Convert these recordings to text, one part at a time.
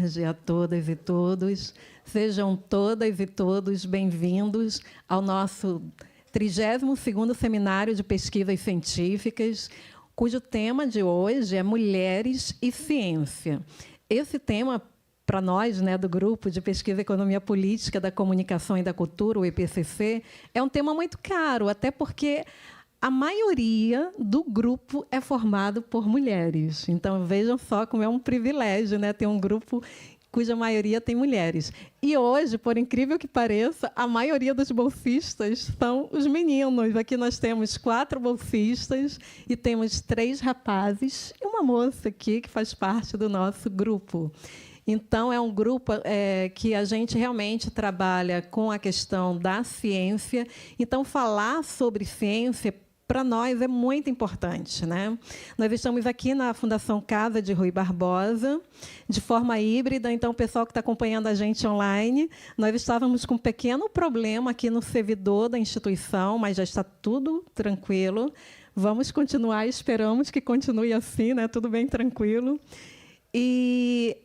tarde a todas e todos. Sejam todas e todos bem-vindos ao nosso 32º Seminário de Pesquisas Científicas, cujo tema de hoje é Mulheres e Ciência. Esse tema, para nós, né, do Grupo de Pesquisa Economia Política da Comunicação e da Cultura, o EPCC, é um tema muito caro, até porque a maioria do grupo é formado por mulheres. Então, vejam só como é um privilégio, né, ter um grupo cuja maioria tem mulheres. E hoje, por incrível que pareça, a maioria dos bolsistas são os meninos. Aqui nós temos 4 bolsistas e temos 3 rapazes e uma moça aqui que faz parte do nosso grupo. Então, é um grupo que a gente realmente trabalha com a questão da ciência. Então, falar sobre ciência, para nós, é muito importante, né? Nós estamos aqui na Fundação Casa de Rui Barbosa, de forma híbrida. Então, o pessoal que está acompanhando a gente online, nós estávamos com um pequeno problema aqui no servidor da instituição, mas já está tudo tranquilo. Vamos continuar, esperamos que continue assim, né? Tudo bem tranquilo. E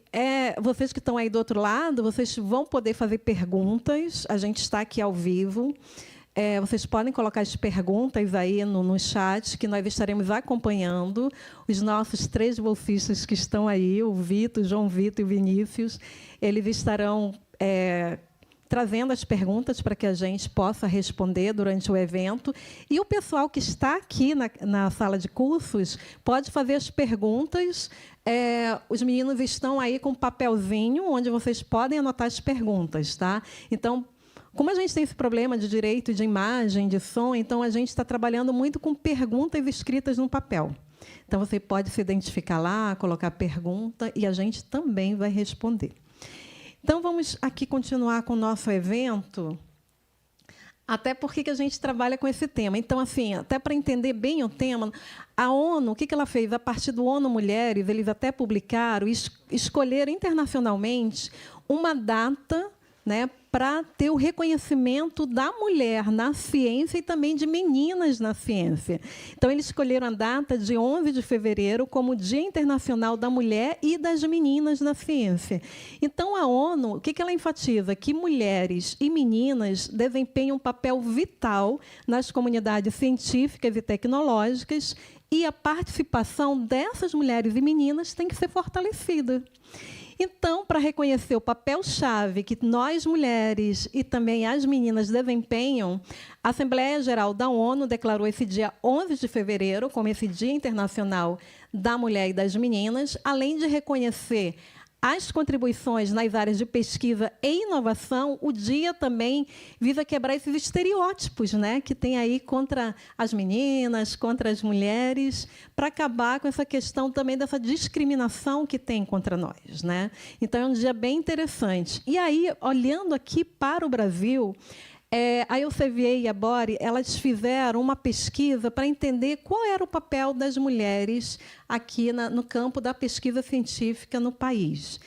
vocês que estão aí do outro lado, vocês vão poder fazer perguntas. A gente está aqui ao vivo. Vocês podem colocar as perguntas aí no chat, que nós estaremos acompanhando. Os nossos 3 bolsistas que estão aí, o Vitor, o João Vitor e o Vinícius, eles estarão trazendo as perguntas para que a gente possa responder durante o evento. E o pessoal que está aqui na sala de cursos pode fazer as perguntas. Os meninos estão aí com um papelzinho onde vocês podem anotar as perguntas, tá? Então, como a gente tem esse problema de direito de imagem, de som, então a gente está trabalhando muito com perguntas escritas no papel. Então, você pode se identificar lá, colocar a pergunta, e a gente também vai responder. Então, vamos aqui continuar com o nosso evento, até porque que a gente trabalha com esse tema. Então, assim, até para entender bem o tema, a ONU, o que ela fez? A partir do ONU Mulheres, eles até publicaram, escolheram internacionalmente uma data, né, para ter o reconhecimento da mulher na ciência e também de meninas na ciência. Então, eles escolheram a data de 11 de fevereiro como Dia Internacional da Mulher e das Meninas na Ciência. Então, a ONU, o que ela enfatiza? Que mulheres e meninas desempenham um papel vital nas comunidades científicas e tecnológicas, e a participação dessas mulheres e meninas tem que ser fortalecida. Então, para reconhecer o papel-chave que nós, mulheres, e também as meninas desempenham, a Assembleia Geral da ONU declarou esse dia 11 de fevereiro como esse Dia Internacional da Mulher e das Meninas, além de reconhecer as contribuições nas áreas de pesquisa e inovação. O dia também visa quebrar esses estereótipos, né, que tem aí contra as meninas, contra as mulheres, para acabar com essa questão também dessa discriminação que tem contra nós, né? Então, é um dia bem interessante. E aí, olhando aqui para o Brasil, a Elsevier e a Bore, elas fizeram uma pesquisa para entender qual era o papel das mulheres aqui no campo da pesquisa científica no país.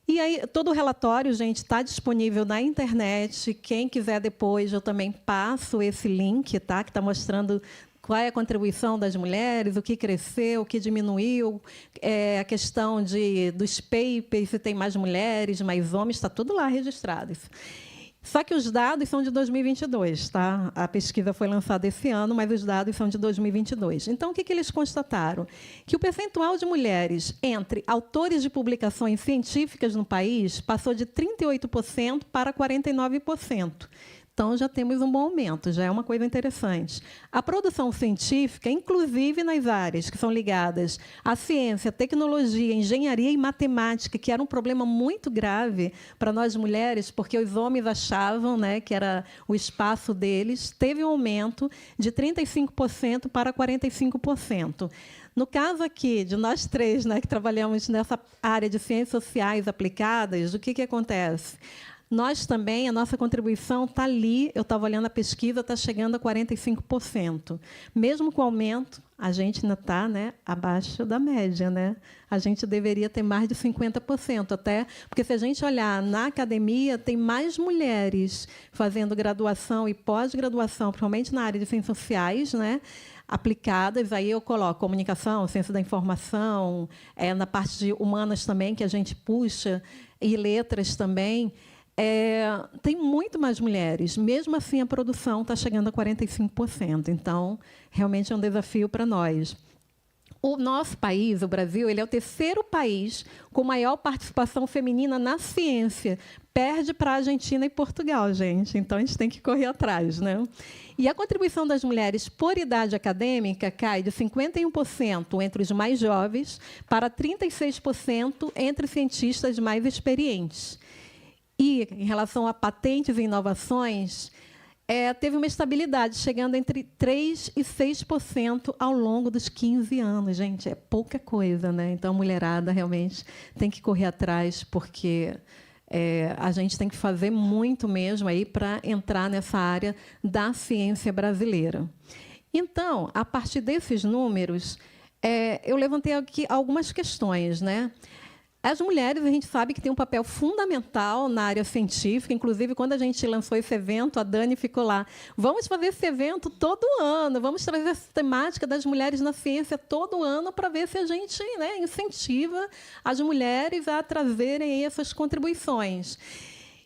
E aí, todo o relatório, gente, está disponível na internet. Quem quiser depois, eu também passo esse link, tá, que está mostrando qual é a contribuição das mulheres, o que cresceu, o que diminuiu, a questão dos papers, se tem mais mulheres, mais homens, está tudo lá registrado. Só que os dados são de 2022, tá? A pesquisa foi lançada esse ano, mas os dados são de 2022. Então, o que eles constataram? Que o percentual de mulheres entre autores de publicações científicas no país passou de 38% para 49%. Então, já temos um bom aumento, já é uma coisa interessante. A produção científica, inclusive nas áreas que são ligadas à ciência, tecnologia, engenharia e matemática, que era um problema muito grave para nós mulheres, porque os homens achavam, né, que era o espaço deles, teve um aumento de 35% para 45%. No caso aqui, de nós 3, né, que trabalhamos nessa área de ciências sociais aplicadas, o que acontece? Nós também, a nossa contribuição está ali, eu estava olhando a pesquisa, está chegando a 45%. Mesmo com o aumento, a gente ainda está, né, abaixo da média, né? A gente deveria ter mais de 50%, até porque, se a gente olhar na academia, tem mais mulheres fazendo graduação e pós-graduação, principalmente na área de ciências sociais, né? aplicadas. Aí eu coloco comunicação, ciência da informação, na parte de humanas também, que a gente puxa, e letras também. Tem muito mais mulheres. Mesmo assim, a produção está chegando a 45%. Então, realmente é um desafio para nós. O nosso país, o Brasil, ele é o terceiro país com maior participação feminina na ciência. Perde para a Argentina e Portugal, gente. Então, a gente tem que correr atrás, né? E a contribuição das mulheres por idade acadêmica cai de 51% entre os mais jovens para 36% entre cientistas mais experientes. E, em relação a patentes e inovações, teve uma estabilidade, chegando entre 3% e 6% ao longo dos 15 anos. Gente, é pouca coisa, né? Então, a mulherada realmente tem que correr atrás, porque a gente tem que fazer muito mesmo aí para entrar nessa área da ciência brasileira. Então, a partir desses números, eu levantei aqui algumas questões, né? As mulheres, a gente sabe que tem um papel fundamental na área científica. Inclusive, quando a gente lançou esse evento, a Dani ficou lá. Vamos fazer esse evento todo ano, vamos trazer essa temática das mulheres na ciência todo ano para ver se a gente, né, incentiva as mulheres a trazerem essas contribuições.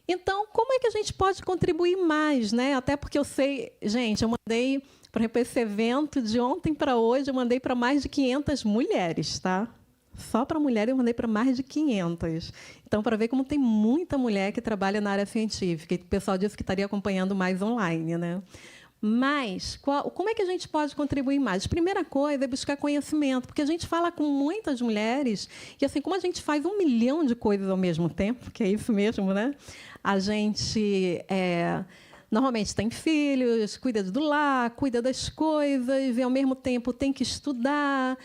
Então, como é que a gente pode contribuir mais, né? Até porque eu sei, gente, eu mandei, por exemplo, esse evento de ontem para hoje, eu mandei para mais de 500 mulheres, tá? Só para mulher eu mandei para mais de 500. Então, para ver como tem muita mulher que trabalha na área científica. E o pessoal disse que estaria acompanhando mais online, né? Mas, como é que a gente pode contribuir mais? Primeira coisa é buscar conhecimento, porque a gente fala com muitas mulheres, e assim, como a gente faz 1 milhão de coisas ao mesmo tempo, que é isso mesmo, né? A gente normalmente tem filhos, cuida do lar, cuida das coisas, e, ao mesmo tempo, tem que estudar,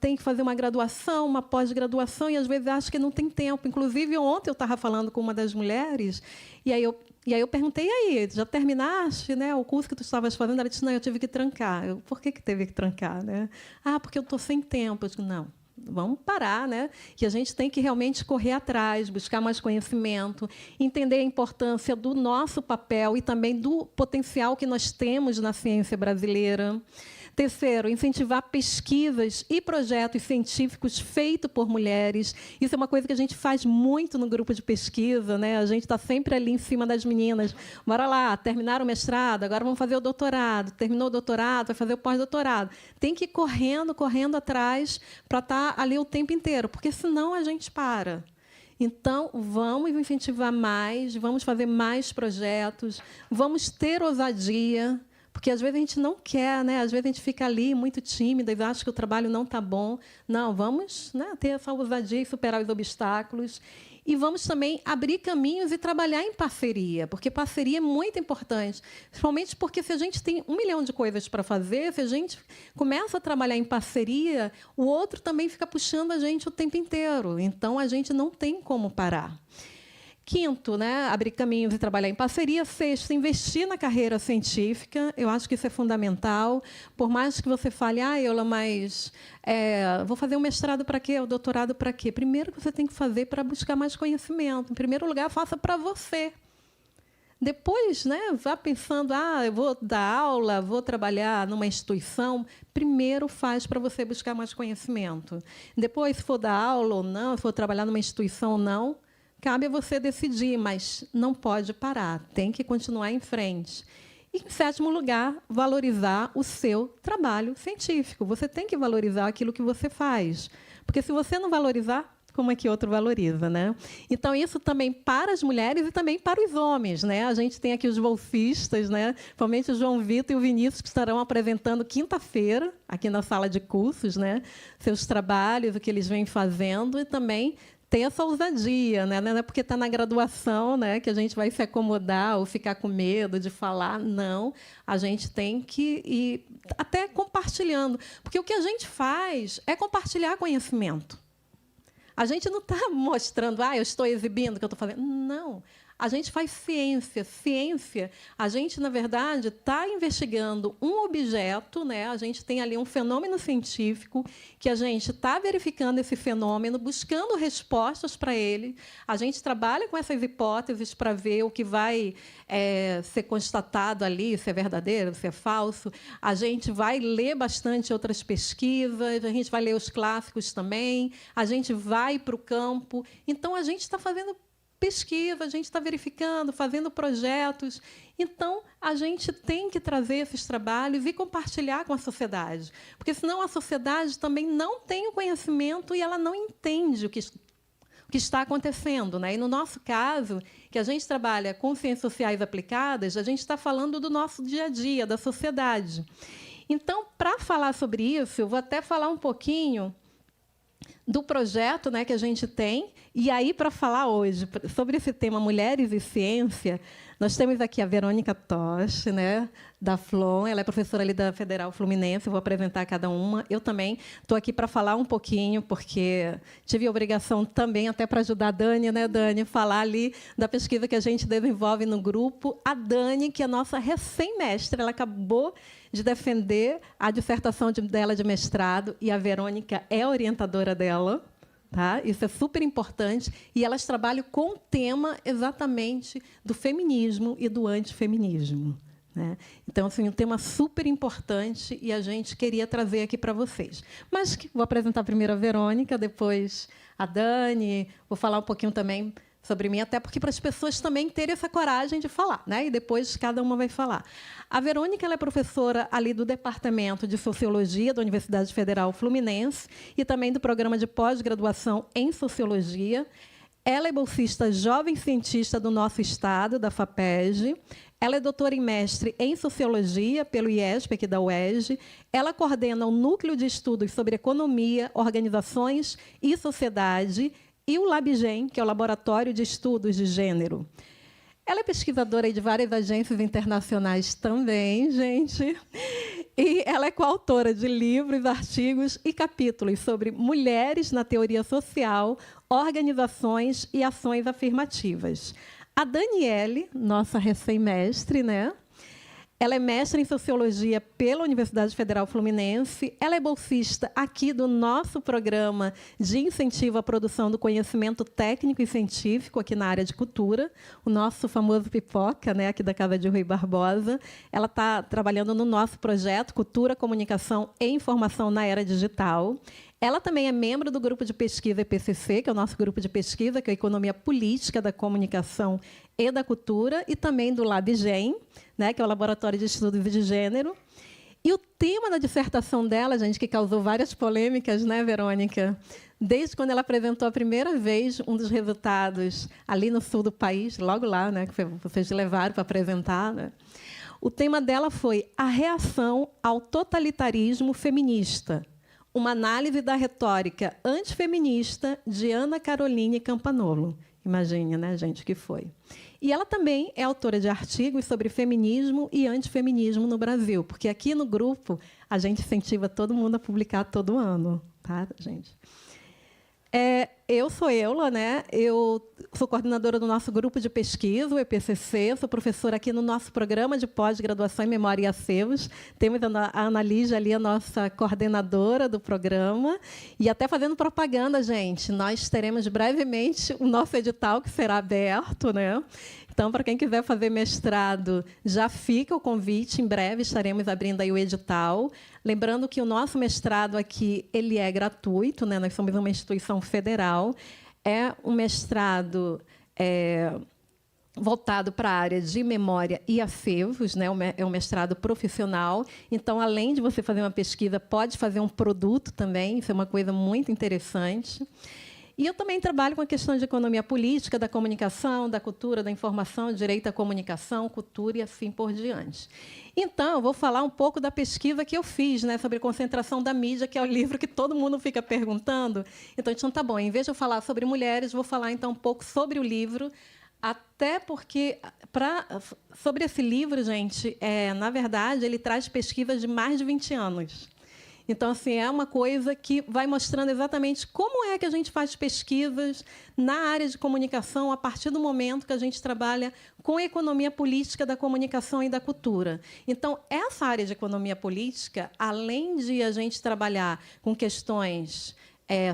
tem que fazer uma graduação, uma pós-graduação, e, às vezes, acha que não tem tempo. Inclusive, ontem eu estava falando com uma das mulheres, e aí eu perguntei, e aí, já terminaste, né, o curso que tu estavas fazendo? Ela disse, não, eu tive que trancar. Por que teve que trancar? Né? Porque eu estou sem tempo. Eu disse, não, vamos parar, né? Que a gente tem que realmente correr atrás, buscar mais conhecimento, entender a importância do nosso papel e também do potencial que nós temos na ciência brasileira. Terceiro, incentivar pesquisas e projetos científicos feitos por mulheres. Isso é uma coisa que a gente faz muito no grupo de pesquisa, né? A gente está sempre ali em cima das meninas. Bora lá, terminaram o mestrado, agora vamos fazer o doutorado. Terminou o doutorado, vai fazer o pós-doutorado. Tem que ir correndo atrás para estar ali o tempo inteiro, porque senão a gente para. Então, vamos incentivar mais, vamos fazer mais projetos, vamos ter ousadia, porque, às vezes, a gente não quer, né? Às vezes, a gente fica ali muito tímida e acha que o trabalho não está bom. Não, vamos, né, ter essa ousadia e superar os obstáculos. E vamos também abrir caminhos e trabalhar em parceria, porque parceria é muito importante, principalmente porque, se a gente tem 1 milhão de coisas para fazer, se a gente começa a trabalhar em parceria, o outro também fica puxando a gente o tempo inteiro. Então, a gente não tem como parar. Quinto, né, abrir caminhos e trabalhar em parceria. Sexto, investir na carreira científica. Eu acho que isso é fundamental. Por mais que você fale, Eula, mas vou fazer um mestrado para quê? O doutorado para quê? Primeiro que você tem que fazer para buscar mais conhecimento. Em primeiro lugar, faça para você. Depois, né, vá pensando, eu vou dar aula, vou trabalhar numa instituição. Primeiro, faz para você buscar mais conhecimento. Depois, se for dar aula ou não, se for trabalhar numa instituição ou não, cabe a você decidir, mas não pode parar, tem que continuar em frente. E, em sétimo lugar, valorizar o seu trabalho científico. Você tem que valorizar aquilo que você faz, porque, se você não valorizar, como é que outro valoriza, né? Então, isso também para as mulheres e também para os homens, né? A gente tem aqui os bolsistas, né? Principalmente o João Vitor e o Vinícius, que estarão apresentando quinta-feira, aqui na sala de cursos, né, seus trabalhos, o que eles vêm fazendo, e também ter essa ousadia, né? Não é porque está na graduação, né, que a gente vai se acomodar ou ficar com medo de falar. Não, a gente tem que ir até compartilhando, porque o que a gente faz é compartilhar conhecimento. A gente não está mostrando, eu estou exibindo o que eu estou fazendo. Não, a gente faz ciência. Ciência, a gente, na verdade, está investigando um objeto, né? A gente tem ali um fenômeno científico que a gente está verificando esse fenômeno, buscando respostas para ele. A gente trabalha com essas hipóteses para ver o que vai ser constatado ali, se é verdadeiro, se é falso. A gente vai ler bastante outras pesquisas, a gente vai ler os clássicos também, a gente vai para o campo. Então, a gente está fazendo pesquisa, a gente está verificando, fazendo projetos. Então, a gente tem que trazer esses trabalhos e compartilhar com a sociedade, porque, senão, a sociedade também não tem o conhecimento e ela não entende o que está acontecendo, né? E, no nosso caso, que a gente trabalha com ciências sociais aplicadas, a gente está falando do nosso dia a dia, da sociedade. Então, para falar sobre isso, eu vou até falar um pouquinho do projeto, né, que a gente tem. E aí, para falar hoje sobre esse tema Mulheres e Ciência, nós temos aqui a Verônica Toche, né, da FLOM. Ela é professora ali da Federal Fluminense. Eu vou apresentar cada uma. Eu também estou aqui para falar um pouquinho, porque tive a obrigação também, até para ajudar a Dani, né, Dani, falar ali da pesquisa que a gente desenvolve no grupo. A Dani, que é nossa recém-mestre, ela acabou de defender a dissertação dela de mestrado, e a Verônica é a orientadora dela. Tá? Isso é super importante. E elas trabalham com o tema exatamente do feminismo e do antifeminismo, né? Então, assim, um tema super importante e a gente queria trazer aqui para vocês. Mas vou apresentar primeiro a Verônica, depois a Dani, vou falar um pouquinho também sobre mim, até porque para as pessoas também terem essa coragem de falar, né? E depois cada uma vai falar. A Verônica, ela é professora ali do Departamento de Sociologia da Universidade Federal Fluminense e também do Programa de Pós-Graduação em Sociologia. Ela é bolsista jovem cientista do nosso estado, da FAPESG. Ela é doutora e mestre em Sociologia pelo IESP, aqui da UERJ. Ela coordena o Núcleo de Estudos sobre Economia, Organizações e Sociedade, e o LabGen, que é o Laboratório de Estudos de Gênero. Ela é pesquisadora de várias agências internacionais também, gente. E ela é coautora de livros, artigos e capítulos sobre mulheres na teoria social, organizações e ações afirmativas. A Daniele, nossa recém-mestre, né? Ela é mestre em Sociologia pela Universidade Federal Fluminense. Ela é bolsista aqui do nosso programa de incentivo à produção do conhecimento técnico e científico aqui na área de cultura, o nosso famoso Pipoca, né, aqui da Casa de Rui Barbosa. Ela está trabalhando no nosso projeto Cultura, Comunicação e Informação na Era Digital. Ela também é membro do grupo de pesquisa EPCC, que é o nosso grupo de pesquisa, que é a Economia Política da Comunicação e da Cultura, e também do LabGen, né, que é o Laboratório de Estudos de Gênero. E o tema da dissertação dela, gente, que causou várias polêmicas, né, Verônica? Desde quando ela apresentou a primeira vez um dos resultados ali no sul do país, logo lá, né, que vocês levaram para apresentar, né? O tema dela foi a reação ao totalitarismo feminista, uma análise da retórica antifeminista de Ana Caroline Campanolo. Imagine, né, gente, que foi. E ela também é autora de artigos sobre feminismo e antifeminismo no Brasil, porque aqui no grupo a gente incentiva todo mundo a publicar todo ano, tá, gente? Eu sou Eula, né? Eu sou coordenadora do nosso grupo de pesquisa, o EPCC, sou professora aqui no nosso programa de pós-graduação em Memória e Acervos. Temos a Ana Lígia ali, a nossa coordenadora do programa. E até fazendo propaganda, gente, nós teremos brevemente o nosso edital, que será aberto, né? Então, para quem quiser fazer mestrado, já fica o convite. Em breve estaremos abrindo aí o edital. Lembrando que o nosso mestrado aqui ele é gratuito, né? Nós somos uma instituição federal. É um mestrado voltado para a área de memória e acervos, né? É um mestrado profissional. Então, além de você fazer uma pesquisa, pode fazer um produto também. Isso é uma coisa muito interessante. E eu também trabalho com a questão de economia política, da comunicação, da cultura, da informação, direito à comunicação, cultura e assim por diante. Então, eu vou falar um pouco da pesquisa que eu fiz, né, sobre concentração da mídia, que é o livro que todo mundo fica perguntando. Então, tá bom, em vez de eu falar sobre mulheres, vou falar então um pouco sobre o livro, até porque, sobre esse livro, gente, na verdade, ele traz pesquisas de mais de 20 anos. Então, assim, é uma coisa que vai mostrando exatamente como é que a gente faz pesquisas na área de comunicação a partir do momento que a gente trabalha com a economia política da comunicação e da cultura. Então, essa área de economia política, além de a gente trabalhar com questões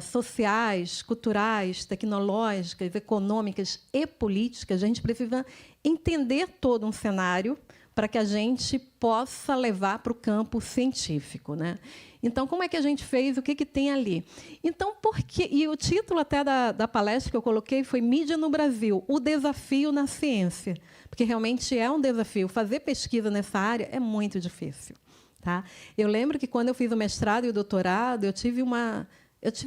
sociais, culturais, tecnológicas, econômicas e políticas, a gente precisa entender todo um cenário para que a gente possa levar para o campo científico, né? Então, como é que a gente fez? O que, que tem ali? Então, e o título até da palestra que eu coloquei foi Mídia no Brasil, o desafio na ciência, porque realmente é um desafio. Fazer pesquisa nessa área é muito difícil. Tá? Eu lembro que, quando eu fiz o mestrado e o doutorado, eu tive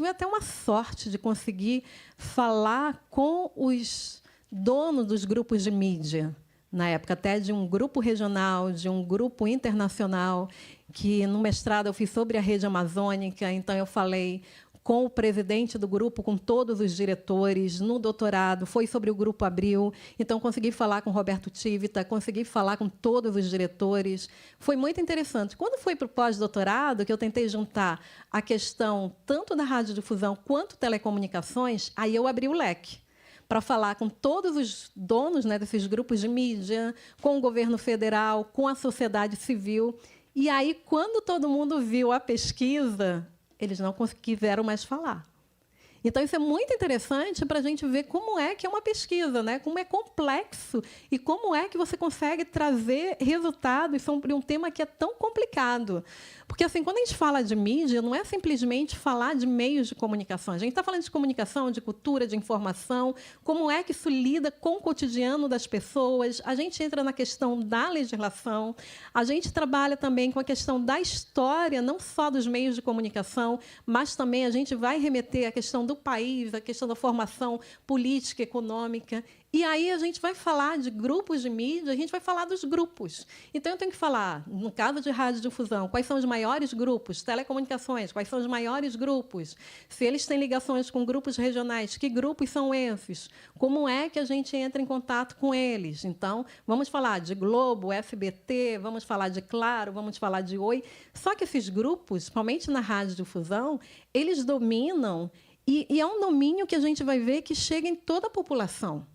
até uma sorte de conseguir falar com os donos dos grupos de mídia, na época, até de um grupo regional, de um grupo internacional, que, no mestrado, eu fiz sobre a rede amazônica, então eu falei com o presidente do grupo, com todos os diretores. No doutorado, foi sobre o Grupo Abril, então consegui falar com Roberto Tivita, consegui falar com todos os diretores. Foi muito interessante. Quando foi para o pós-doutorado, que eu tentei juntar a questão tanto da radiodifusão quanto telecomunicações, aí eu abri o leque para falar com todos os donos, né, desses grupos de mídia, com o governo federal, com a sociedade civil. E aí, quando todo mundo viu a pesquisa, eles não quiseram mais falar. Então, isso é muito interessante para a gente ver como é que é uma pesquisa, né? Como é complexo e como é que você consegue trazer resultados sobre um tema que é tão complicado. Porque, assim, quando a gente fala de mídia, não é simplesmente falar de meios de comunicação. A gente está falando de comunicação, de cultura, de informação, como é que isso lida com o cotidiano das pessoas. A gente entra na questão da legislação, a gente trabalha também com a questão da história, não só dos meios de comunicação, mas também a gente vai remeter à questão do país, à questão da formação política, econômica. E aí a gente vai falar de grupos de mídia, a gente vai falar dos grupos. Então, eu tenho que falar, no caso de radiodifusão, quais são os maiores grupos, telecomunicações, quais são os maiores grupos, se eles têm ligações com grupos regionais, que grupos são esses, como é que a gente entra em contato com eles. Então, vamos falar de Globo, SBT, vamos falar de Claro, vamos falar de Oi. Só que esses grupos, principalmente na radiodifusão, eles dominam, e é um domínio que a gente vai ver que chega em toda a população.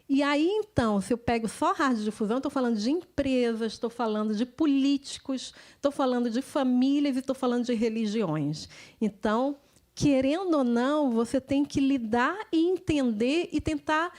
E aí, então, se eu pego só radiodifusão, estou falando de empresas, estou falando de políticos, estou falando de famílias e estou falando de religiões. Então, querendo ou não, você tem que lidar e entender e tentar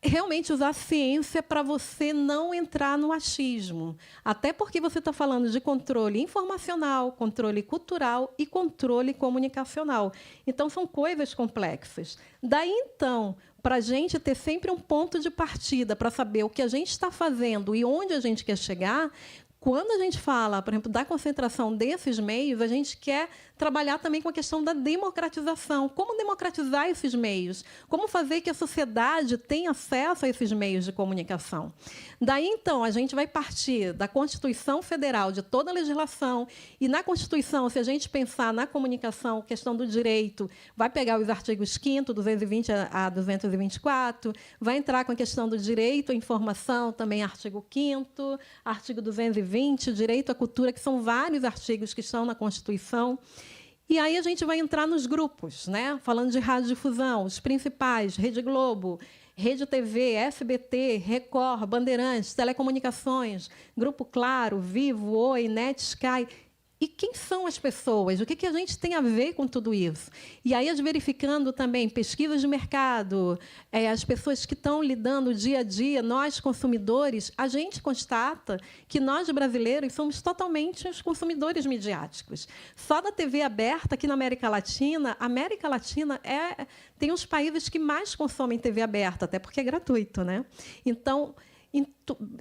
realmente usar a ciência para você não entrar no achismo. Até porque você está falando de controle informacional, controle cultural e controle comunicacional. Então, são coisas complexas. Daí, então, para a gente ter sempre um ponto de partida para saber o que a gente está fazendo e onde a gente quer chegar, quando a gente fala, por exemplo, da concentração desses meios, a gente quer trabalhar também com a questão da democratização. Como democratizar esses meios? Como fazer que a sociedade tenha acesso a esses meios de comunicação? Daí, então, a gente vai partir da Constituição Federal, de toda a legislação, e na Constituição, se a gente pensar na comunicação, questão do direito, vai pegar os artigos 5º, 220 a 224, vai entrar com a questão do direito à informação, também artigo 5º, artigo 220, direito à cultura, que são vários artigos que estão na Constituição. E aí a gente vai entrar nos grupos, né? Falando de radiodifusão, os principais, Rede Globo, Rede TV, SBT, Record, Bandeirantes, Telecomunicações, Grupo Claro, Vivo, Oi, Net, Sky. E quem são as pessoas? O que a gente tem a ver com tudo isso? E aí, verificando também pesquisas de mercado, as pessoas que estão lidando dia a dia, nós, consumidores, a gente constata que nós, brasileiros, somos totalmente os consumidores midiáticos. Só da TV aberta, aqui na América Latina tem os países que mais consomem TV aberta, até porque é gratuito, né? Então,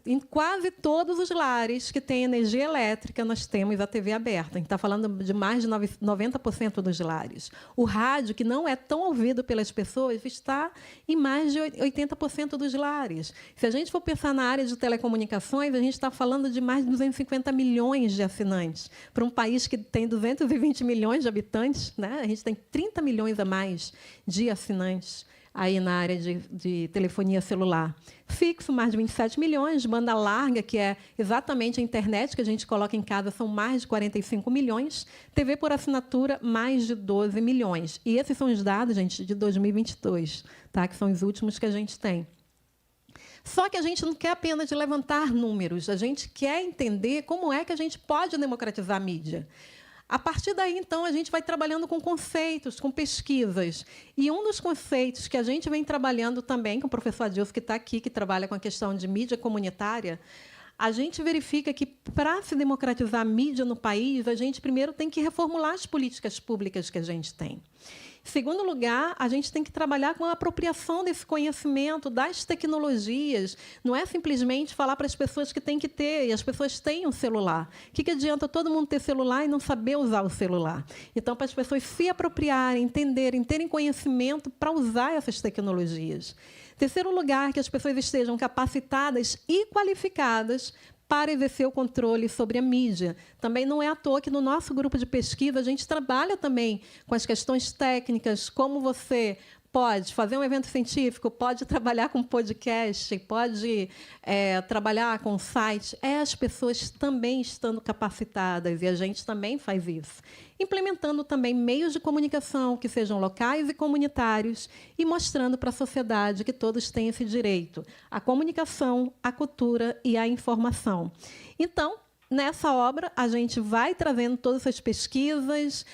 em quase todos os lares que têm energia elétrica, nós temos a TV aberta. A gente está falando de mais de 90% dos lares. O rádio, que não é tão ouvido pelas pessoas, está em mais de 80% dos lares. Se a gente for pensar na área de telecomunicações, a gente está falando de mais de 250 milhões de assinantes. Para um país que tem 220 milhões de habitantes, né? A gente tem 30 milhões a mais de assinantes. aí na área de telefonia celular. Fixo, mais de 27 milhões. Banda larga, que é exatamente a internet que a gente coloca em casa, são mais de 45 milhões. TV por assinatura, mais de 12 milhões. E esses são os dados, gente, de 2022, tá? Que são os últimos que a gente tem. Só que a gente não quer apenas levantar números, a gente quer entender como é que a gente pode democratizar a mídia. A partir daí, então, a gente vai trabalhando com conceitos, com pesquisas. E um dos conceitos que a gente vem trabalhando também, com o professor Adilson, que está aqui, que trabalha com a questão de mídia comunitária, a gente verifica que, para se democratizar a mídia no país, a gente primeiro tem que reformular as políticas públicas que a gente tem. Em segundo lugar, a gente tem que trabalhar com a apropriação desse conhecimento, das tecnologias. Não é simplesmente falar para as pessoas que têm que ter, e as pessoas têm um celular. O que adianta todo mundo ter celular e não saber usar o celular? Então, para as pessoas se apropriarem, entenderem, terem conhecimento para usar essas tecnologias. Em terceiro lugar, que as pessoas estejam capacitadas e qualificadas para exercer o controle sobre a mídia. Também não é à toa que, no nosso grupo de pesquisa, a gente trabalha também com as questões técnicas, como você pode fazer um evento científico, pode trabalhar com podcast, pode trabalhar com site. As pessoas também estando capacitadas, e a gente também faz isso. Implementando também meios de comunicação que sejam locais e comunitários e mostrando para a sociedade que todos têm esse direito à comunicação, à cultura e à informação. Então, nessa obra, a gente vai trazendo todas essas pesquisas,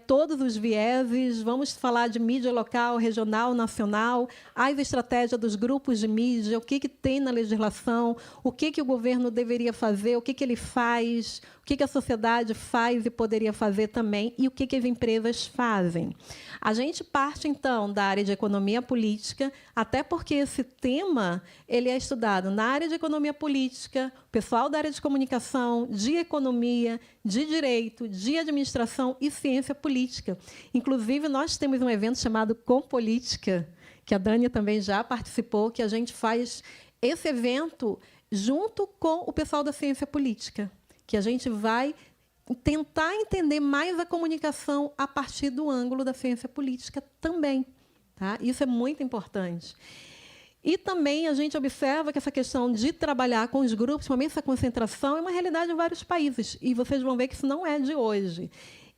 todos os vieses, vamos falar de mídia local, regional, nacional, as estratégias dos grupos de mídia, o que tem na legislação, o que o governo deveria fazer, o que ele faz, o que a sociedade faz e poderia fazer também, e o que as empresas fazem. A gente parte, então, da área de economia política, até porque esse tema ele é estudado na área de economia política, o pessoal da área de comunicação, de economia, de direito, de administração e ciência política. Inclusive, nós temos um evento chamado Com Política, que a Dani também já participou, que a gente faz esse evento junto com o pessoal da ciência política, que a gente vai tentar entender mais a comunicação a partir do ângulo da ciência política também. Tá? Isso é muito importante. E também a gente observa que essa questão de trabalhar com os grupos, principalmente essa concentração, é uma realidade em vários países. E vocês vão ver que isso não é de hoje.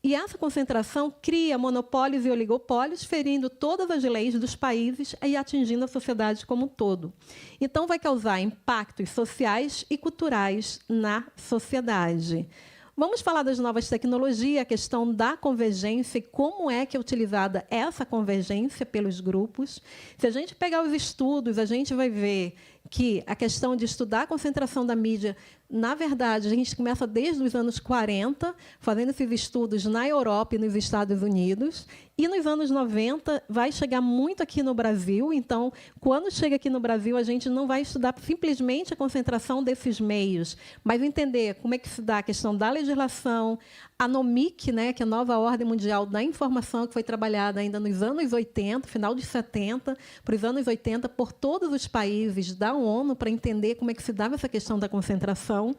E essa concentração cria monopólios e oligopólios, ferindo todas as leis dos países e atingindo a sociedade como um todo. Então, vai causar impactos sociais e culturais na sociedade. Vamos falar das novas tecnologias, a questão da convergência e como é que é utilizada essa convergência pelos grupos. Se a gente pegar os estudos, a gente vai ver que a questão de estudar a concentração da mídia, na verdade, a gente começa desde os anos 40, fazendo esses estudos na Europa e nos Estados Unidos, e nos anos 90 vai chegar muito aqui no Brasil. Então, quando chega aqui no Brasil, a gente não vai estudar simplesmente a concentração desses meios, mas entender como é que se dá a questão da legislação, a NOMIC, né, que é a nova Ordem Mundial da Informação, que foi trabalhada ainda nos anos 80, final de 70, para os anos 80, por todos os países da ONU, para entender como é que se dava essa questão da concentração.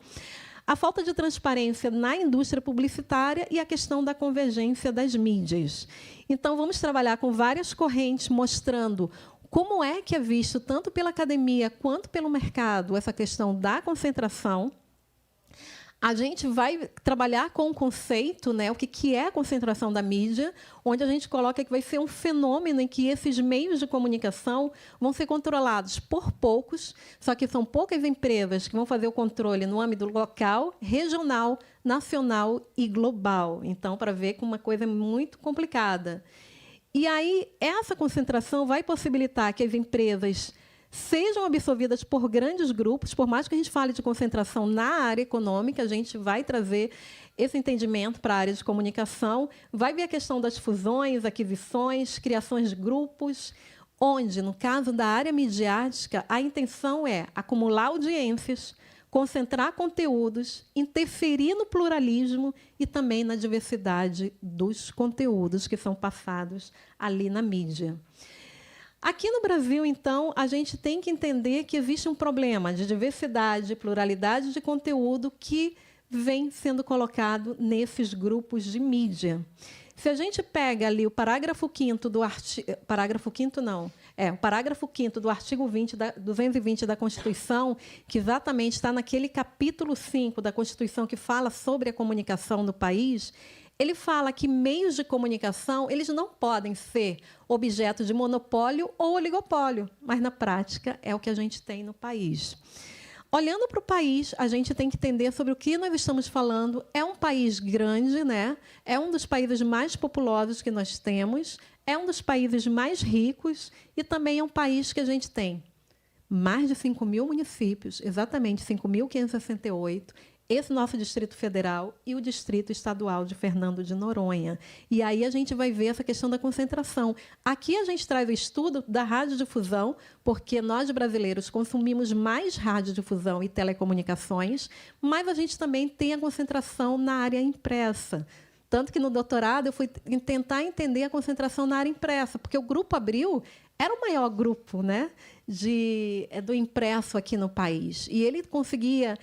A falta de transparência na indústria publicitária e a questão da convergência das mídias. Então, vamos trabalhar com várias correntes, mostrando como é que é visto, tanto pela academia quanto pelo mercado, essa questão da concentração. A gente vai trabalhar com o conceito, né, o que é a concentração da mídia, onde a gente coloca que vai ser um fenômeno em que esses meios de comunicação vão ser controlados por poucos, só que são poucas empresas que vão fazer o controle no âmbito local, regional, nacional e global. Então, para ver que uma coisa é muito complicada. E aí, essa concentração vai possibilitar que as empresas sejam absorvidas por grandes grupos. Por mais que a gente fale de concentração na área econômica, a gente vai trazer esse entendimento para a área de comunicação, vai ver a questão das fusões, aquisições, criações de grupos, onde, no caso da área midiática, a intenção é acumular audiências, concentrar conteúdos, interferir no pluralismo e também na diversidade dos conteúdos que são passados ali na mídia. Aqui no Brasil, então, a gente tem que entender que existe um problema de diversidade, pluralidade de conteúdo que vem sendo colocado nesses grupos de mídia. Se a gente pega ali o parágrafo 5º do artigo... Parágrafo 5º, não. o parágrafo 5º do artigo 220 da Constituição, que exatamente está naquele capítulo 5 da Constituição que fala sobre a comunicação no país, ele fala que meios de comunicação eles não podem ser objeto de monopólio ou oligopólio, mas, na prática, é o que a gente tem no país. Olhando para o país, a gente tem que entender sobre o que nós estamos falando. É um país grande, né? É um dos países mais populosos que nós temos, é um dos países mais ricos e também é um país que a gente tem mais de 5.000 municípios, exatamente 5.568, esse nosso Distrito Federal e o Distrito Estadual de Fernando de Noronha. E aí a gente vai ver essa questão da concentração. Aqui a gente traz o estudo da radiodifusão, porque nós, brasileiros, consumimos mais radiodifusão e telecomunicações, mas a gente também tem a concentração na área impressa. Tanto que, no doutorado, eu fui tentar entender a concentração na área impressa, porque o Grupo Abril era o maior grupo, né, do impresso aqui no país. E ele conseguia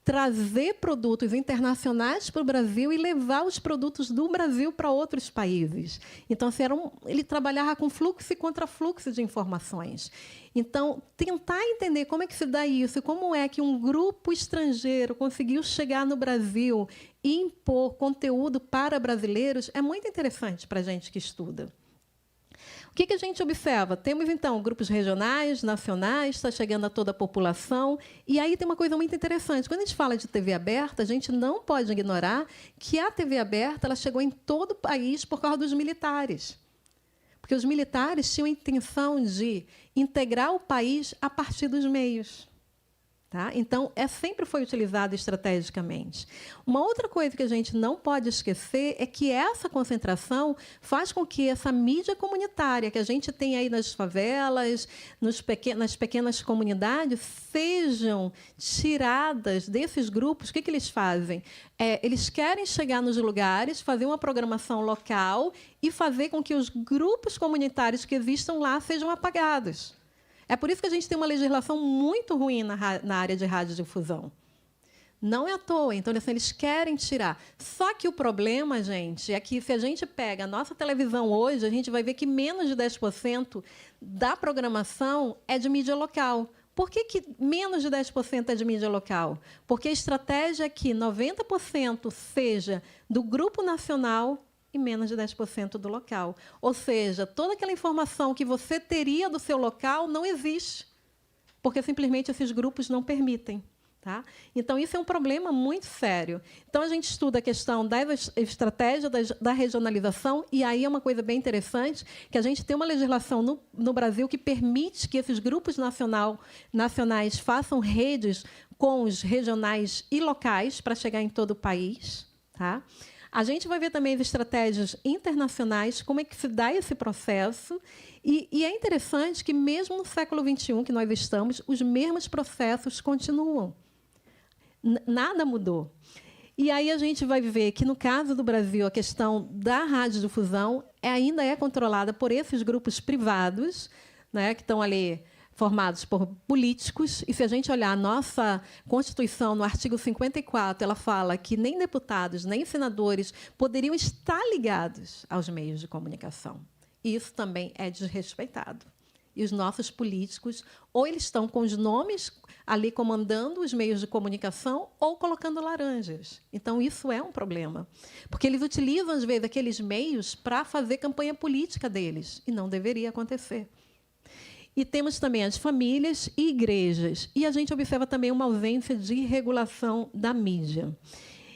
trazer produtos internacionais para o Brasil e levar os produtos do Brasil para outros países. Então, assim, ele trabalhava com fluxo e contrafluxo de informações. Então, tentar entender como é que se dá isso, como é que um grupo estrangeiro conseguiu chegar no Brasil e impor conteúdo para brasileiros, é muito interessante para a gente que estuda. O que a gente observa? Temos, então, grupos regionais, nacionais, está chegando a toda a população. E aí tem uma coisa muito interessante. Quando a gente fala de TV aberta, a gente não pode ignorar que a TV aberta ela chegou em todo o país por causa dos militares. Porque os militares tinham a intenção de integrar o país a partir dos meios. Tá? Então, sempre foi utilizado estrategicamente. Uma outra coisa que a gente não pode esquecer é que essa concentração faz com que essa mídia comunitária que a gente tem aí nas favelas, nas pequenas comunidades, sejam tiradas desses grupos. O que eles fazem? Eles querem chegar nos lugares, fazer uma programação local e fazer com que os grupos comunitários que existam lá sejam apagados. É por isso que a gente tem uma legislação muito ruim na área de radiodifusão. Não é à toa. Então, assim, eles querem tirar. Só que o problema, gente, é que se a gente pega a nossa televisão hoje, a gente vai ver que menos de 10% da programação é de mídia local. Por que menos de 10% é de mídia local? Porque a estratégia é que 90% seja do grupo nacional e menos de 10% do local. Ou seja, toda aquela informação que você teria do seu local não existe, porque simplesmente esses grupos não permitem. Tá? Então, isso é um problema muito sério. Então, a gente estuda a questão da estratégia da regionalização, e aí é uma coisa bem interessante, que a gente tem uma legislação no Brasil que permite que esses grupos nacionais façam redes com os regionais e locais para chegar em todo o país. Tá? A gente vai ver também as estratégias internacionais, como é que se dá esse processo. E é interessante que, mesmo no século XXI, que nós estamos, os mesmos processos continuam. Nada mudou. E aí a gente vai ver que, no caso do Brasil, a questão da radiodifusão ainda é controlada por esses grupos privados, né, que estão ali formados por políticos, e se a gente olhar a nossa Constituição, no artigo 54, ela fala que nem deputados, nem senadores poderiam estar ligados aos meios de comunicação. Isso também é desrespeitado. E os nossos políticos, ou eles estão com os nomes ali comandando os meios de comunicação, ou colocando laranjas. Então, isso é um problema. Porque eles utilizam, às vezes, aqueles meios para fazer campanha política deles, e não deveria acontecer. E temos também as famílias e igrejas. E a gente observa também uma ausência de regulação da mídia.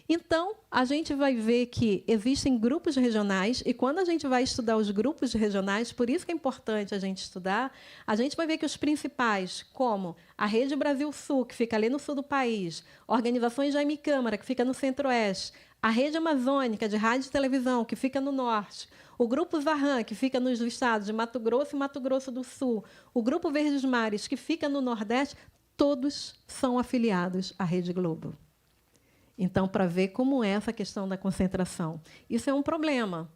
Então, a gente vai ver que existem grupos regionais, e quando a gente vai estudar os grupos regionais, por isso que é importante a gente estudar, a gente vai ver que os principais, como a Rede Brasil Sul, que fica ali no sul do país, Organizações Jaime Câmara, que fica no centro-oeste, a Rede Amazônica de Rádio e Televisão, que fica no norte, o Grupo Zarran, que fica nos estados de Mato Grosso e Mato Grosso do Sul, o Grupo Verdes Mares, que fica no Nordeste, todos são afiliados à Rede Globo. Então, para ver como é essa questão da concentração. Isso é um problema.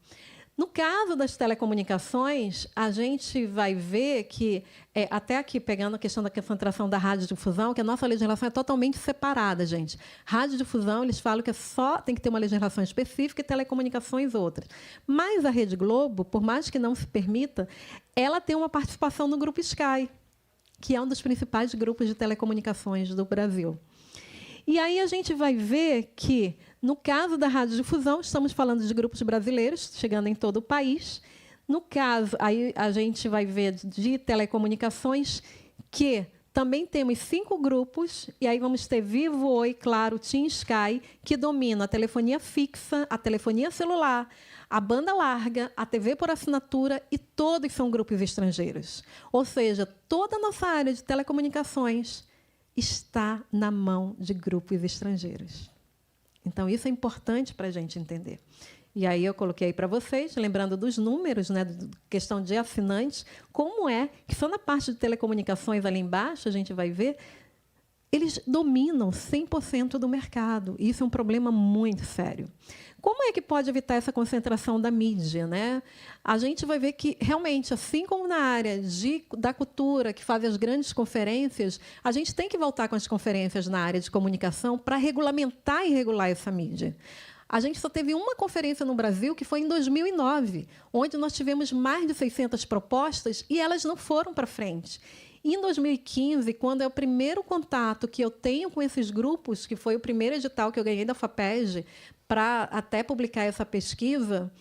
No caso das telecomunicações, a gente vai ver que, até aqui, pegando a questão da concentração da radiodifusão, que a nossa legislação é totalmente separada, gente. Radiodifusão, eles falam que tem que ter uma legislação específica e telecomunicações outras. Mas a Rede Globo, por mais que não se permita, ela tem uma participação no Grupo Sky, que é um dos principais grupos de telecomunicações do Brasil. E aí a gente vai ver que, no caso da radiodifusão, estamos falando de grupos brasileiros, chegando em todo o país. No caso, aí a gente vai ver de telecomunicações, que também temos 5 grupos, e aí vamos ter Vivo, Oi, Claro, TIM, Sky, que dominam a telefonia fixa, a telefonia celular, a banda larga, a TV por assinatura, e todos são grupos estrangeiros. Ou seja, toda a nossa área de telecomunicações está na mão de grupos estrangeiros. Então, isso é importante para a gente entender. E aí eu coloquei para vocês, lembrando dos números, né, questão de assinantes, como é que só na parte de telecomunicações, ali embaixo, a gente vai ver, eles dominam 100% do mercado. E isso é um problema muito sério. Como é que pode evitar essa concentração da mídia, né? A gente vai ver que, realmente, assim como na área da cultura, que faz as grandes conferências, a gente tem que voltar com as conferências na área de comunicação para regulamentar e regular essa mídia. A gente só teve uma conferência no Brasil, que foi em 2009, onde nós tivemos mais de 600 propostas e elas não foram para frente. E em 2015, quando é o primeiro contato que eu tenho com esses grupos, que foi o primeiro edital que eu ganhei da FAPESD, para até publicar essa pesquisa,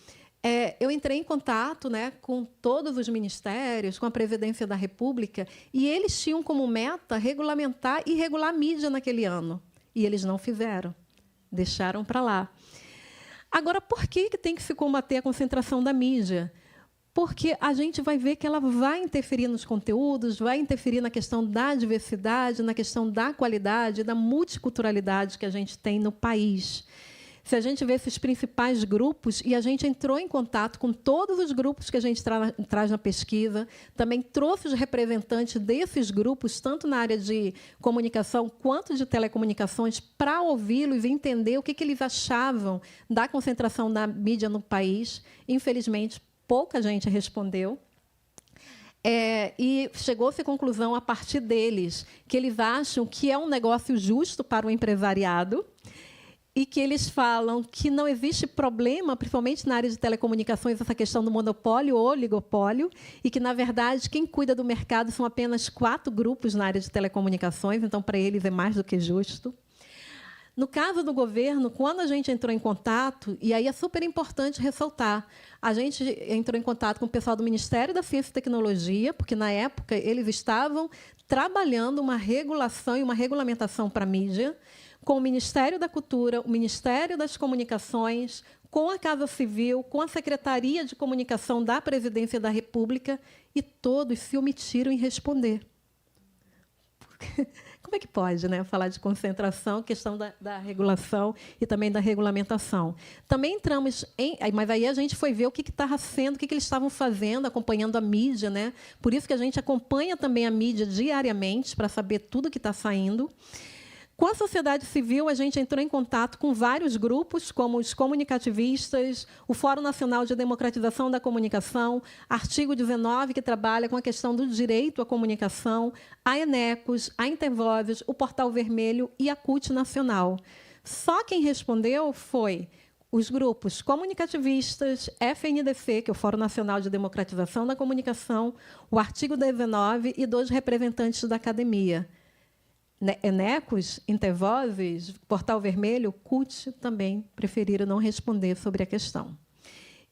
eu entrei em contato, né, com todos os ministérios, com a Presidência da República, e eles tinham como meta regulamentar e regular a mídia naquele ano. E eles não fizeram, deixaram para lá. Agora, por que tem que se combater a concentração da mídia? Porque a gente vai ver que ela vai interferir nos conteúdos, vai interferir na questão da diversidade, na questão da qualidade, da multiculturalidade que a gente tem no país. Se a gente vê esses principais grupos, e a gente entrou em contato com todos os grupos que a gente traz na pesquisa, também trouxe os representantes desses grupos, tanto na área de comunicação quanto de telecomunicações, para ouvi-los e entender o que eles achavam da concentração da mídia no país. Infelizmente, pouca gente respondeu. E chegou-se à conclusão, a partir deles, que eles acham que é um negócio justo para o empresariado, e que eles falam que não existe problema, principalmente na área de telecomunicações, essa questão do monopólio ou oligopólio, e que, na verdade, quem cuida do mercado são apenas 4 grupos na área de telecomunicações, então, para eles, é mais do que justo. No caso do governo, quando a gente entrou em contato, e aí é super importante ressaltar, a gente entrou em contato com o pessoal do Ministério da Ciência e Tecnologia, porque, na época, eles estavam trabalhando uma regulação e uma regulamentação para a mídia, com o Ministério da Cultura, o Ministério das Comunicações, com a Casa Civil, com a Secretaria de Comunicação da Presidência da República, e todos se omitiram em responder. Como é que pode, né, falar de concentração, questão da regulação e também da regulamentação? Também entramos mas aí a gente foi ver o que estava sendo, o que eles estavam fazendo, acompanhando a mídia, né? Por isso que a gente acompanha também a mídia diariamente, para saber tudo que está saindo. Com a sociedade civil, a gente entrou em contato com vários grupos, como os comunicativistas, o Fórum Nacional de Democratização da Comunicação, Artigo 19, que trabalha com a questão do direito à comunicação, a Enecos, a Intervozes, o Portal Vermelho e a CUT Nacional. Só quem respondeu foi os grupos comunicativistas, FNDC, que é o Fórum Nacional de Democratização da Comunicação, o Artigo 19 e 2 representantes da academia. Enecos, Intervozes, Portal Vermelho, CUT também preferiram não responder sobre a questão.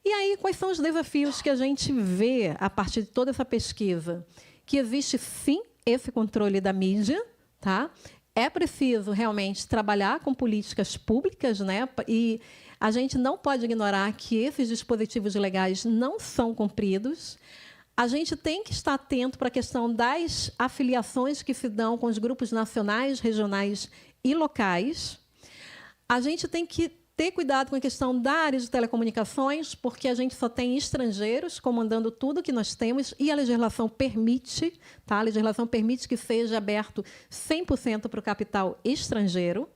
E aí, quais são os desafios que a gente vê a partir de toda essa pesquisa? Que existe, sim, esse controle da mídia, tá? É preciso, realmente, trabalhar com políticas públicas, né? E a gente não pode ignorar que esses dispositivos legais não são cumpridos. A gente tem que estar atento para a questão das afiliações que se dão com os grupos nacionais, regionais e locais. A gente tem que ter cuidado com a questão da área de telecomunicações, porque a gente só tem estrangeiros comandando tudo que nós temos, e a legislação permite, tá? A legislação permite que seja aberto 100% para o capital estrangeiro.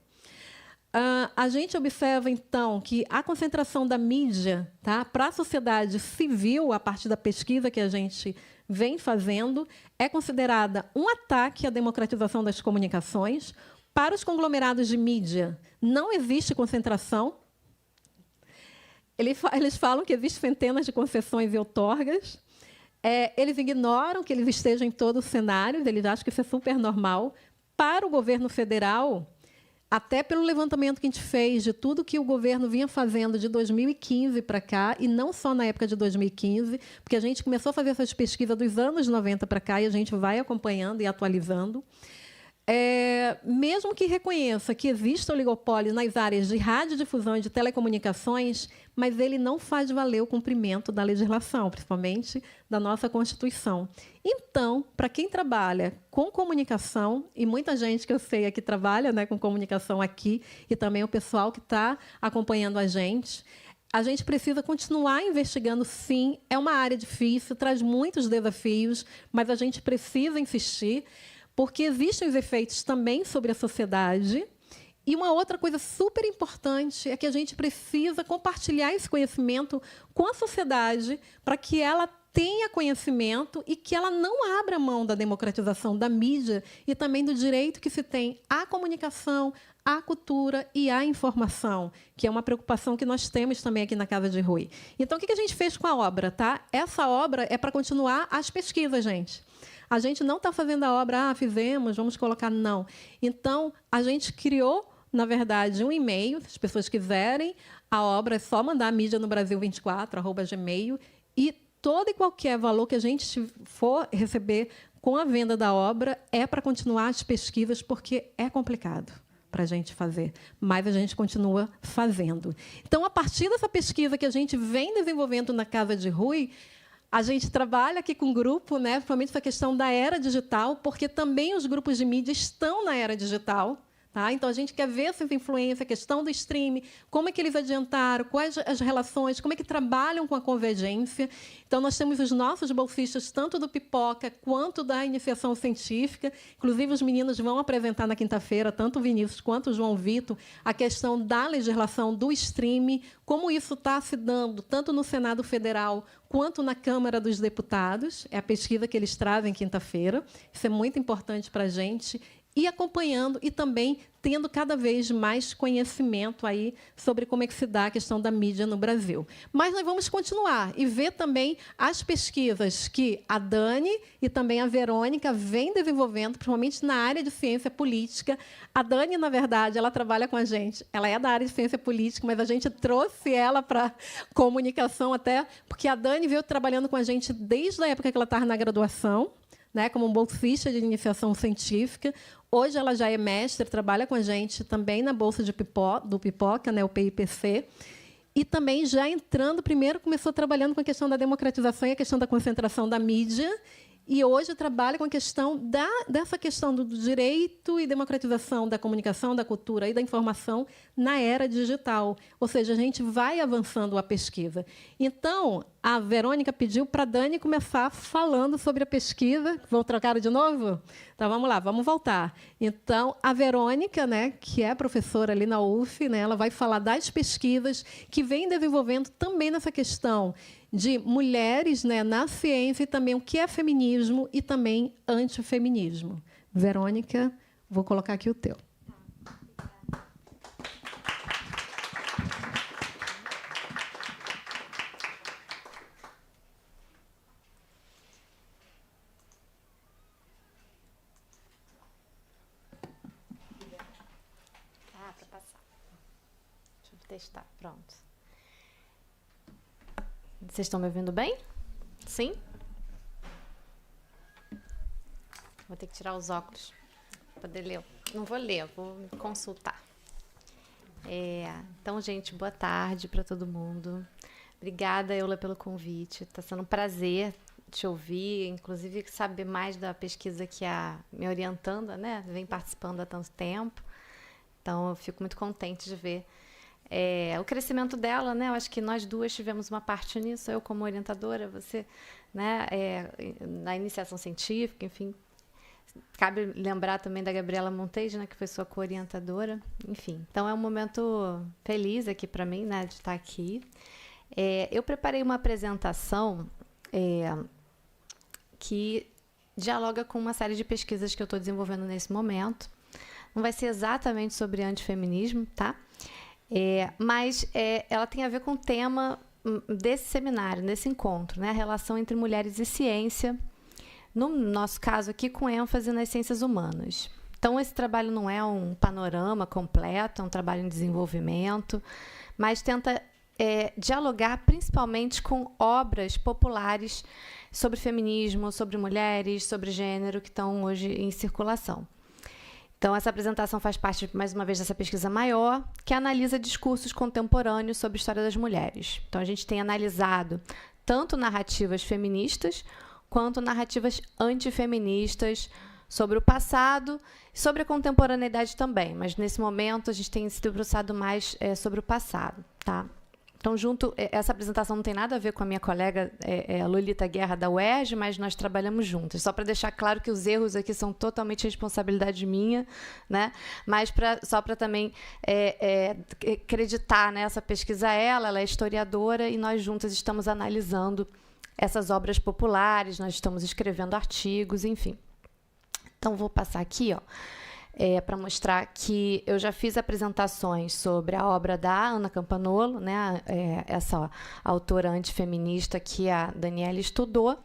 A gente observa, então, que a concentração da mídia, tá, para a sociedade civil, a partir da pesquisa que a gente vem fazendo, é considerada um ataque à democratização das comunicações. Para os conglomerados de mídia, não existe concentração. Eles falam que existem centenas de concessões e outorgas. Eles ignoram que eles estejam em todo o cenário, eles acham que isso é super normal. Para o governo federal, até pelo levantamento que a gente fez de tudo que o governo vinha fazendo de 2015 para cá, e não só na época de 2015, porque a gente começou a fazer essas pesquisas dos anos 90 para cá, e a gente vai acompanhando e atualizando. Mesmo que reconheça que existe oligopólio nas áreas de radiodifusão e de telecomunicações, mas ele não faz valer o cumprimento da legislação, principalmente da nossa Constituição. Então, para quem trabalha com comunicação, e muita gente que eu sei aqui trabalha, né, com comunicação aqui, e também o pessoal que está acompanhando a gente precisa continuar investigando, sim. É uma área difícil, traz muitos desafios, mas a gente precisa insistir, porque existem os efeitos também sobre a sociedade. E uma outra coisa super importante é que a gente precisa compartilhar esse conhecimento com a sociedade para que ela tenha conhecimento e que ela não abra mão da democratização da mídia e também do direito que se tem à comunicação, à cultura e à informação, que é uma preocupação que nós temos também aqui na Casa de Rui. Então, o que a gente fez com a obra? Tá? Essa obra é para continuar as pesquisas, gente. A gente não está fazendo a obra, fizemos, vamos colocar, não. Então, a gente criou, na verdade, um e-mail, se as pessoas quiserem, a obra é só mandar mídia no Brasil 24@gmail, e todo e qualquer valor que a gente for receber com a venda da obra é para continuar as pesquisas, porque é complicado para a gente fazer, mas a gente continua fazendo. Então, a partir dessa pesquisa que a gente vem desenvolvendo na Casa de Rui, a gente trabalha aqui com o grupo, né, principalmente essa questão da era digital, porque também os grupos de mídia estão na era digital. Tá? Então, a gente quer ver essa influência, a questão do streaming, como é que eles adiantaram, quais as relações, como é que trabalham com a convergência. Então, nós temos os nossos bolsistas, tanto do Pipoca quanto da Iniciação Científica. Inclusive, os meninos vão apresentar na quinta-feira, tanto o Vinícius quanto o João Vitor, a questão da legislação do streaming, como isso está se dando, tanto no Senado Federal quanto na Câmara dos Deputados. É a pesquisa que eles trazem quinta-feira. Isso é muito importante para a gente. E acompanhando e também tendo cada vez mais conhecimento aí sobre como é que se dá a questão da mídia no Brasil. Mas nós vamos continuar e ver também as pesquisas que a Dani e também a Verônica vêm desenvolvendo, principalmente na área de ciência política. A Dani, na verdade, ela trabalha com a gente, ela é da área de ciência política, mas a gente trouxe ela para comunicação até, porque a Dani veio trabalhando com a gente desde a época que ela estava na graduação, né, como bolsista de iniciação científica. Hoje ela já é mestre, trabalha com a gente também na Bolsa do Pipoca, né, o PIPC, e também já entrando, primeiro começou trabalhando com a questão da democratização e a questão da concentração da mídia, e hoje trabalha com a questão dessa questão do direito e democratização da comunicação, da cultura e da informação na era digital. Ou seja, a gente vai avançando a pesquisa. Então, a Verônica pediu para a Dani começar falando sobre a pesquisa. Vou trocar de novo? Então, vamos lá, vamos voltar. Então, a Verônica, né, que é professora ali na UF, né, ela vai falar das pesquisas que vem desenvolvendo também nessa questão de mulheres, né, na ciência, e também o que é feminismo e também antifeminismo. Verônica, vou colocar aqui o teu. Para passar. Deixa eu testar. Pronto. Vocês estão me ouvindo bem? Sim? Vou ter que tirar os óculos para poder ler. Não vou ler, vou me consultar. Então, gente, boa tarde para todo mundo. Obrigada, Eula, pelo convite. Está sendo um prazer te ouvir, inclusive saber mais da pesquisa que a me orientando, né, vem participando há tanto tempo. Então, eu fico muito contente de ver o crescimento dela, né? Eu acho que nós duas tivemos uma parte nisso, eu como orientadora, você, né, na iniciação científica, enfim, Cabe lembrar também da Gabriela Montejo, né, que foi sua co-orientadora. Enfim, então é um momento feliz aqui para mim, né, de estar aqui. Eu preparei uma apresentação que dialoga com uma série de pesquisas que eu estou desenvolvendo nesse momento. Não vai ser exatamente sobre antifeminismo, tá? Mas ela tem a ver com o tema desse seminário, desse encontro, né? A relação entre mulheres e ciência, no nosso caso aqui, com ênfase nas ciências humanas. Então, esse trabalho não é um panorama completo, é um trabalho em desenvolvimento, mas tenta dialogar principalmente com obras populares sobre feminismo, sobre mulheres, sobre gênero, que estão hoje em circulação. Então, essa apresentação faz parte, mais uma vez, dessa pesquisa maior, que analisa discursos contemporâneos sobre a história das mulheres. Então, a gente tem analisado tanto narrativas feministas quanto narrativas antifeministas sobre o passado e sobre a contemporaneidade também. Mas, nesse momento, a gente tem se debruçado mais sobre o passado, tá? Então, essa apresentação não tem nada a ver com a minha colega Lolita Guerra, da UERJ, mas nós trabalhamos juntas. Só para deixar claro que os erros aqui são totalmente responsabilidade minha, né? Mas só para também acreditar nessa pesquisa ela é historiadora e nós juntas estamos analisando essas obras populares, nós estamos escrevendo artigos, enfim. Então, vou passar aqui, ó. Para mostrar que eu já fiz apresentações sobre a obra da Ana Campanolo, né, essa autora antifeminista que a Daniela estudou.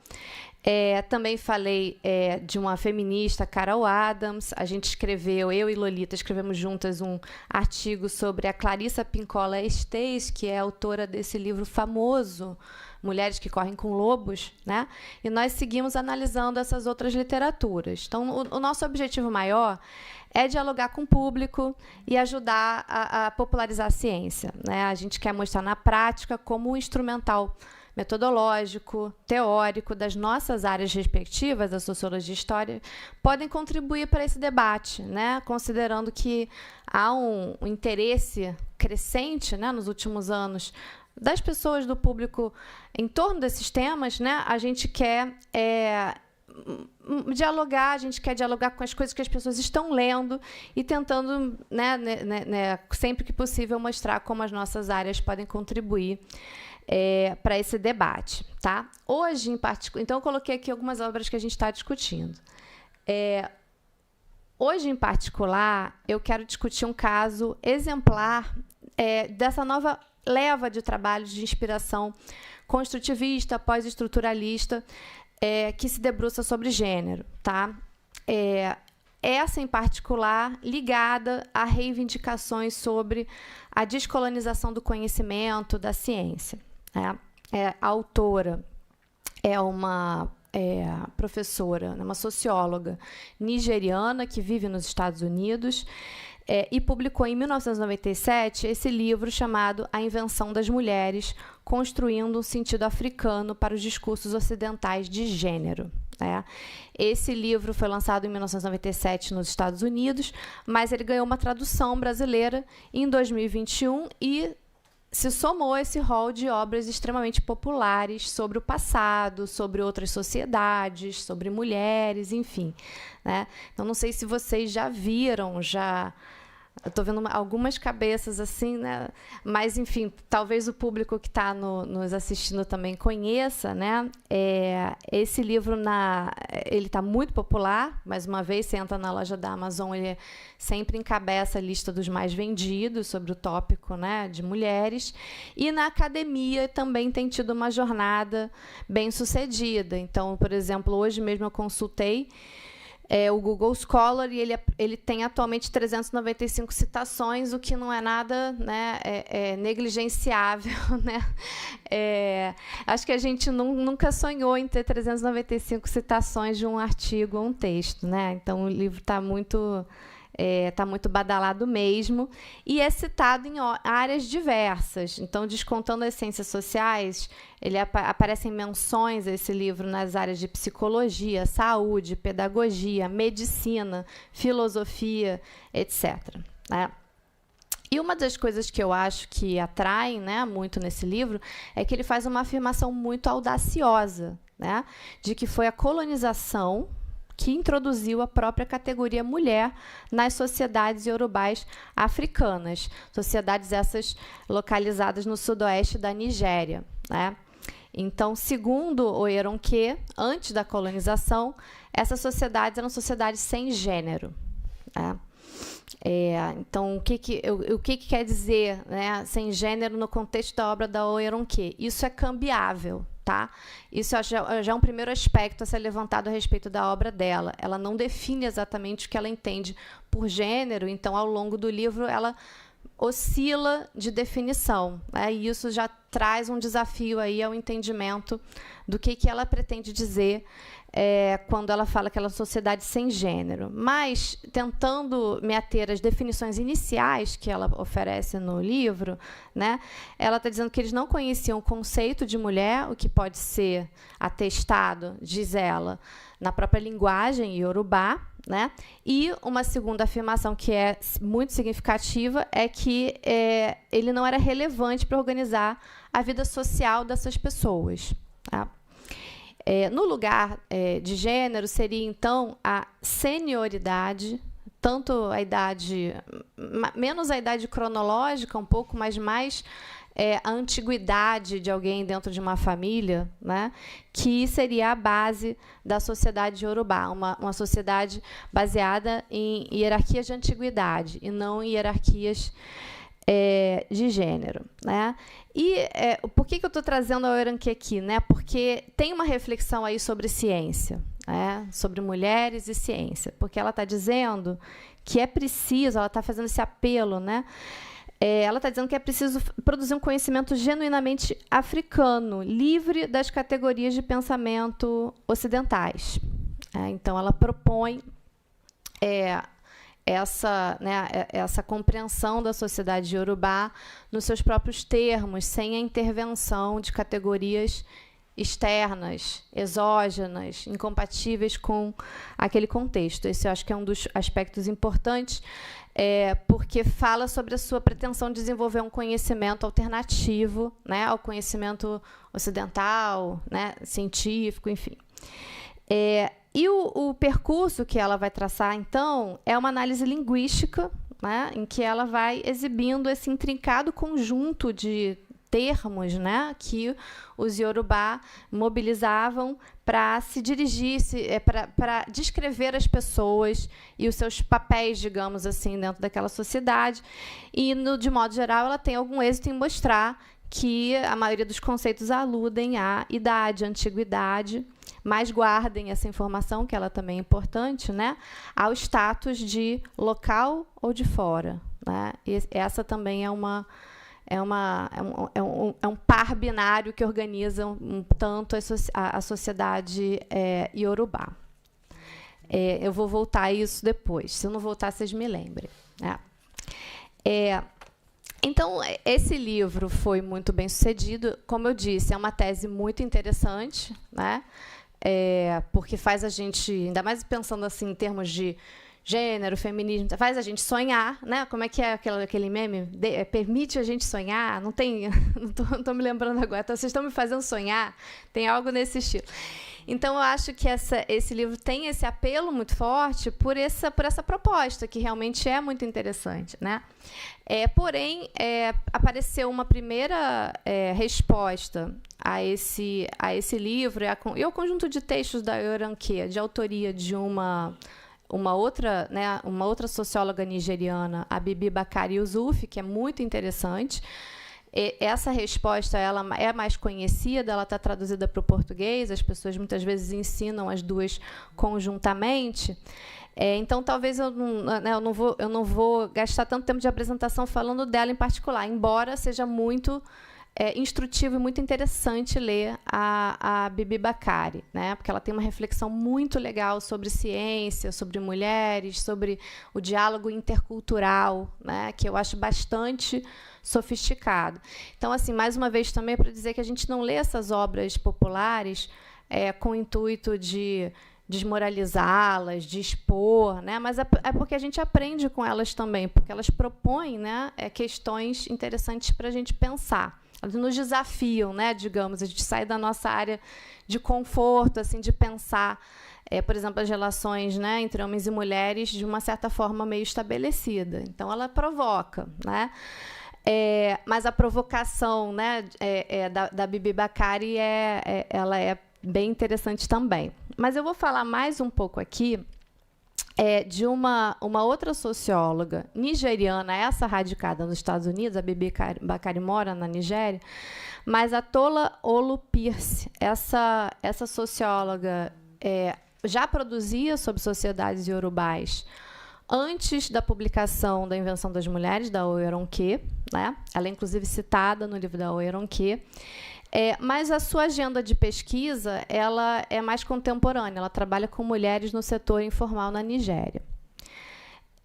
Também falei de uma feminista, Carol Adams. A gente escreveu, eu e Lolita, escrevemos juntas um artigo sobre a Clarissa Pinkola Estes, que é autora desse livro famoso, Mulheres que Correm com Lobos, né? E nós seguimos analisando essas outras literaturas. Então, o nosso objetivo maior é dialogar com o público e ajudar a popularizar a ciência, né? A gente quer mostrar na prática como um instrumental metodológico, teórico das nossas áreas respectivas, a sociologia e a história, podem contribuir para esse debate, né? Considerando que há um interesse crescente, né, nos últimos anos das pessoas, do público em torno desses temas, né? A gente quer dialogar, a gente quer dialogar com as coisas que as pessoas estão lendo e tentando, né, sempre que possível, mostrar como as nossas áreas podem contribuir para esse debate, tá? Hoje, em particular, então eu coloquei aqui algumas obras que a gente está discutindo. Hoje, em particular, eu quero discutir um caso exemplar dessa nova leva de trabalhos de inspiração construtivista, pós-estruturalista, que se debruça sobre gênero, tá? Essa, em particular, ligada a reivindicações sobre a descolonização do conhecimento, da ciência, né? A autora é uma professora, uma socióloga nigeriana que vive nos Estados Unidos, e publicou em 1997 esse livro chamado A Invenção das Mulheres, construindo um sentido africano para os discursos ocidentais de gênero. Esse livro foi lançado em 1997 nos Estados Unidos, mas ele ganhou uma tradução brasileira em 2021 e se somou a esse rol de obras extremamente populares sobre o passado, sobre outras sociedades, sobre mulheres, enfim, né? Então, não sei se vocês já viram, eu estou vendo algumas cabeças assim, né? Mas, enfim, talvez o público que está nos assistindo também conheça, né? Esse livro ele está muito popular. Mais uma vez, você entra na loja da Amazon, ele sempre encabeça a lista dos mais vendidos sobre o tópico, né, de mulheres. E na academia também tem tido uma jornada bem sucedida. Então, por exemplo, hoje mesmo eu consultei o Google Scholar e ele tem atualmente 395 citações, o que não é nada, né, negligenciável, né? Acho que a gente nunca sonhou em ter 395 citações de um artigo ou um texto, né? Então o livro está muito badalado mesmo, e é citado em áreas diversas. Então, descontando as ciências sociais, aparecem menções a esse livro nas áreas de psicologia, saúde, pedagogia, medicina, filosofia, etc., né? E uma das coisas que eu acho que atraem, né, muito nesse livro é que ele faz uma afirmação muito audaciosa, né, de que foi a colonização que introduziu a própria categoria mulher nas sociedades iorubás africanas, sociedades essas localizadas no sudoeste da Nigéria, né? Então, segundo Oyeronke, antes da colonização, essas sociedades eram sociedades sem gênero, né? Então, o que quer dizer, né, sem gênero no contexto da obra da Oyeronke? Isso é cambiável, tá? Isso já é um primeiro aspecto a ser levantado a respeito da obra dela. Ela não define exatamente o que ela entende por gênero, então, ao longo do livro, ela oscila de definição, né? E isso já traz um desafio aí ao entendimento do que ela pretende dizer quando ela fala que ela é uma sociedade sem gênero. Mas, tentando me ater às definições iniciais que ela oferece no livro, né, ela está dizendo que eles não conheciam o conceito de mulher, o que pode ser atestado, diz ela, na própria linguagem iorubá, né? E uma segunda afirmação que é muito significativa é que ele não era relevante para organizar a vida social dessas pessoas, tá? No lugar de gênero seria, então, a senioridade, tanto a idade, menos a idade cronológica, um pouco, mas mais a antiguidade de alguém dentro de uma família, né, que seria a base da sociedade iorubá, uma sociedade baseada em hierarquias de antiguidade e não em hierarquias de gênero, né? E por que eu estou trazendo a Oyeronke aqui, né? Porque tem uma reflexão aí sobre ciência, né? Sobre mulheres e ciência, porque ela está dizendo que é preciso, ela está fazendo esse apelo, né? Ela está dizendo que é preciso produzir um conhecimento genuinamente africano, livre das categorias de pensamento ocidentais. Então, ela propõe essa compreensão da sociedade iorubá nos seus próprios termos, sem a intervenção de categorias externas, exógenas, incompatíveis com aquele contexto. Esse eu acho que é um dos aspectos importantes, porque fala sobre a sua pretensão de desenvolver um conhecimento alternativo, né, ao conhecimento ocidental, né, científico, enfim. E o percurso que ela vai traçar, então, é uma análise linguística, né, em que ela vai exibindo esse intrincado conjunto de termos, né, que os iorubá mobilizavam para se dirigir, para descrever as pessoas e os seus papéis, digamos assim, dentro daquela sociedade. E, de modo geral, ela tem algum êxito em mostrar que a maioria dos conceitos aludem à idade, à antiguidade, mas guardem essa informação, que ela também é importante, né, ao status de local ou de fora, né? E essa também é um par binário que organiza tanto a sociedade iorubá. Eu vou voltar a isso depois. Se eu não voltar, vocês me lembrem, né? Então, esse livro foi muito bem sucedido. Como eu disse, é uma tese muito interessante, né? Porque faz a gente, ainda mais pensando assim em termos de gênero, feminismo, faz a gente sonhar, né? Como é que é aquele meme? Permite a gente sonhar? Não tem, não tô me lembrando agora. Então, vocês estão me fazendo sonhar? Tem algo nesse estilo. Então, eu acho que esse livro tem esse apelo muito forte por essa proposta, que realmente é muito interessante, né? Porém, apareceu uma primeira resposta a esse livro e ao conjunto de textos da Oyeronke, de autoria de uma outra socióloga nigeriana, a Bibi Bakari Yusuf, que é muito interessante. Essa resposta ela é mais conhecida, ela está traduzida para o português, as pessoas muitas vezes ensinam as duas conjuntamente. Então, talvez eu não vou gastar tanto tempo de apresentação falando dela em particular, embora seja muito instrutivo e muito interessante ler a Bibi Bakari, né? Porque ela tem uma reflexão muito legal sobre ciência, sobre mulheres, sobre o diálogo intercultural, né? Que eu acho bastante sofisticado. Então, assim, mais uma vez também para dizer que a gente não lê essas obras populares com o intuito de desmoralizá-las, de expor, né? Mas é porque a gente aprende com elas também, porque elas propõem, né, questões interessantes para a gente pensar. Elas nos desafiam, né, digamos, a gente sai da nossa área de conforto, assim, de pensar por exemplo, as relações, né, entre homens e mulheres de uma certa forma meio estabelecida. Então, ela provoca, né? Mas a provocação, né, da Bibi Bakari ela é bem interessante também. Mas eu vou falar mais um pouco aqui de uma outra socióloga nigeriana, essa radicada nos Estados Unidos. A Bibi Bakari mora na Nigéria, mas a Tola Olu-Pierce, essa socióloga já produzia sobre sociedades iorubais antes da publicação da Invenção das Mulheres, da Oyeronke, né? Ela é, inclusive, citada no livro da Oyeronke. Mas a sua agenda de pesquisa ela é mais contemporânea. Ela trabalha com mulheres no setor informal na Nigéria.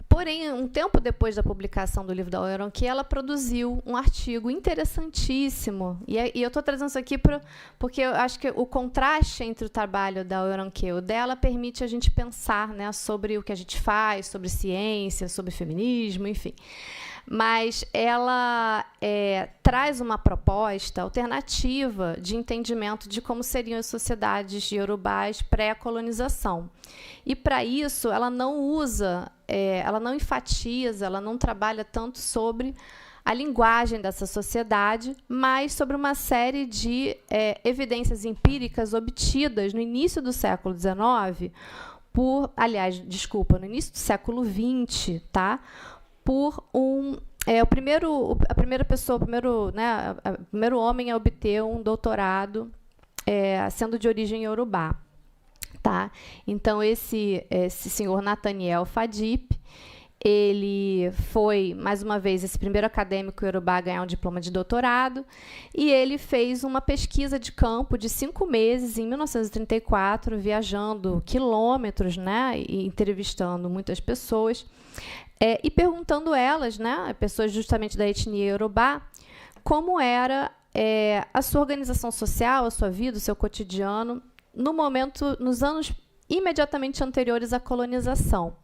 Porém, um tempo depois da publicação do livro da Oyeronke, ela produziu um artigo interessantíssimo. E eu estou trazendo isso aqui porque eu acho que o contraste entre o trabalho da Oyeronke e o dela permite a gente pensar, né, sobre o que a gente faz, sobre ciência, sobre feminismo, enfim. Mas ela traz uma proposta alternativa de entendimento de como seriam as sociedades iorubais pré-colonização. E, para isso, ela não usa, ela não enfatiza, ela não trabalha tanto sobre a linguagem dessa sociedade, mas sobre uma série de evidências empíricas obtidas no início do século XIX, no início do século XX, tá? Por o primeiro homem a obter um doutorado sendo de origem iorubá, tá? Então, esse senhor Nathaniel Fadip, ele foi, mais uma vez, esse primeiro acadêmico iorubá a ganhar um diploma de doutorado, e ele fez uma pesquisa de campo de 5 meses, em 1934, viajando quilômetros, né, e entrevistando muitas pessoas, e perguntando elas, né, pessoas justamente da etnia iorubá, como era a sua organização social, a sua vida, o seu cotidiano, nos anos imediatamente anteriores à colonização.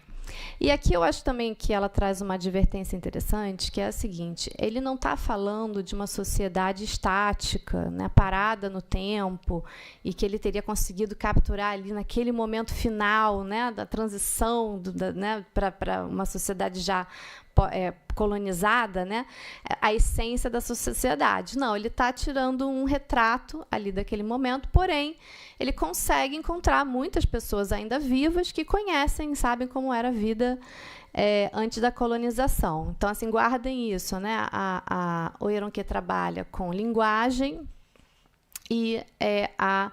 E aqui eu acho também que ela traz uma advertência interessante, que é a seguinte: ele não está falando de uma sociedade estática, né, parada no tempo, e que ele teria conseguido capturar ali naquele momento final, né, da transição né, para uma sociedade já colonizada, né, a essência da sociedade. Não, ele está tirando um retrato ali daquele momento, porém, ele consegue encontrar muitas pessoas ainda vivas que conhecem, sabem como era a vida antes da colonização. Então, assim, guardem isso, né? A Oyeronke trabalha com linguagem e a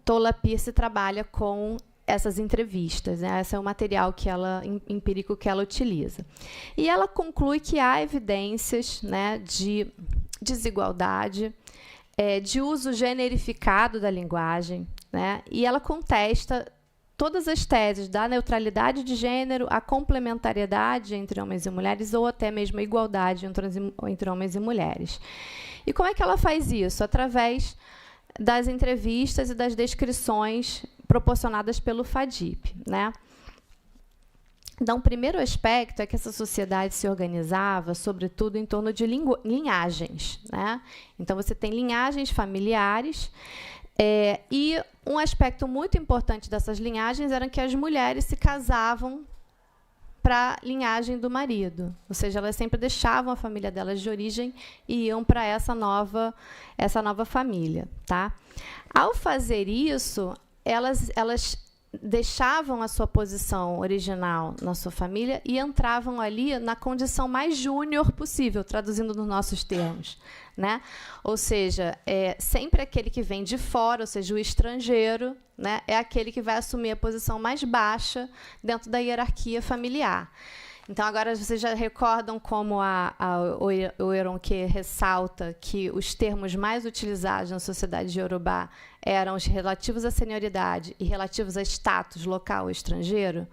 Tola Pierce trabalha com essas entrevistas, né? Esse é o material empírico que ela utiliza. E ela conclui que há evidências, né, de desigualdade, de uso generificado da linguagem, né? E ela contesta todas as teses da neutralidade de gênero, a complementariedade entre homens e mulheres, ou até mesmo a igualdade entre homens e mulheres. E como é que ela faz isso? Através das entrevistas e das descrições proporcionadas pelo Fadip, né? Então, o primeiro aspecto é que essa sociedade se organizava, sobretudo, em torno de linhagens, né? Então, você tem linhagens familiares, e um aspecto muito importante dessas linhagens era que as mulheres se casavam para a linhagem do marido, ou seja, elas sempre deixavam a família delas de origem e iam para essa nova família, tá? Ao fazer isso, elas deixavam a sua posição original na sua família e entravam ali na condição mais júnior possível, traduzindo nos nossos termos, né? Ou seja, sempre aquele que vem de fora, ou seja, o estrangeiro, né, é aquele que vai assumir a posição mais baixa dentro da hierarquia familiar. Então, agora vocês já recordam como a Oyeronke ressalta que os termos mais utilizados na sociedade iorubá eram os relativos à senioridade e relativos a status local ou estrangeiro?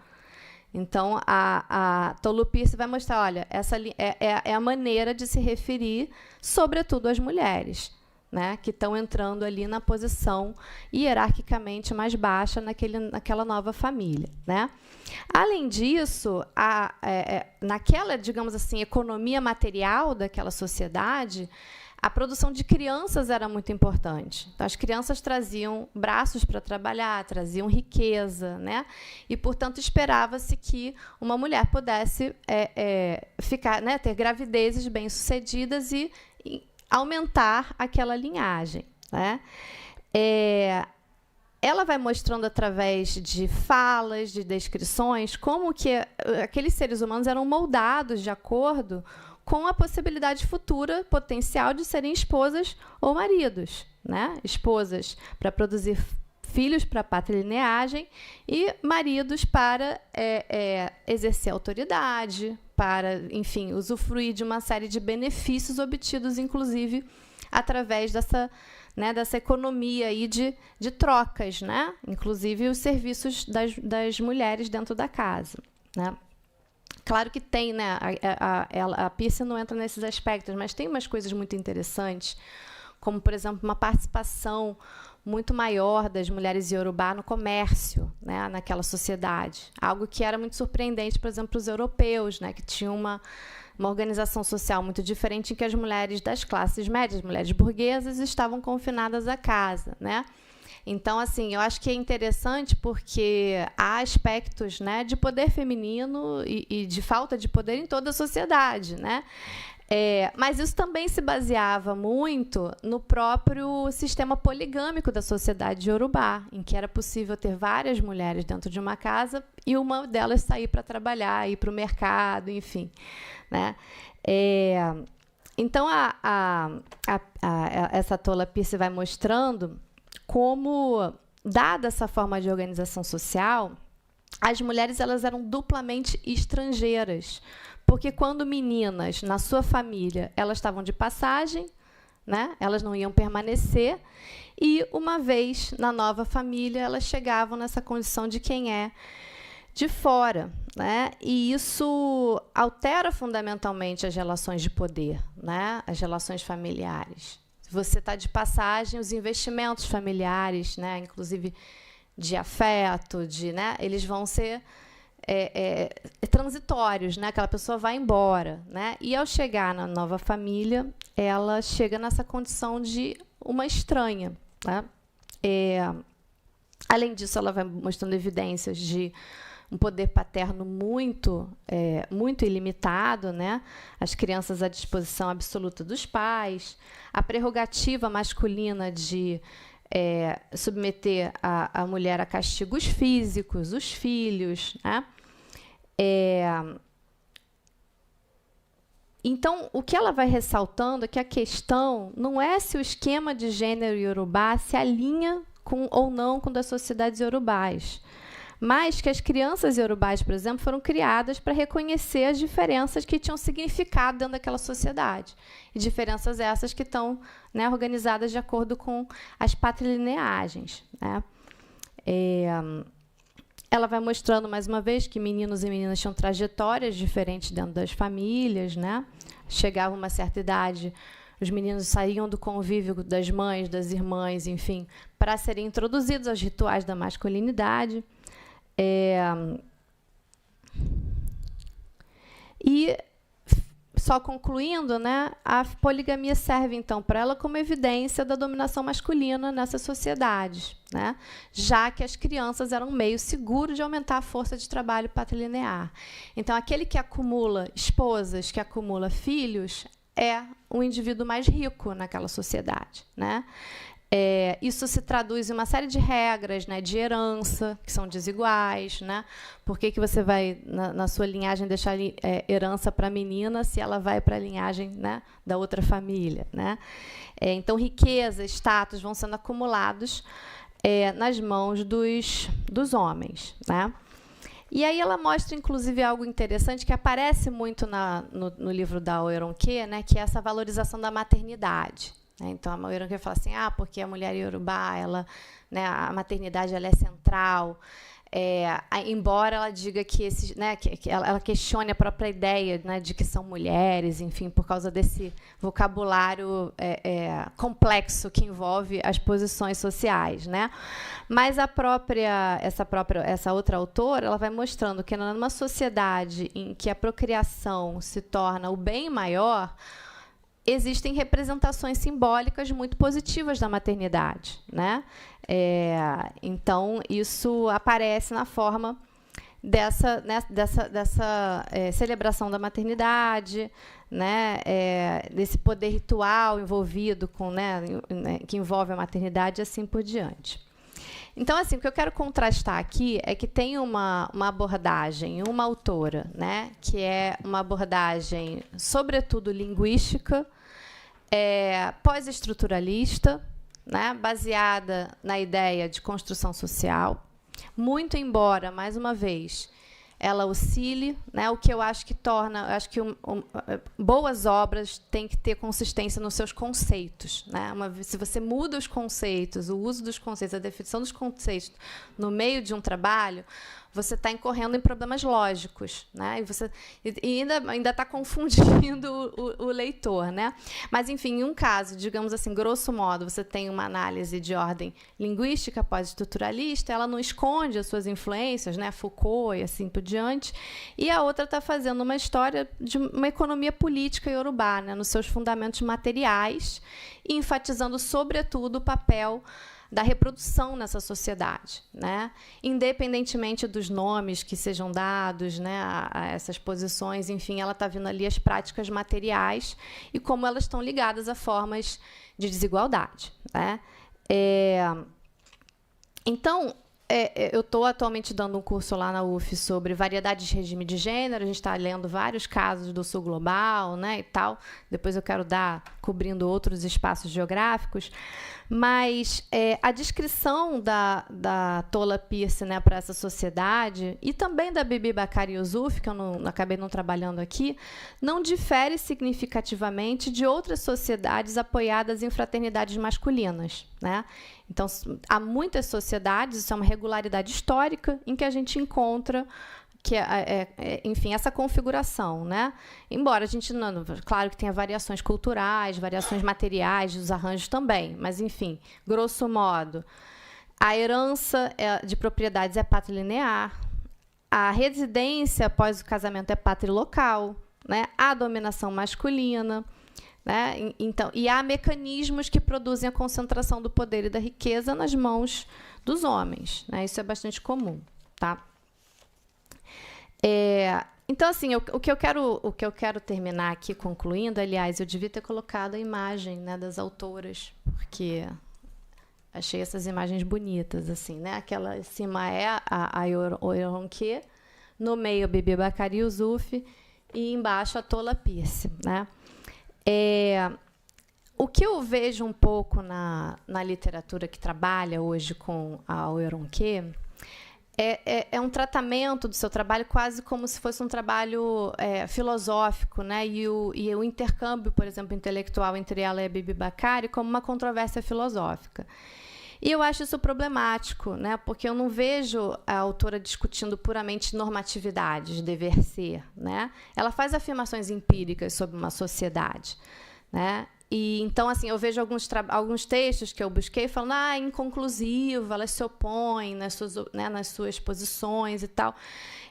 Então, a Tola Pierce vai mostrar, olha, essa é a maneira de se referir, sobretudo, às mulheres, né, que estão entrando ali na posição hierarquicamente mais baixa naquela nova família, né? Além disso, naquela, digamos assim, economia material daquela sociedade, a produção de crianças era muito importante. Então, as crianças traziam braços para trabalhar, traziam riqueza, né? E, portanto, esperava-se que uma mulher pudesse ficar, né, ter gravidezes bem-sucedidas e aumentar aquela linhagem, né? Ela vai mostrando, através de falas, de descrições, como que aqueles seres humanos eram moldados de acordo com a possibilidade futura, potencial, de serem esposas ou maridos, né? Esposas para produzir filhos para a patrilineagem e maridos para exercer autoridade, para, enfim, usufruir de uma série de benefícios obtidos, inclusive, através dessa economia aí de trocas, né? Inclusive os serviços das mulheres dentro da casa, né? Claro que tem, né? A Pierce não entra nesses aspectos, mas tem umas coisas muito interessantes, como, por exemplo, uma participação muito maior das mulheres iorubá no comércio, né, naquela sociedade. Algo que era muito surpreendente, por exemplo, para os europeus, né, que tinham uma organização social muito diferente, em que as mulheres das classes médias, mulheres burguesas, estavam confinadas à casa, né? Então, assim, eu acho que é interessante porque há aspectos, né, de poder feminino e de falta de poder em toda a sociedade, né? Mas isso também se baseava muito no próprio sistema poligâmico da sociedade iorubá, em que era possível ter várias mulheres dentro de uma casa e uma delas sair para trabalhar, ir para o mercado, enfim, né? Então, essa Tola Pierce vai mostrando como, dada essa forma de organização social, as mulheres elas eram duplamente estrangeiras, porque quando meninas, na sua família, elas estavam de passagem, né? Elas não iam permanecer, e, uma vez na nova família, elas chegavam nessa condição de quem é de fora, né? E isso altera fundamentalmente as relações de poder, né? As relações familiares. Se você está de passagem, os investimentos familiares, né? Inclusive de afeto, né? Eles vão ser transitórios, né? Aquela pessoa vai embora, né? E, ao chegar na nova família, ela chega nessa condição de uma estranha, né? Além disso, ela vai mostrando evidências de um poder paterno muito ilimitado, né? As crianças à disposição absoluta dos pais, a prerrogativa masculina de submeter a mulher a castigos físicos, os filhos, né? Então, o que ela vai ressaltando é que a questão não é se o esquema de gênero iorubá se alinha com ou não com das sociedades iorubás, mas que as crianças iorubás, por exemplo, foram criadas para reconhecer as diferenças que tinham significado dentro daquela sociedade. E diferenças essas que estão, né, organizadas de acordo com as patrilineagens, né? Ela vai mostrando, mais uma vez, que meninos e meninas tinham trajetórias diferentes dentro das famílias, né? Chegava uma certa idade, os meninos saíam do convívio das mães, das irmãs, enfim, para serem introduzidos aos rituais da masculinidade. E, só concluindo, né, a poligamia serve, então, para ela como evidência da dominação masculina nessas sociedades, né, já que as crianças eram um meio seguro de aumentar a força de trabalho patrilinear. Então, aquele que acumula esposas, que acumula filhos, é um indivíduo mais rico naquela sociedade, né? Isso se traduz em uma série de regras, né, de herança, que são desiguais, né? Por que você vai, na sua linhagem, deixar herança para a menina se ela vai para a linhagem, né, da outra família, né? Então, riqueza, status vão sendo acumulados nas mãos dos homens, né? E aí ela mostra, inclusive, algo interessante que aparece muito no livro da Oyeronke, né, que é essa valorização da maternidade. Então, a Oyeronke fala assim, porque a mulher iorubá, ela, né, a maternidade ela é central, embora ela diga que ela questione a própria ideia, né, de que são mulheres, enfim, por causa desse vocabulário complexo que envolve as posições sociais, né? Mas essa outra autora, ela vai mostrando que, numa sociedade em que a procriação se torna o bem maior, existem representações simbólicas muito positivas da maternidade, né? Então, isso aparece na forma dessa celebração da maternidade, né? Desse poder ritual envolvido com, né, que envolve a maternidade e assim por diante. Então, assim, o que eu quero contrastar aqui é que tem uma abordagem, uma autora, né, que é uma abordagem, sobretudo, linguística, pós-estruturalista, né, baseada na ideia de construção social, muito embora, mais uma vez, ela oscile, né, o que eu acho que torna, eu acho que boas obras têm que ter consistência nos seus conceitos, né? Se você muda os conceitos, o uso dos conceitos, a definição dos conceitos no meio de um trabalho, você está incorrendo em problemas lógicos, né? E ainda está confundindo o leitor, né? Mas, enfim, em um caso, digamos assim, grosso modo, você tem uma análise de ordem linguística pós-estruturalista, ela não esconde as suas influências, né? Foucault e assim por diante, e a outra está fazendo uma história de uma economia política iorubá, né? Nos seus fundamentos materiais, e enfatizando, sobretudo, o papel da reprodução nessa sociedade, né? Independentemente dos nomes que sejam dados, né, a essas posições, enfim, ela está vendo ali as práticas materiais e como elas estão ligadas a formas de desigualdade, né? Então, eu estou atualmente dando um curso lá na UF sobre variedades de regime de gênero. A gente está lendo vários casos do sul global, né, e tal. Depois eu quero cobrindo outros espaços geográficos. Mas a descrição da Tola Pierce, né, para essa sociedade, e também da Bibi Bakari Yusuf, que eu acabei não trabalhando aqui, não difere significativamente de outras sociedades apoiadas em fraternidades masculinas, né? Então, há muitas sociedades, isso é uma regularidade histórica, em que a gente encontra enfim, essa configuração, né? Embora a gente, claro que tenha variações culturais, variações materiais, dos arranjos também, mas, enfim, grosso modo, a herança de propriedades é patrilinear, a residência após o casamento é patrilocal, né? A dominação masculina, né? Então, e há mecanismos que produzem a concentração do poder e da riqueza nas mãos dos homens, né? Isso é bastante comum, tá? Então, assim, o que eu quero terminar aqui, concluindo, aliás, eu devia ter colocado a imagem, né, das autoras, porque achei essas imagens bonitas, assim, né? Aquela em cima é a Oyonke, no meio a Bibi Bakari Yusuf e embaixo a Tola Pierce, né? O que eu vejo um pouco na literatura que trabalha hoje com a Oyonke é um tratamento do seu trabalho quase como se fosse um trabalho filosófico, né? E o intercâmbio, por exemplo, intelectual entre ela e a Bibi Bakari como uma controvérsia filosófica. E eu acho isso problemático, né? Porque eu não vejo a autora discutindo puramente normatividades, dever ser, né? Ela faz afirmações empíricas sobre uma sociedade, né? E, então, assim, eu vejo alguns textos que eu busquei falando, é inconclusivo, elas se opõem nas suas posições e tal.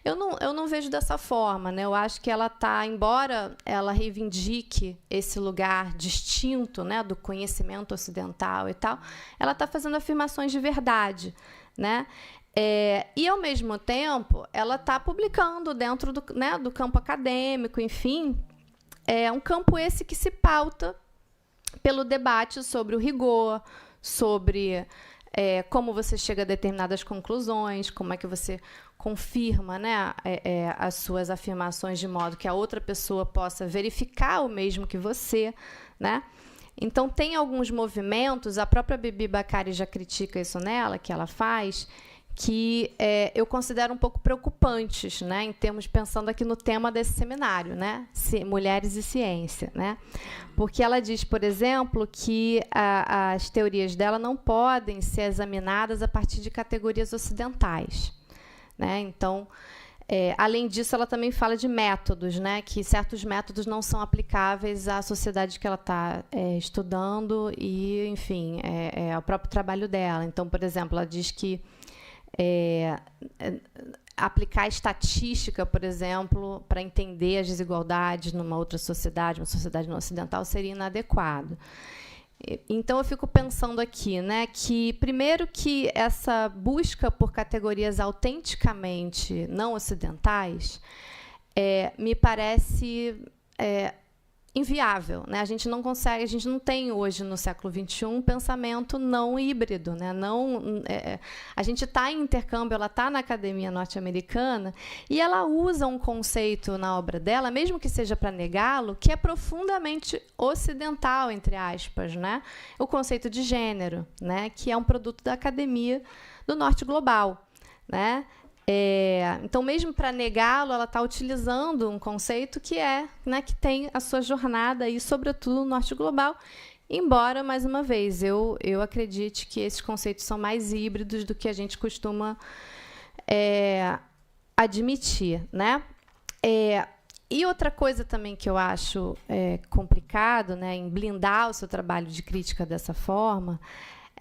Eu não vejo dessa forma, né? Eu acho que ela está, embora ela reivindique esse lugar distinto, né, do conhecimento ocidental e tal, ela está fazendo afirmações de verdade, né? E, ao mesmo tempo, ela está publicando dentro do campo acadêmico, enfim, um campo esse que se pauta pelo debate sobre o rigor, sobre como você chega a determinadas conclusões, como é que você confirma, né, as suas afirmações de modo que a outra pessoa possa verificar o mesmo que você, né? Então, tem alguns movimentos, a própria Bibi Bakari já critica isso nela, que ela faz, que eu considero um pouco preocupantes, né, em termos, pensando aqui no tema desse seminário, né, Mulheres e Ciência, né, porque ela diz, por exemplo, que as teorias dela não podem ser examinadas a partir de categorias ocidentais, né. Então, além disso, ela também fala de métodos, né, que certos métodos não são aplicáveis à sociedade que ela está estudando e, enfim, ao próprio trabalho dela. Então, por exemplo, ela diz que aplicar estatística, por exemplo, para entender as desigualdades numa outra sociedade, uma sociedade não ocidental, seria inadequado. Então, eu fico pensando aqui, né, que, primeiro, que essa busca por categorias autenticamente não ocidentais me parece inviável, né? A gente não consegue, a gente não tem hoje, no século XXI, um pensamento não híbrido, né? A gente está em intercâmbio, ela está na academia norte-americana, e ela usa um conceito na obra dela, mesmo que seja para negá-lo, que é profundamente ocidental, entre aspas, né? O conceito de gênero, né? Que é um produto da academia do norte global, né? Então, mesmo para negá-lo, ela está utilizando um conceito que que tem a sua jornada, e, sobretudo, no norte global, embora, mais uma vez, eu acredite que esses conceitos são mais híbridos do que a gente costuma admitir, né? E outra coisa também que eu acho complicado, né, em blindar o seu trabalho de crítica dessa forma,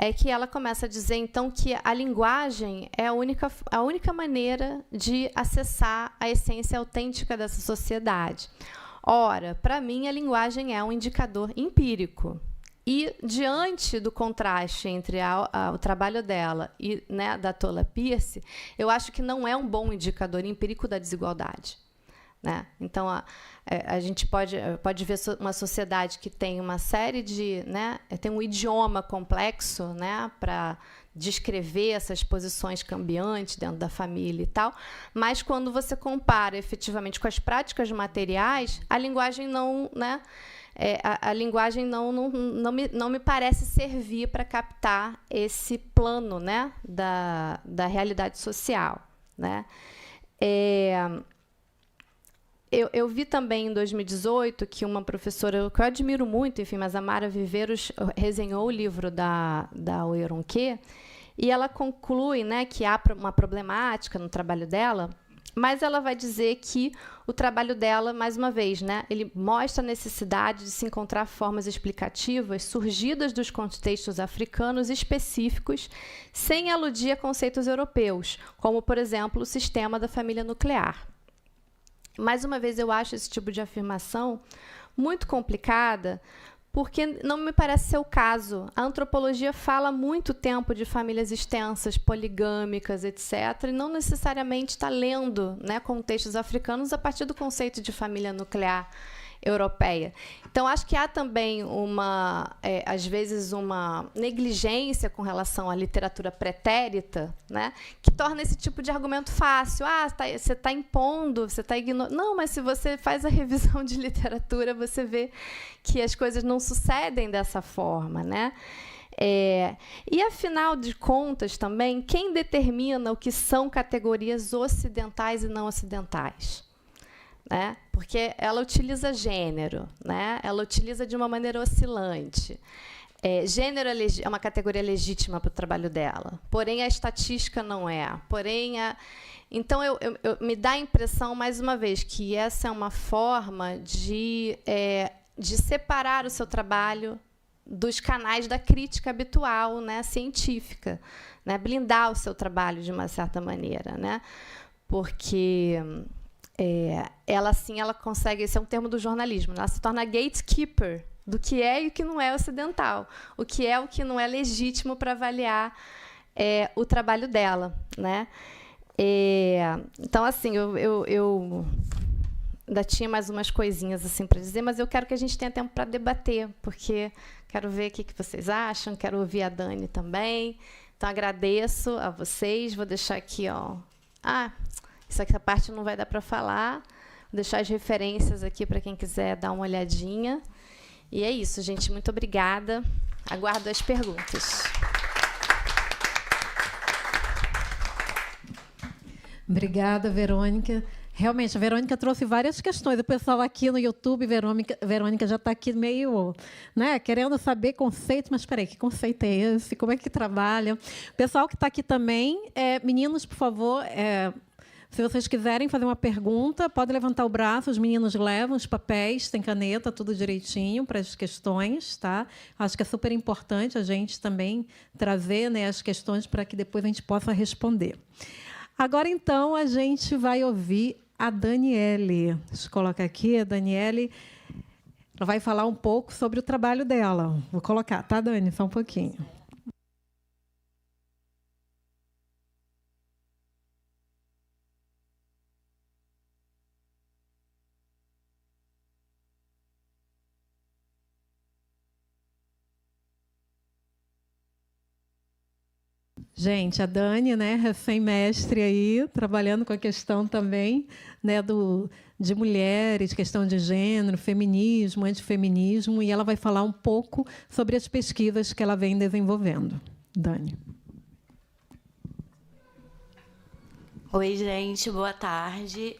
é que ela começa a dizer, então, que a linguagem é a única maneira de acessar a essência autêntica dessa sociedade. Ora, para mim, a linguagem é um indicador empírico. E, diante do contraste entre o trabalho dela e, né, da Tola Pierce, eu acho que não é um bom indicador empírico da desigualdade, né? Então, a gente pode ver uma sociedade que tem uma série de... né, tem um idioma complexo, né, para descrever essas posições cambiantes dentro da família e tal, mas, quando você compara efetivamente com as práticas materiais, a linguagem não... né, a linguagem não me parece servir para captar esse plano, né, da realidade social, né? Eu vi também, em 2018, que uma professora, que eu admiro muito, enfim, mas a Mara Viveiros resenhou o livro da Oyeronke, e ela conclui, né, que há uma problemática no trabalho dela, mas ela vai dizer que o trabalho dela, mais uma vez, né, ele mostra a necessidade de se encontrar formas explicativas surgidas dos contextos africanos específicos, sem aludir a conceitos europeus, como, por exemplo, o sistema da família nuclear. Mais uma vez, eu acho esse tipo de afirmação muito complicada, porque não me parece ser o caso. A antropologia fala há muito tempo de famílias extensas, poligâmicas, etc., e não necessariamente está lendo, né, contextos africanos a partir do conceito de família nuclear europeia. Então, acho que há também às vezes, uma negligência com relação à literatura pretérita, né, que torna esse tipo de argumento fácil. Você está impondo, você está ignorando. Não, mas se você faz a revisão de literatura, você vê que as coisas não sucedem dessa forma, né? E, afinal de contas, também, quem determina o que são categorias ocidentais e não ocidentais? Né? Porque ela utiliza gênero, né? Ela utiliza de uma maneira oscilante. Gênero é uma categoria legítima para o trabalho dela, porém a estatística não é. Então, me dá a impressão, mais uma vez, que essa é uma forma de separar o seu trabalho dos canais da crítica habitual, né, científica, né? Blindar o seu trabalho de uma certa maneira, né? Porque... ela consegue, esse é um termo do jornalismo, ela se torna gatekeeper do que é e o que não é ocidental, o que não é legítimo para avaliar o trabalho dela, né? Então, assim, eu ainda tinha mais umas coisinhas assim para dizer, mas eu quero que a gente tenha tempo para debater, porque quero ver o que vocês acham, quero ouvir a Dani também. Então, agradeço a vocês, vou deixar aqui, ó. Essa parte não vai dar para falar. Vou deixar as referências aqui para quem quiser dar uma olhadinha. E é isso, gente. Muito obrigada. Aguardo as perguntas. Obrigada, Verônica. Realmente, a Verônica trouxe várias questões. O pessoal aqui no YouTube, Verônica já está aqui meio, né, querendo saber conceitos, mas espera aí, que conceito é esse? Como é que trabalha? O pessoal que está aqui também, meninos, por favor, se vocês quiserem fazer uma pergunta, pode levantar o braço, os meninos levam os papéis, tem caneta, tudo direitinho para as questões, tá? Acho que é super importante a gente também trazer, né, as questões para que depois a gente possa responder. Agora, então, a gente vai ouvir a Daniele. Deixa eu colocar aqui, a Daniele ela vai falar um pouco sobre o trabalho dela. Vou colocar, tá, Dani? Só um pouquinho. Gente, a Dani, né, recém-mestre aí, trabalhando com a questão também, né, de mulheres, questão de gênero, feminismo, antifeminismo, e ela vai falar um pouco sobre as pesquisas que ela vem desenvolvendo. Dani. Oi, gente, boa tarde.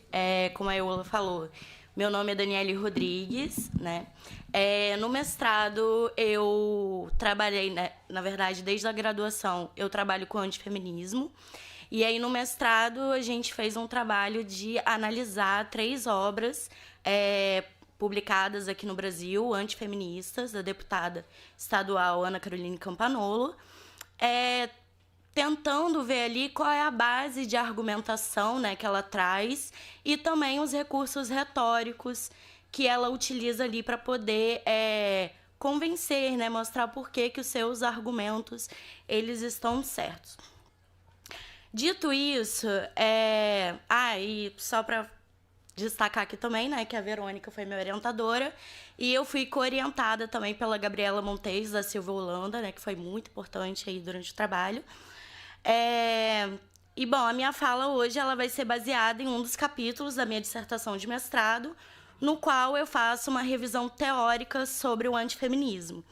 Como a Eula falou, meu nome é Daniele Rodrigues, né? No mestrado, eu trabalhei, né, na verdade, desde a graduação, eu trabalho com antifeminismo. E aí, no mestrado, a gente fez um trabalho de analisar 3 obras publicadas aqui no Brasil, antifeministas, da deputada estadual Ana Caroline Campanolo, tentando ver ali qual é a base de argumentação, né, que ela traz e também os recursos retóricos que ela utiliza ali para poder convencer, né, mostrar por que os seus argumentos eles estão certos. Dito isso, e só para destacar aqui também, né, que a Verônica foi minha orientadora e eu fui co-orientada também pela Gabriela Montes da Silva Holanda, né, que foi muito importante aí durante o trabalho. Bom, a minha fala hoje ela vai ser baseada em um dos capítulos da minha dissertação de mestrado, no qual eu faço uma revisão teórica sobre o antifeminismo.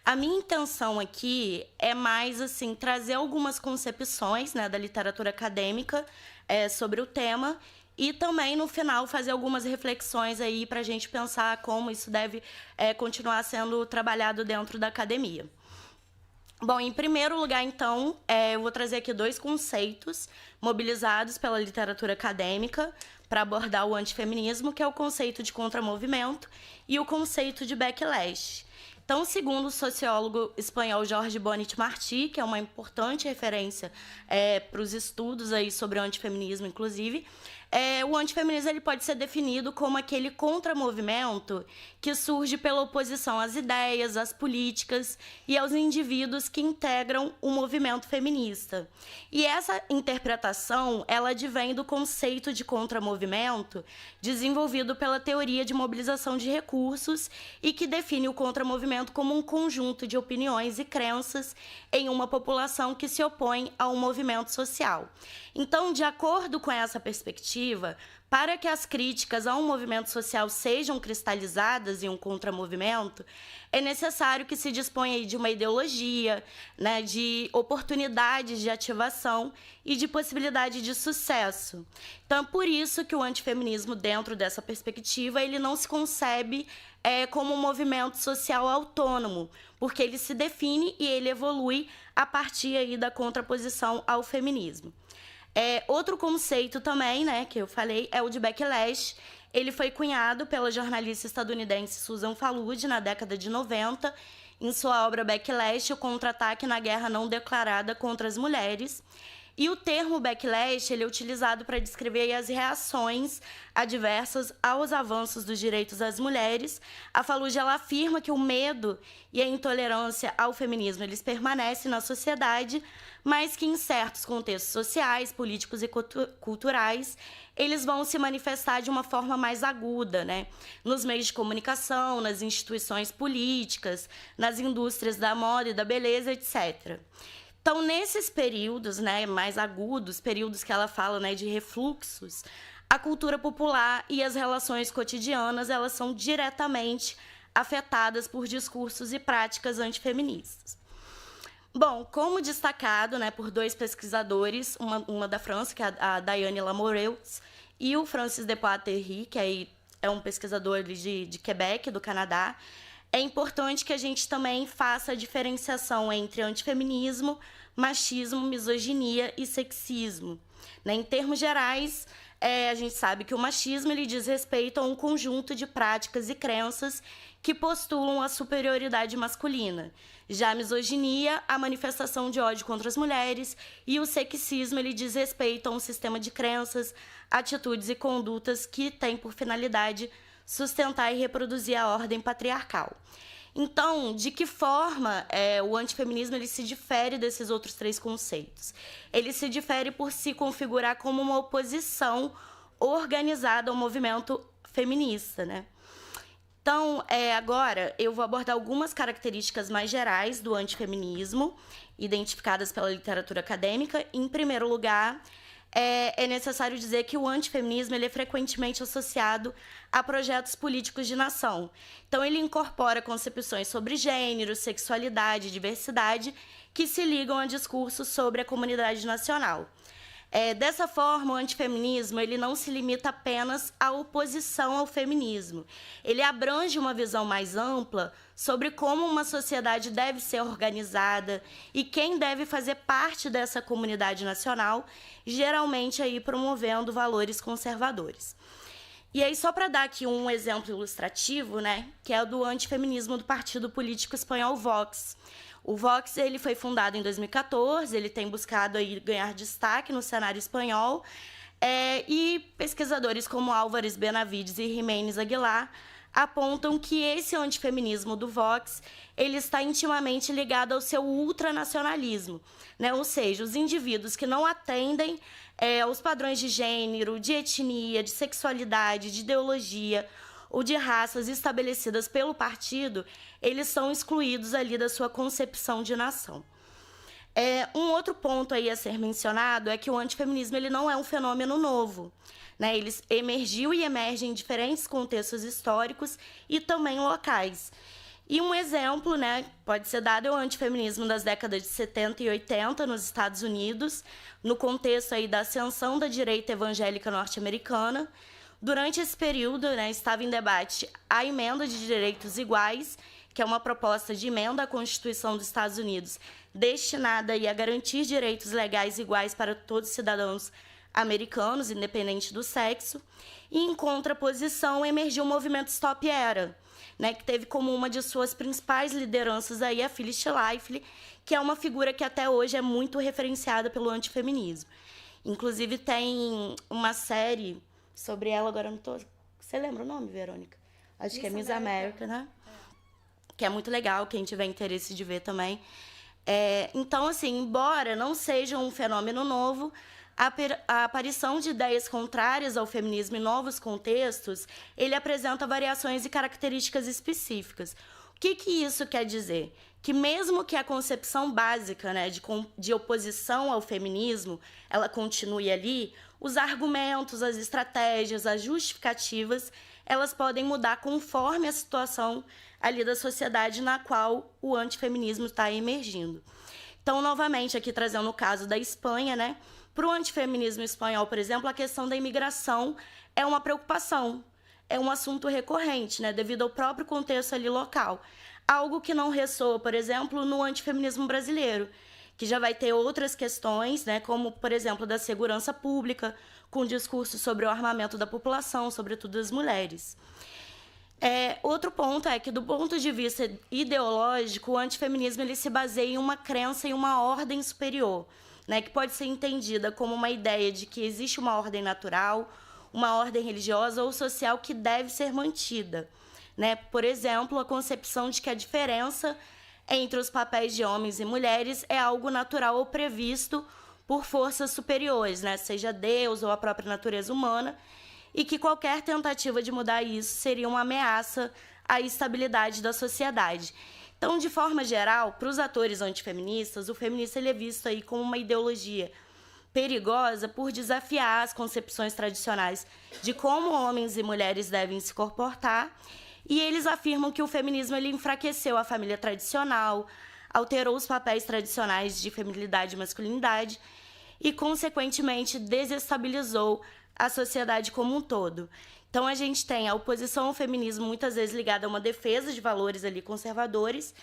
A minha intenção aqui é mais assim trazer algumas concepções, né, da literatura acadêmica sobre o tema e também, no final, fazer algumas reflexões aí para a gente pensar como isso deve continuar sendo trabalhado dentro da academia. Bom, em primeiro lugar, então, eu vou trazer aqui 2 conceitos mobilizados pela literatura acadêmica para abordar o antifeminismo, que é o conceito de contramovimento e o conceito de backlash. Então, segundo o sociólogo espanhol Jorge Bonit Martí, que é uma importante referência para os estudos aí sobre o antifeminismo, inclusive, o antifeminismo ele pode ser definido como aquele contramovimento que surge pela oposição às ideias, às políticas e aos indivíduos que integram o movimento feminista. E essa interpretação ela advém do conceito de contramovimento desenvolvido pela teoria de mobilização de recursos e que define o contramovimento como um conjunto de opiniões e crenças em uma população que se opõe a um movimento social. Então, de acordo com essa perspectiva, para que as críticas a um movimento social sejam cristalizadas em um contramovimento, é necessário que se disponha aí de uma ideologia, né, de oportunidades de ativação e de possibilidade de sucesso. Então, é por isso que o antifeminismo, dentro dessa perspectiva, ele não se concebe como um movimento social autônomo, porque ele se define e ele evolui a partir aí da contraposição ao feminismo. Outro conceito também, né, que eu falei, é o de backlash. Ele foi cunhado pela jornalista estadunidense Susan Faludi na década de 90, em sua obra Backlash, o contra-ataque na guerra não declarada contra as mulheres. E o termo backlash ele é utilizado para descrever as reações adversas aos avanços dos direitos das mulheres. A Faludi ela afirma que o medo e a intolerância ao feminismo eles permanecem na sociedade, mas que em certos contextos sociais, políticos e culturais, eles vão se manifestar de uma forma mais aguda, né? Nos meios de comunicação, nas instituições políticas, nas indústrias da moda e da beleza, etc. Então, nesses períodos, né, mais agudos, períodos que ela fala, né, de refluxos, a cultura popular e as relações cotidianas elas são diretamente afetadas por discursos e práticas antifeministas. Bom, como destacado, né, por 2 pesquisadores, uma da França, que é a Diane Lamoureux, e o Francis de Poitiers, que é um pesquisador de Quebec, do Canadá, é importante que a gente também faça a diferenciação entre antifeminismo, machismo, misoginia e sexismo. Né? Em termos gerais, a gente sabe que o machismo ele diz respeito a um conjunto de práticas e crenças que postulam a superioridade masculina. Já a misoginia, a manifestação de ódio contra as mulheres, e o sexismo ele diz respeito a um sistema de crenças, atitudes e condutas que tem por finalidade sustentar e reproduzir a ordem patriarcal. Então, de que forma o antifeminismo ele se difere desses outros três conceitos? Ele se difere por se configurar como uma oposição organizada ao movimento feminista, né? Então, agora eu vou abordar algumas características mais gerais do antifeminismo, identificadas pela literatura acadêmica. Em primeiro lugar, é necessário dizer que o antifeminismo ele é frequentemente associado a projetos políticos de nação. Então, ele incorpora concepções sobre gênero, sexualidade e diversidade que se ligam a discursos sobre a comunidade nacional. Dessa forma, o antifeminismo ele não se limita apenas à oposição ao feminismo. Ele abrange uma visão mais ampla sobre como uma sociedade deve ser organizada e quem deve fazer parte dessa comunidade nacional, geralmente aí promovendo valores conservadores. E aí, só para dar aqui um exemplo ilustrativo, né, que é o do antifeminismo do partido político espanhol Vox. O Vox ele foi fundado em 2014, ele tem buscado aí ganhar destaque no cenário espanhol, e pesquisadores como Álvares Benavides e Jiménez Aguilar apontam que esse antifeminismo do Vox ele está intimamente ligado ao seu ultranacionalismo, né? Ou seja, os indivíduos que não atendem aos padrões de gênero, de etnia, de sexualidade, de ideologia ou de raças estabelecidas pelo partido, eles são excluídos ali da sua concepção de nação. Um outro ponto aí a ser mencionado é que o antifeminismo ele não é um fenômeno novo, né? Ele emergiu e emerge em diferentes contextos históricos e também locais. E um exemplo, né, pode ser dado é o antifeminismo das décadas de 70 e 80 nos Estados Unidos, no contexto aí da ascensão da direita evangélica norte-americana. Durante esse período, né, estava em debate a emenda de direitos iguais, que é uma proposta de emenda à Constituição dos Estados Unidos destinada aí a garantir direitos legais iguais para todos os cidadãos americanos, independente do sexo. E, em contraposição, emergiu o movimento Stop Era, né, que teve como uma de suas principais lideranças aí a Phyllis Schlafly, que é uma figura que até hoje é muito referenciada pelo antifeminismo. Inclusive, tem uma série sobre ela, agora não tô... Você lembra o nome, Verônica? Acho que é Miss America, né? Que é muito legal, quem tiver interesse de ver também. Então, assim, embora não seja um fenômeno novo, a aparição de ideias contrárias ao feminismo em novos contextos, ele apresenta variações e características específicas. O que isso quer dizer? Que mesmo que a concepção básica, né, de oposição ao feminismo, ela continue ali, os argumentos, as estratégias, as justificativas, elas podem mudar conforme a situação ali da sociedade na qual o antifeminismo está emergindo. Então, novamente, aqui trazendo o caso da Espanha, né? Para o antifeminismo espanhol, por exemplo, a questão da imigração é uma preocupação, é um assunto recorrente, né? Devido ao próprio contexto ali local. Algo que não ressoa, por exemplo, no antifeminismo brasileiro, que já vai ter outras questões, né? Como, por exemplo, da segurança pública, com discurso sobre o armamento da população, sobretudo das mulheres. Outro ponto é que, do ponto de vista ideológico, o antifeminismo ele se baseia em uma crença em uma ordem superior, né, que pode ser entendida como uma ideia de que existe uma ordem natural, uma ordem religiosa ou social que deve ser mantida, né? Por exemplo, a concepção de que a diferença entre os papéis de homens e mulheres é algo natural ou previsto por forças superiores, né, seja Deus ou a própria natureza humana, e que qualquer tentativa de mudar isso seria uma ameaça à estabilidade da sociedade. Então, de forma geral, para os atores antifeministas, o feminista ele é visto aí como uma ideologia perigosa por desafiar as concepções tradicionais de como homens e mulheres devem se comportar, e eles afirmam que o feminismo ele enfraqueceu a família tradicional, alterou os papéis tradicionais de feminilidade e masculinidade e, consequentemente, desestabilizou a sociedade como um todo. Então, a gente tem a oposição ao feminismo muitas vezes ligada a uma defesa de valores ali conservadores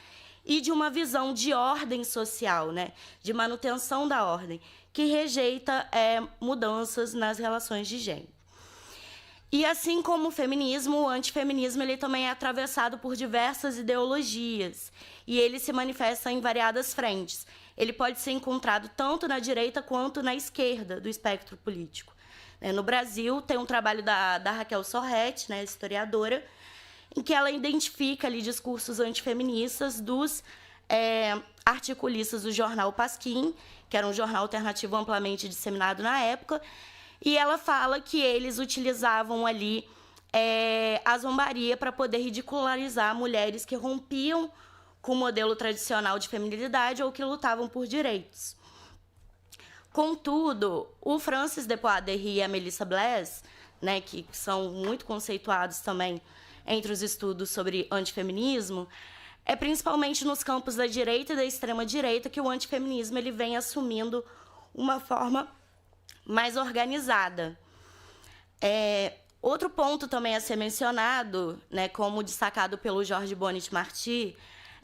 e de uma visão de ordem social, né, de manutenção da ordem, que rejeita mudanças nas relações de gênero. E assim como o feminismo, o antifeminismo ele também é atravessado por diversas ideologias e ele se manifesta em variadas frentes. Ele pode ser encontrado tanto na direita quanto na esquerda do espectro político. No Brasil, tem um trabalho da Raquel Sorretti, né, historiadora, em que ela identifica ali discursos antifeministas dos articulistas do jornal Pasquim, que era um jornal alternativo amplamente disseminado na época, e ela fala que eles utilizavam ali a zombaria para poder ridicularizar mulheres que rompiam com o modelo tradicional de feminilidade ou que lutavam por direitos. Contudo, o Francis de Poidery e a Melissa Blaise, né, que são muito conceituados também entre os estudos sobre antifeminismo, é principalmente nos campos da direita e da extrema-direita que o antifeminismo ele vem assumindo uma forma mais organizada. Outro ponto também a ser mencionado, né, como destacado pelo Jorge Bonnet Marty,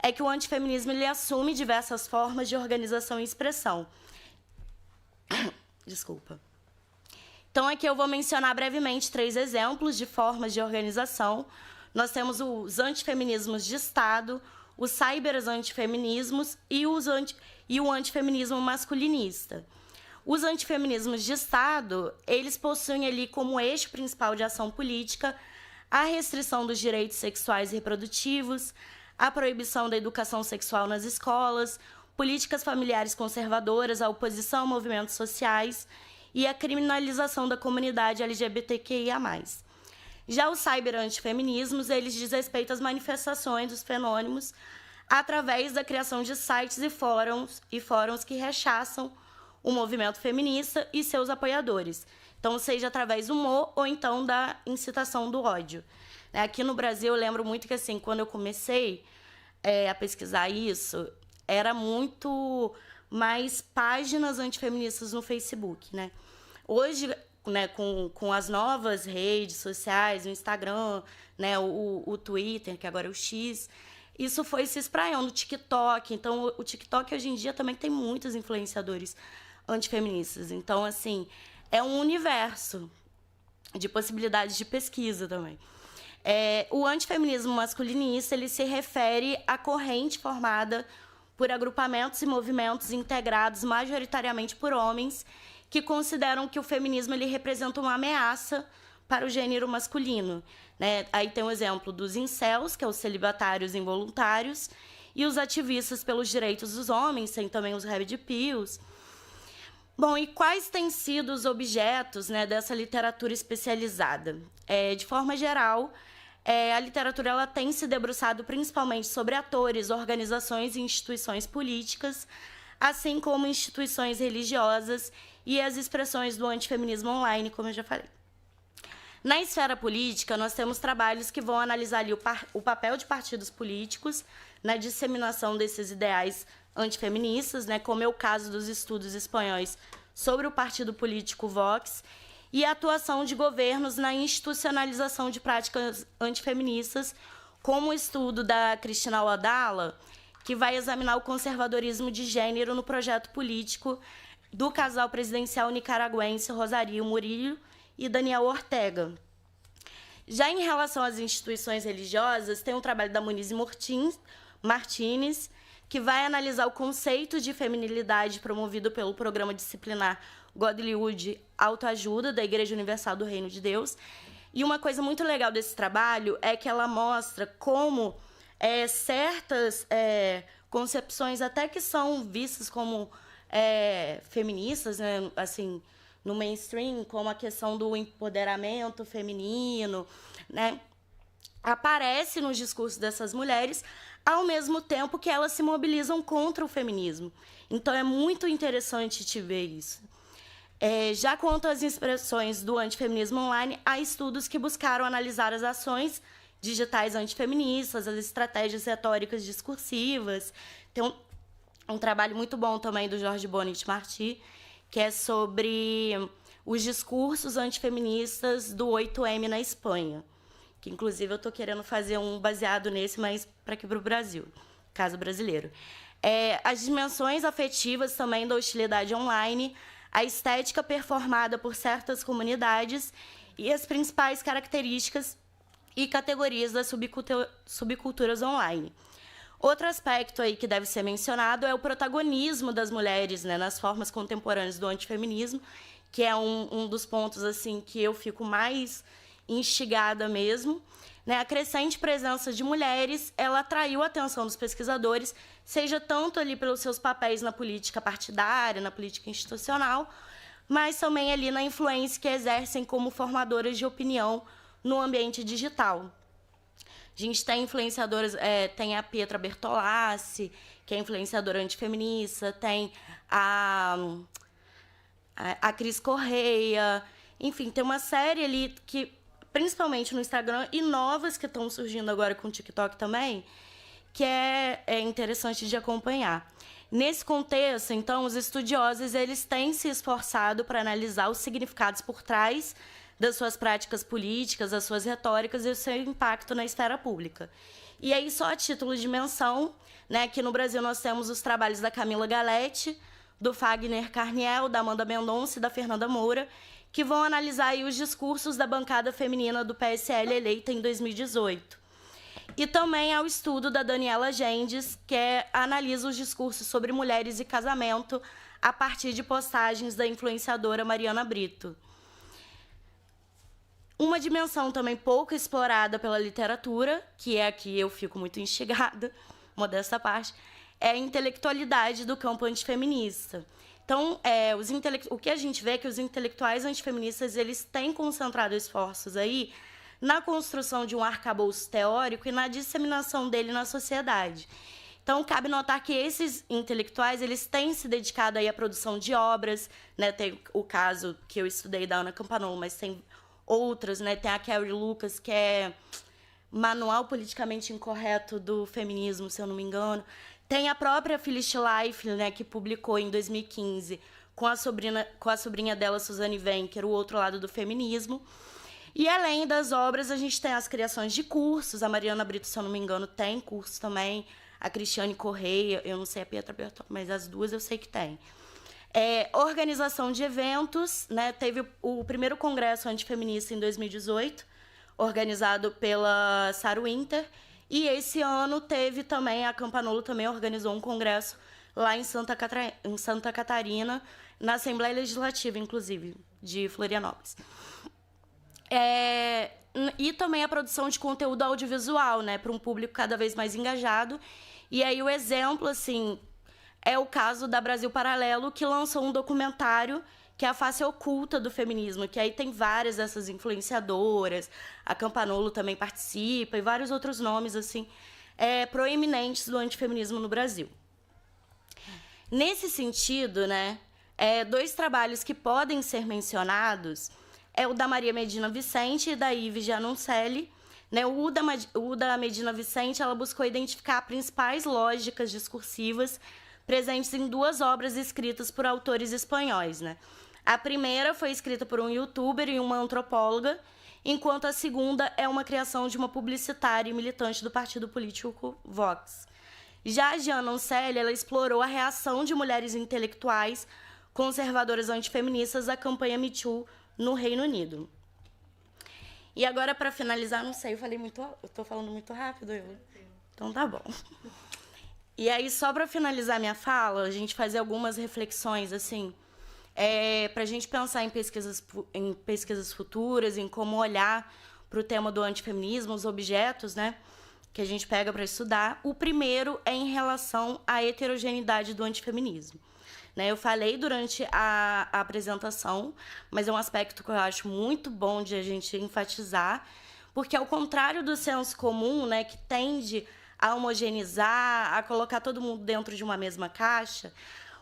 é que o antifeminismo ele assume diversas formas de organização e expressão. Desculpa. Então, aqui eu vou mencionar brevemente 3 exemplos de formas de organização. Nós temos os antifeminismos de Estado, os cyber-antifeminismos e o antifeminismo masculinista. Os antifeminismos de Estado, eles possuem ali como eixo principal de ação política a restrição dos direitos sexuais e reprodutivos, a proibição da educação sexual nas escolas, políticas familiares conservadoras, a oposição a movimentos sociais e a criminalização da comunidade LGBTQIA+. Já os cyber-antifeminismos, eles diz respeito às manifestações dos fenômenos através da criação de sites e fóruns que rechaçam o movimento feminista e seus apoiadores. Então, seja através do humor ou então da incitação do ódio. Aqui no Brasil, eu lembro muito que, assim, quando eu comecei a pesquisar isso, era muito mais páginas antifeministas no Facebook, né? Hoje, né, com as novas redes sociais, o Instagram, né, o Twitter, que agora é o X, isso foi se espraiando, o TikTok. Então, o TikTok, hoje em dia, também tem muitos influenciadores antifeministas. Então, assim, é um universo de possibilidades de pesquisa também. O antifeminismo masculinista ele se refere à corrente formada por agrupamentos e movimentos integrados majoritariamente por homens que consideram que o feminismo ele representa uma ameaça para o gênero masculino, né? Aí tem o exemplo dos incels, que é os celibatários involuntários, e os ativistas pelos direitos dos homens, tem também os red pills. Bom, e quais têm sido os objetos, né, dessa literatura especializada? De forma geral, a literatura ela tem se debruçado principalmente sobre atores, organizações e instituições políticas, assim como instituições religiosas e as expressões do antifeminismo online, como eu já falei. Na esfera política, nós temos trabalhos que vão analisar ali o papel de partidos políticos na disseminação desses ideais antifeministas, né, como é o caso dos estudos espanhóis sobre o partido político Vox, e a atuação de governos na institucionalização de práticas antifeministas, como o estudo da Cristina Wadala, que vai examinar o conservadorismo de gênero no projeto político do casal presidencial nicaragüense Rosario Murillo e Daniel Ortega. Já em relação às instituições religiosas, tem um trabalho da Muniz Martínez, que vai analisar o conceito de feminilidade promovido pelo programa disciplinar Godlywood Autoajuda, da Igreja Universal do Reino de Deus. E uma coisa muito legal desse trabalho é que ela mostra como certas concepções, até que são vistas como feministas, né, assim, no mainstream, como a questão do empoderamento feminino, né, aparece nos discursos dessas mulheres, ao mesmo tempo que elas se mobilizam contra o feminismo. Então, é muito interessante te ver isso. Já quanto às expressões do antifeminismo online, há estudos que buscaram analisar as ações digitais antifeministas, as estratégias retóricas discursivas. Tem um trabalho muito bom também do Jorge Bonnet Marty, que é sobre os discursos antifeministas do 8M na Espanha, que inclusive eu estou querendo fazer um baseado nesse, mas para aqui para o Brasil. caso brasileiro. As dimensões afetivas também da hostilidade online, a estética performada por certas comunidades e as principais características e categorias das subculturas online. Outro aspecto aí que deve ser mencionado é o protagonismo das mulheres, né, nas formas contemporâneas do antifeminismo, que é um dos pontos assim que eu fico mais instigada mesmo. Né? A crescente presença de mulheres, ela atraiu a atenção dos pesquisadores, seja tanto ali pelos seus papéis na política partidária, na política institucional, mas também ali na influência que exercem como formadoras de opinião no ambiente digital. A gente tem influenciadoras, tem a Pietra Bertolassi, que é influenciadora antifeminista, tem a Cris Correia, enfim, tem uma série ali que, principalmente no Instagram, e novas que estão surgindo agora com o TikTok também, que é interessante de acompanhar. Nesse contexto, então, os estudiosos eles têm se esforçado para analisar os significados por trás das suas práticas políticas, das suas retóricas e o seu impacto na esfera pública. E aí, só a título de menção, né, aqui no Brasil nós temos os trabalhos da Camila Galetti, do Fagner Carniel, da Amanda Mendonça e da Fernanda Moura, que vão analisar aí os discursos da bancada feminina do PSL eleita em 2018. E também há o estudo da Daniela Gendes, que analisa os discursos sobre mulheres e casamento a partir de postagens da influenciadora Mariana Brito. Uma dimensão também pouco explorada pela literatura, que é aqui eu fico muito instigada, modesta parte, é a intelectualidade do campo antifeminista. Então, o que a gente vê é que os intelectuais antifeministas eles têm concentrado esforços aí na construção de um arcabouço teórico e na disseminação dele na sociedade. Então, cabe notar que esses intelectuais eles têm se dedicado aí à produção de obras, né? Tem o caso que eu estudei da Ana Campanolo, mas tem outras, né? Tem a Carrie Lucas, que é Manual Politicamente Incorreto do Feminismo, se eu não me engano. Tem a própria Phyllis Schlafly, né, que publicou em 2015 com a sobrinha dela, Suzane Wencker, O Outro Lado do Feminismo. E além das obras, a gente tem as criações de cursos. A Mariana Brito, se eu não me engano, tem curso também. A Cristiane Correia, eu não sei a Pietra Bertolli, mas as duas eu sei que tem. Organização de eventos, né? Teve o primeiro congresso antifeminista em 2018, organizado pela Sarah Winter. E esse ano teve também, a Campanolo também organizou um congresso lá em Santa Catarina, na Assembleia Legislativa, inclusive, de Florianópolis. E também a produção de conteúdo audiovisual, né, para um público cada vez mais engajado. E aí o exemplo, assim, é o caso da Brasil Paralelo, que lançou um documentário que é a face oculta do feminismo, que aí tem várias dessas influenciadoras, a Campanolo também participa, e vários outros nomes assim proeminentes do antifeminismo no Brasil. Nesse sentido, né, dois trabalhos que podem ser mencionados é o da Maria Medina Vicente e da Ive Gianoncelli. Né, o da Medina Vicente ela buscou identificar principais lógicas discursivas presentes em duas obras escritas por autores espanhóis, né? A primeira foi escrita por um youtuber e uma antropóloga, enquanto a segunda é uma criação de uma publicitária e militante do partido político Vox. Já a Gianoncelli, ela explorou a reação de mulheres intelectuais conservadoras antifeministas à campanha Me Too no Reino Unido. E agora, para finalizar, não sei, eu estou falando muito rápido? Então tá bom. E aí, só para finalizar minha fala, a gente fazer algumas reflexões, assim, para a gente pensar em pesquisas futuras, em como olhar para o tema do antifeminismo, os objetos, né, que a gente pega para estudar. O primeiro é em relação à heterogeneidade do antifeminismo. Né, eu falei durante a apresentação, mas é um aspecto que eu acho muito bom de a gente enfatizar, porque ao contrário do senso comum, né, que tende a homogeneizar, a colocar todo mundo dentro de uma mesma caixa,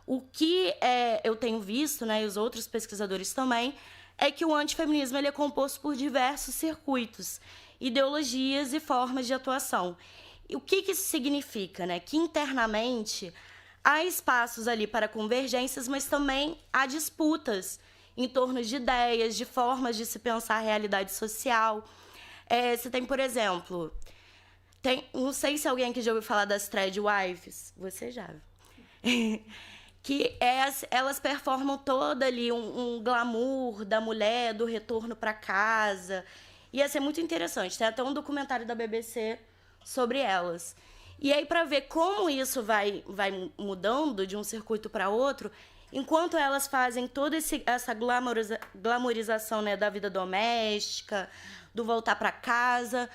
o que eu tenho visto, né, e os outros pesquisadores também, é que o antifeminismo ele é composto por diversos circuitos, ideologias e formas de atuação. E o que isso significa? Né? Que internamente há espaços ali para convergências, mas também há disputas em torno de ideias, de formas de se pensar a realidade social. Você tem, por exemplo, Não sei se alguém aqui já ouviu falar das Threadwives. Você já. Que elas performam todo ali um glamour da mulher, do retorno para casa. Ia ser muito interessante. Tem até um documentário da BBC sobre elas. E aí, para ver como isso vai mudando de um circuito para outro, enquanto elas fazem toda essa glamorização, né, da vida doméstica, do voltar para casa,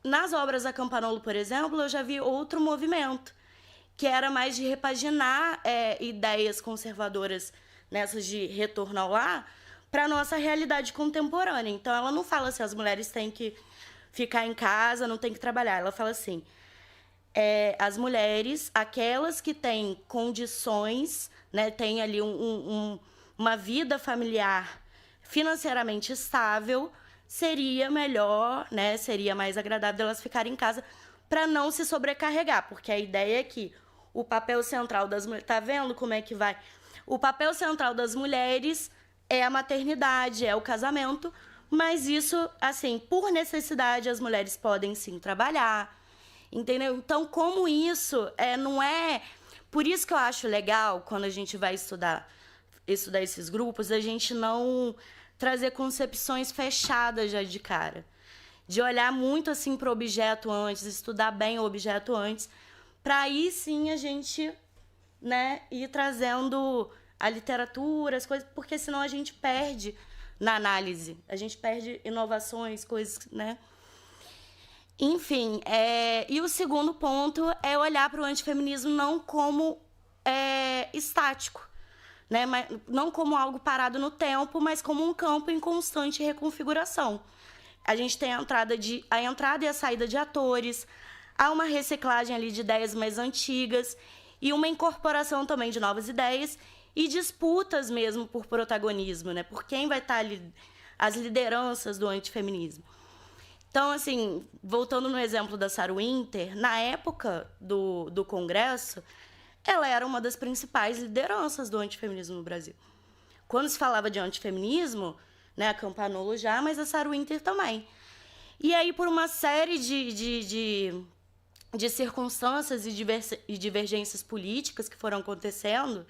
nas obras da Campanolo, por exemplo, eu já vi outro movimento, que era mais de repaginar ideias conservadoras nessas de retorno ao lar para a nossa realidade contemporânea. Então, ela não fala assim, as mulheres têm que ficar em casa, não têm que trabalhar. Ela fala assim, as mulheres, aquelas que têm condições, né, têm ali uma vida familiar financeiramente estável, seria melhor, né, seria mais agradável elas ficarem em casa para não se sobrecarregar, porque a ideia é que o papel central das mulheres... Tá vendo como é que vai? O papel central das mulheres é a maternidade, é o casamento, mas isso, assim, por necessidade, as mulheres podem sim trabalhar, entendeu? Então, como isso não é... Por isso que eu acho legal, quando a gente vai estudar esses grupos, a gente não trazer concepções fechadas já de cara. De olhar muito assim para o objeto antes, estudar bem o objeto antes, para aí sim a gente, né, ir trazendo a literatura, as coisas, porque senão a gente perde na análise, a gente perde inovações, coisas, né? Enfim, e o segundo ponto é olhar para o antifeminismo não como estático, né? Não como algo parado no tempo, mas como um campo em constante reconfiguração. A gente tem a entrada e a saída de atores, há uma reciclagem ali de ideias mais antigas e uma incorporação também de novas ideias e disputas mesmo por protagonismo, né? Por quem vai estar ali, as lideranças do antifeminismo. Então, assim, voltando no exemplo da Sarah Winter, na época do Congresso, ela era uma das principais lideranças do antifeminismo no Brasil. Quando se falava de antifeminismo, né, a Campanolo já, mas a Sarah Winter também. E aí, por uma série de circunstâncias e divergências políticas que foram acontecendo,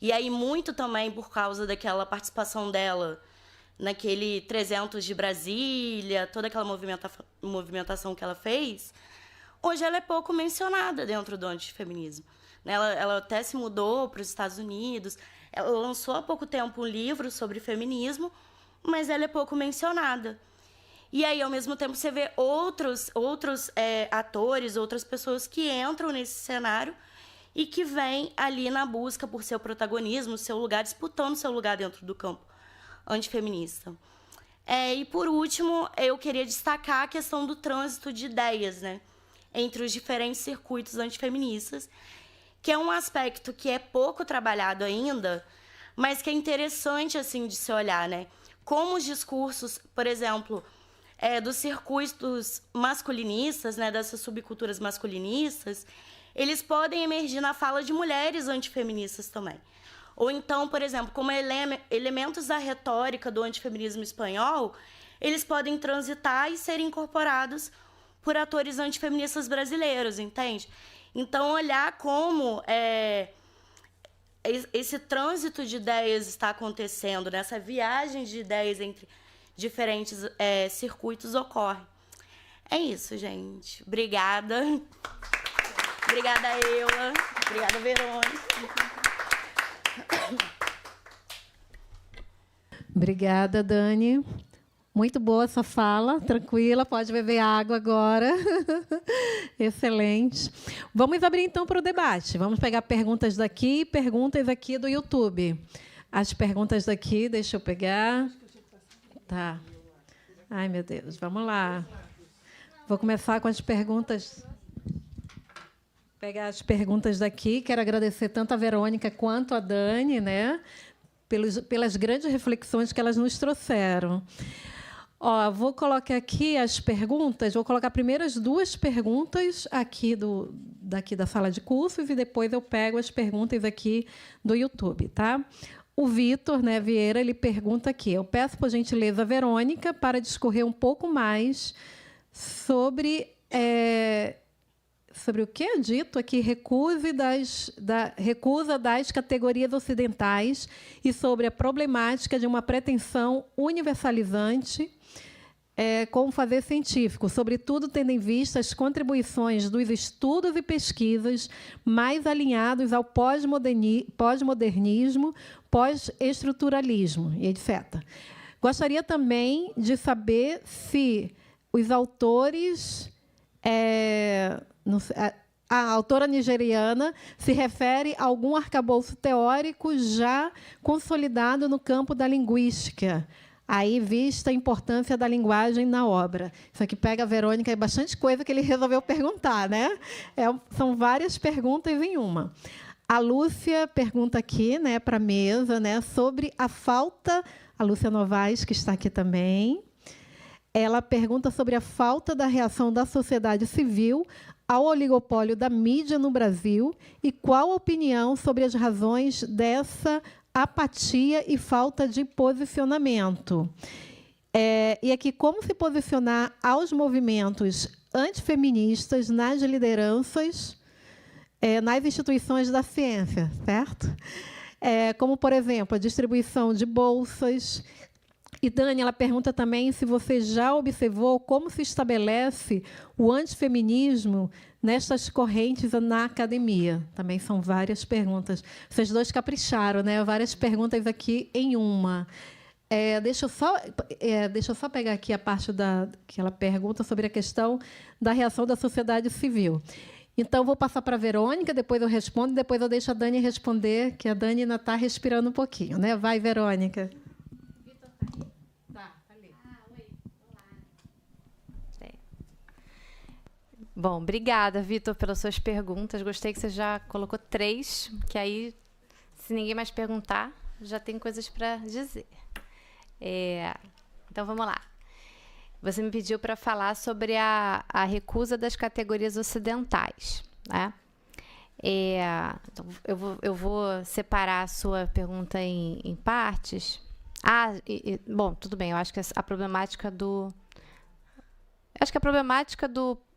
e aí muito também por causa daquela participação dela naquele 300 de Brasília, toda aquela movimentação que ela fez, hoje ela é pouco mencionada dentro do antifeminismo. Ela até se mudou para os Estados Unidos, ela lançou há pouco tempo um livro sobre feminismo, mas ela é pouco mencionada. E aí, ao mesmo tempo, você vê outros atores, outras pessoas que entram nesse cenário e que vêm ali na busca por seu protagonismo, seu lugar, disputando seu lugar dentro do campo antifeminista. E, por último, eu queria destacar a questão do trânsito de ideias, né, entre os diferentes circuitos antifeministas, que é um aspecto que é pouco trabalhado ainda, mas que é interessante assim, de se olhar, né? Como os discursos, por exemplo, dos circuitos masculinistas, né, dessas subculturas masculinistas, eles podem emergir na fala de mulheres antifeministas também. Ou então, por exemplo, como elementos da retórica do antifeminismo espanhol, eles podem transitar e ser incorporados por atores antifeministas brasileiros, entende? Então, olhar como esse trânsito de ideias está acontecendo, nessa viagem de ideias entre diferentes circuitos ocorre. É isso, gente. Obrigada. Obrigada, Eula. Obrigada, Verônica. Obrigada, Dani. Muito boa essa fala, tranquila, pode beber água agora. Excelente. Vamos abrir, então, para o debate. Vamos pegar perguntas daqui e perguntas aqui do YouTube. As perguntas daqui, deixa eu pegar. Tá. Ai, meu Deus, vamos lá. Vou começar com as perguntas. Pegar as perguntas daqui. Quero agradecer tanto a Verônica quanto a Dani, né, pelas grandes reflexões que elas nos trouxeram. Vou colocar aqui as perguntas. Vou colocar primeiro as duas perguntas aqui daqui da sala de cursos e depois eu pego as perguntas aqui do YouTube, tá? O Vitor, né, Vieira, ele pergunta aqui: eu peço, por gentileza, a Verônica para discorrer um pouco mais sobre o que é dito aqui, recusa das categorias ocidentais e sobre a problemática de uma pretensão universalizante com o fazer científico, sobretudo tendo em vista as contribuições dos estudos e pesquisas mais alinhados ao pós-modernismo, pós-estruturalismo, e etc. Gostaria também de saber se os autores... a autora nigeriana se refere a algum arcabouço teórico já consolidado no campo da linguística, aí vista a importância da linguagem na obra. Isso aqui pega a Verônica, é bastante coisa que ele resolveu perguntar, né? São várias perguntas em uma. A Lúcia pergunta aqui, né, para a mesa, né, sobre a falta... A Lúcia Novaes, que está aqui também. Ela pergunta sobre a falta da reação da sociedade civil ao oligopólio da mídia no Brasil e qual a opinião sobre as razões dessa apatia e falta de posicionamento. E aqui, como se posicionar aos movimentos antifeministas nas lideranças, nas instituições da ciência, certo? Como, por exemplo, a distribuição de bolsas. E, Dani, ela pergunta também se você já observou como se estabelece o antifeminismo nestas correntes na academia. Também são várias perguntas. Vocês dois capricharam, né? Várias perguntas aqui em uma. Deixa eu só pegar aqui a parte que ela pergunta sobre a questão da reação da sociedade civil. Então, vou passar para a Verônica, depois eu respondo, depois eu deixo a Dani responder, que a Dani ainda está respirando um pouquinho, né? Vai, Verônica. Bom, obrigada, Vitor, pelas suas perguntas. Gostei que você já colocou 3, que aí, se ninguém mais perguntar, já tem coisas para dizer. Então, vamos lá. Você me pediu para falar sobre a recusa das categorias ocidentais, né? Então, eu vou separar a sua pergunta em partes. Bom, tudo bem, eu acho que a problemática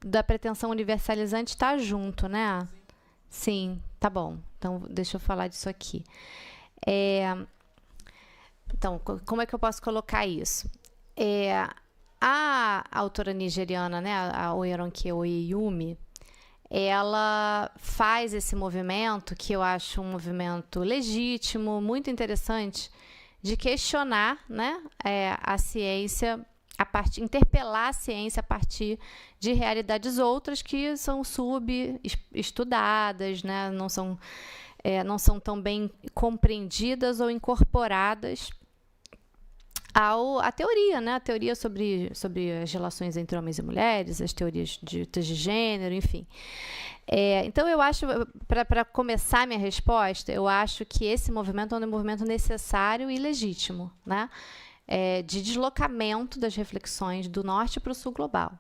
da pretensão universalizante está junto, né? Sim, tá bom. Então, deixa eu falar disso aqui. Então, como é que eu posso colocar isso? A autora nigeriana, né, a Oyeronke Oyeyumi, ela faz esse movimento, que eu acho um movimento legítimo, muito interessante, de questionar, né, a ciência, interpelar a ciência a partir de realidades outras que são subestudadas, né, não são tão bem compreendidas ou incorporadas à teoria, né? A teoria sobre as relações entre homens e mulheres, as teorias ditas de gênero, enfim. Então, eu acho, para começar minha resposta, eu acho que esse movimento é um movimento necessário e legítimo, né? De deslocamento das reflexões do norte para o sul global.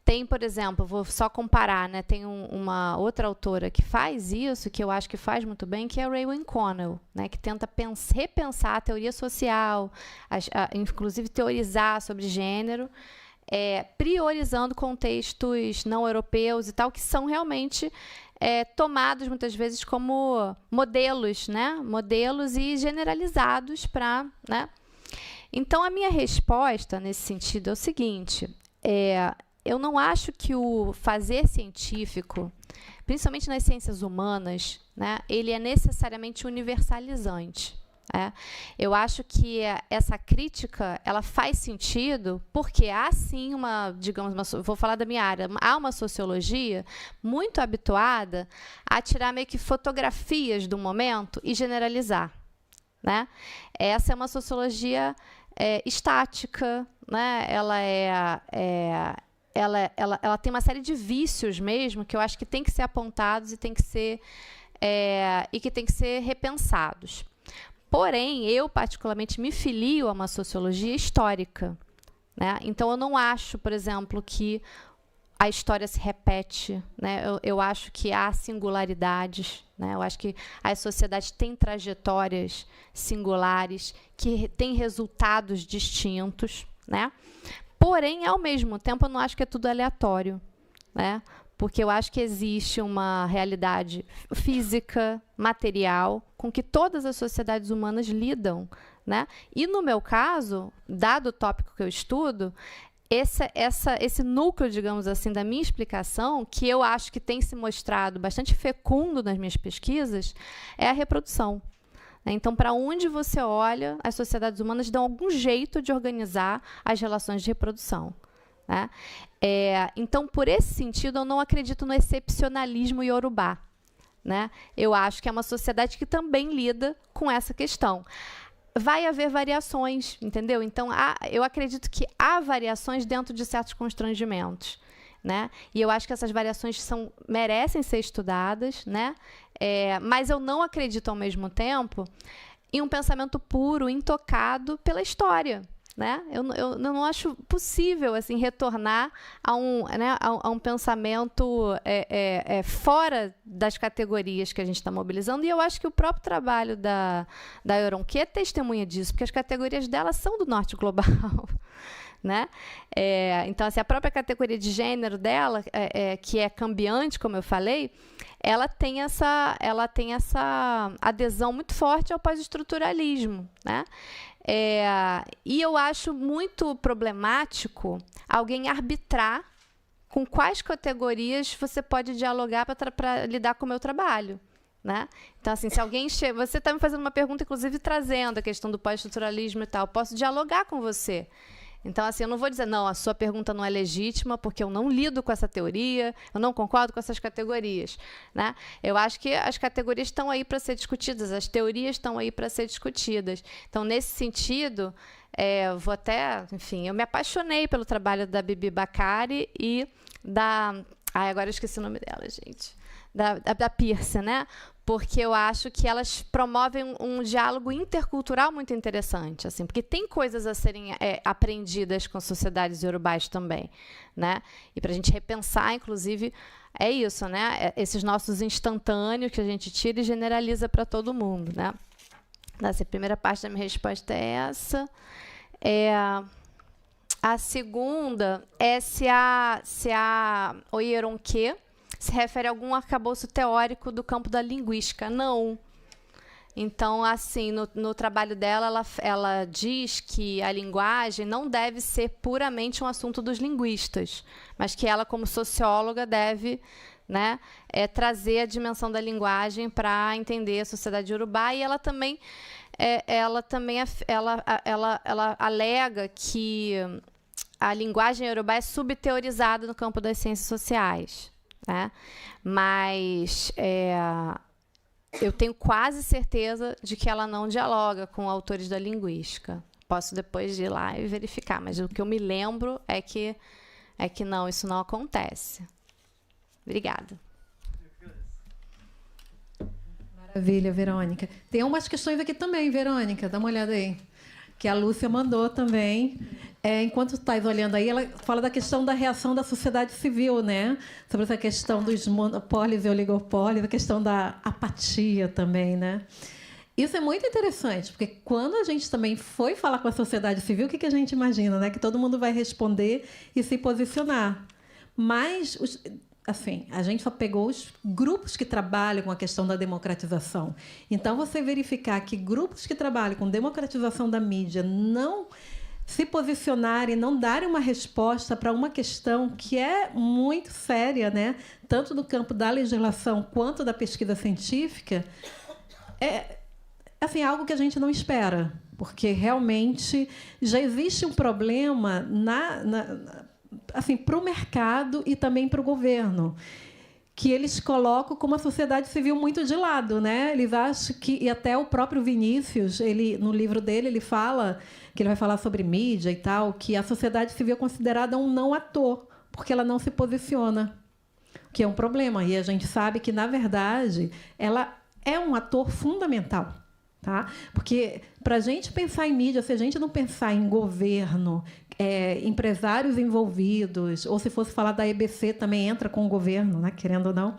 Tem, por exemplo, vou só comparar, né? Tem uma outra autora que faz isso, que eu acho que faz muito bem, que é a Raewyn Connell, né? Que tenta repensar a teoria social, inclusive teorizar sobre gênero, priorizando contextos não europeus e tal, que são realmente tomados muitas vezes como modelos, né? Modelos e generalizados para, né? Então, a minha resposta nesse sentido é o seguinte: eu não acho que o fazer científico, principalmente nas ciências humanas, né, ele é necessariamente universalizante. Eu acho que essa crítica ela faz sentido porque há sim vou falar da minha área, há uma sociologia muito habituada a tirar meio que fotografias do momento e generalizar, né? Essa é uma sociologia estática, né? Ela tem uma série de vícios mesmo que eu acho que tem que ser apontados e tem que ser repensados. Porém, eu particularmente me filio a uma sociologia histórica, né? Então, eu não acho, por exemplo, que a história se repete, né? Eu acho que há singularidades, né? Eu acho que as sociedades têm trajetórias singulares, que têm resultados distintos, né? Porém, ao mesmo tempo, eu não acho que é tudo aleatório, né? Porque eu acho que existe uma realidade física, material, com que todas as sociedades humanas lidam, né? E, no meu caso, dado o tópico que eu estudo, esse núcleo, digamos assim, da minha explicação, que eu acho que tem se mostrado bastante fecundo nas minhas pesquisas, é a reprodução. Então, para onde você olha, as sociedades humanas dão algum jeito de organizar as relações de reprodução, né? Então, por esse sentido, eu não acredito no excepcionalismo iorubá, né? Eu acho que é uma sociedade que também lida com essa questão. Vai haver variações, entendeu? Então, eu acredito que há variações dentro de certos constrangimentos, né? E eu acho que essas variações merecem ser estudadas, né? Mas eu não acredito, ao mesmo tempo, em um pensamento puro, intocado pela história, né? Eu não acho possível assim, retornar a um pensamento fora das categorias que a gente está mobilizando, e eu acho que o próprio trabalho da Euronque é testemunha disso, porque as categorias dela são do norte global. Né? Então, assim, a própria categoria de gênero dela, que é cambiante, como eu falei, ela tem essa adesão muito forte ao pós-estruturalismo, né? E eu acho muito problemático alguém arbitrar com quais categorias você pode dialogar para lidar com o meu trabalho, né? Então, assim, se alguém chega... Você está me fazendo uma pergunta, inclusive, trazendo a questão do pós-estruturalismo e tal. Posso dialogar com você. Então, assim, eu não vou dizer, não, a sua pergunta não é legítima, porque eu não lido com essa teoria, eu não concordo com essas categorias, né? Eu acho que as categorias estão aí para ser discutidas, as teorias estão aí para ser discutidas. Então, nesse sentido, vou até... Enfim, eu me apaixonei pelo trabalho da Bibi Bakari e da... agora eu esqueci o nome dela, gente. Da Pearce, né? Porque eu acho que elas promovem um diálogo intercultural muito interessante, assim, porque tem coisas a serem aprendidas com sociedades iorubás também, né? E para a gente repensar, inclusive, é isso, né? Esses nossos instantâneos que a gente tira e generaliza para todo mundo, né? Essa primeira parte da minha resposta é essa. A segunda é se a Euronque se refere a algum arcabouço teórico do campo da linguística. Não. Então, assim, no trabalho dela, ela diz que a linguagem não deve ser puramente um assunto dos linguistas, mas que ela, como socióloga, deve, né, trazer a dimensão da linguagem para entender a sociedade iorubá. E ela também, ela alega que a linguagem iorubá é subteorizada no campo das ciências sociais, né? Mas eu tenho quase certeza de que ela não dialoga com autores da linguística. Posso depois ir lá e verificar, mas o que eu me lembro é que não, isso não acontece. Obrigada. Maravilha, Verônica. Tem umas questões aqui também, Verônica, dá uma olhada aí, que a Lúcia mandou também. Enquanto estás olhando aí, ela fala da questão da reação da sociedade civil, né? Sobre essa questão dos monopólios e oligopólios, a questão da apatia também, né? Isso é muito interessante, porque quando a gente também foi falar com a sociedade civil, o que a gente imagina, né? Que todo mundo vai responder e se posicionar. Mas, assim, a gente só pegou os grupos que trabalham com a questão da democratização. Então, você verificar que grupos que trabalham com democratização da mídia não se posicionarem, não darem uma resposta para uma questão que é muito séria, né? Tanto no campo da legislação quanto da pesquisa científica, assim, algo que a gente não espera, porque realmente já existe um problema assim, para o mercado e também para o governo, que eles colocam como a sociedade civil muito de lado, né? Eles acham que, e até o próprio Vinícius, no livro dele, ele fala, que ele vai falar sobre mídia e tal, que a sociedade civil é considerada um não ator, porque ela não se posiciona, que é um problema. E a gente sabe que, na verdade, ela é um ator fundamental. Tá? Porque, para a gente pensar em mídia, se a gente não pensar em governo, empresários envolvidos, ou se fosse falar da EBC, também entra com o governo, né? Querendo ou não,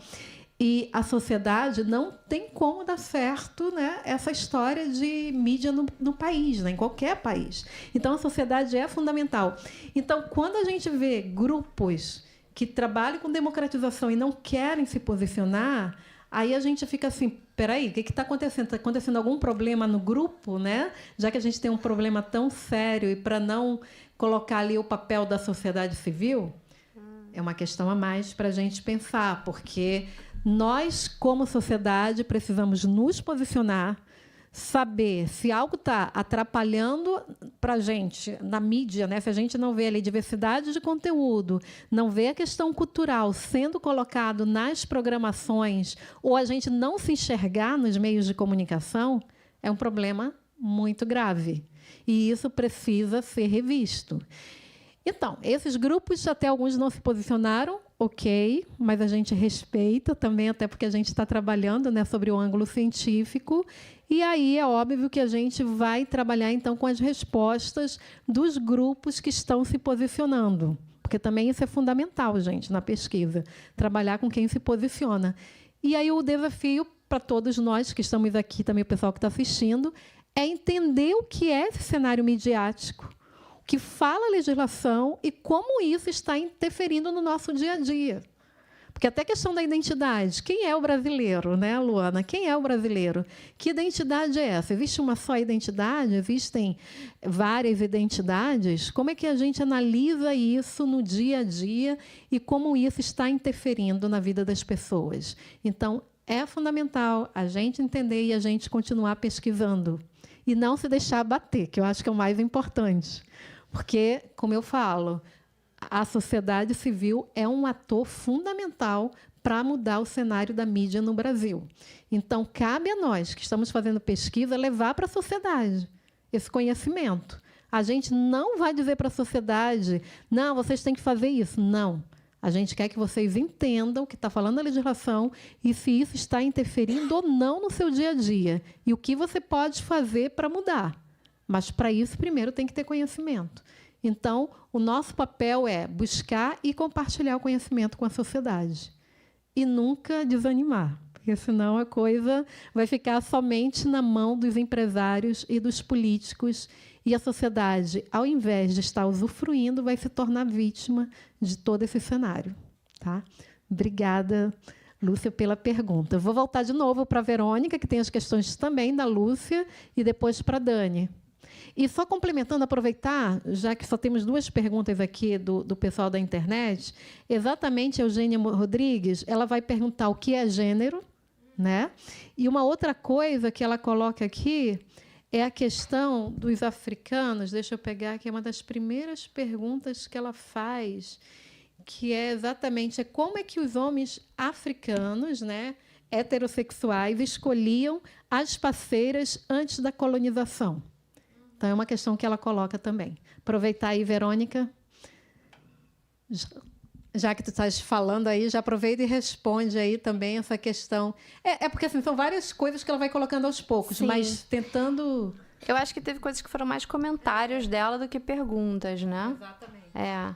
E a sociedade não tem como dar certo, né, essa história de mídia no país, né, em qualquer país. Então, a sociedade é fundamental. Então, quando a gente vê grupos que trabalham com democratização e não querem se posicionar, aí a gente fica assim, peraí, o que está acontecendo? Está acontecendo algum problema no grupo, né? Já que a gente tem um problema tão sério e para não colocar ali o papel da sociedade civil, é uma questão a mais para a gente pensar, porque nós, como sociedade, precisamos nos posicionar, saber se algo está atrapalhando para a gente na mídia, né? Se a gente não vê ali diversidade de conteúdo, não vê a questão cultural sendo colocado nas programações, ou a gente não se enxergar nos meios de comunicação, é um problema muito grave. E isso precisa ser revisto. Então, esses grupos, até alguns não se posicionaram, ok, mas a gente respeita também, até porque a gente está trabalhando, né, sobre o ângulo científico, e aí é óbvio que a gente vai trabalhar, então, com as respostas dos grupos que estão se posicionando, porque também isso é fundamental, gente, na pesquisa, trabalhar com quem se posiciona. E aí o desafio para todos nós que estamos aqui, também o pessoal que está assistindo, é entender o que é esse cenário midiático, que fala a legislação e como isso está interferindo no nosso dia a dia. Porque até a questão da identidade. Quem é o brasileiro, né, Luana? Quem é o brasileiro? Que identidade é essa? Existe uma só identidade? Existem várias identidades? Como é que a gente analisa isso no dia a dia e como isso está interferindo na vida das pessoas? Então, é fundamental a gente entender e a gente continuar pesquisando. E não se deixar abater, que eu acho que é o mais importante. Porque, como eu falo, a sociedade civil é um ator fundamental para mudar o cenário da mídia no Brasil. Então, cabe a nós, que estamos fazendo pesquisa, levar para a sociedade esse conhecimento. A gente não vai dizer para a sociedade, não, vocês têm que fazer isso. Não. A gente quer que vocês entendam o que está falando a legislação e se isso está interferindo ou não no seu dia a dia. E o que você pode fazer para mudar. Mas, para isso, primeiro tem que ter conhecimento. Então, o nosso papel é buscar e compartilhar o conhecimento com a sociedade. E nunca desanimar, porque, senão, a coisa vai ficar somente na mão dos empresários e dos políticos, e a sociedade, ao invés de estar usufruindo, vai se tornar vítima de todo esse cenário. Tá? Obrigada, Lúcia, pela pergunta. Vou voltar de novo para a Verônica, que tem as questões também da Lúcia, e depois para a Dani. E só complementando, aproveitar, já que só temos 2 perguntas aqui do pessoal da internet, exatamente a Eugênia Rodrigues, ela vai perguntar o que é gênero, né? E uma outra coisa que ela coloca aqui é a questão dos africanos. Deixa eu pegar aqui, é uma das primeiras perguntas que ela faz, que é exatamente como é que os homens africanos, né, heterossexuais, escolhiam as parceiras antes da colonização. Então, é uma questão que ela coloca também. Aproveitar aí, Verônica. Já que tu estás falando aí, já aproveita e responde aí também essa questão. É porque assim, são várias coisas que ela vai colocando aos poucos, Sim. mas tentando... Eu acho que teve coisas que foram mais comentários dela do que perguntas, né? Exatamente. É.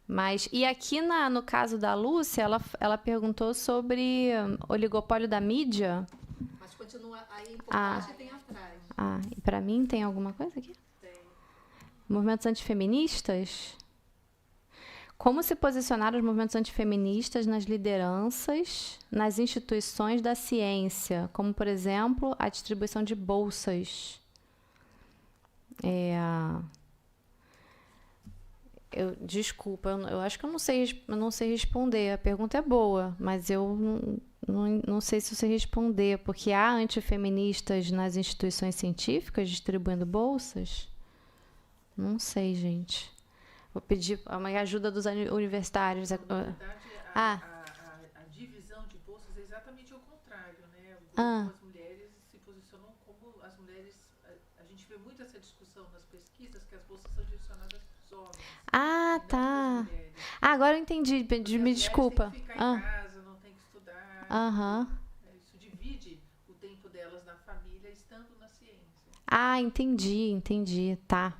Mas, e aqui no caso da Lúcia, ela perguntou sobre oligopólio da mídia. Mas continua aí por baixo e tem atrás. E para mim tem alguma coisa aqui? Tem. Movimentos antifeministas? Como se posicionar os movimentos antifeministas nas lideranças, nas instituições da ciência, como, por exemplo, a distribuição de bolsas? Desculpa, eu acho que eu não sei responder. A pergunta é boa, mas eu não sei se eu sei responder, porque há antifeministas nas instituições científicas distribuindo bolsas? Não sei, gente. Vou pedir uma ajuda dos universitários. Na verdade, a divisão de bolsas é exatamente o contrário, né? As mulheres se posicionam como as mulheres. A gente vê muito essa discussão nas pesquisas que as bolsas são direcionadas para os homens. Tá. Agora eu entendi. Me desculpa. Tem que ficar em casa, não tem que estudar. Isso divide o tempo delas na família, estando na ciência. Entendi. Tá.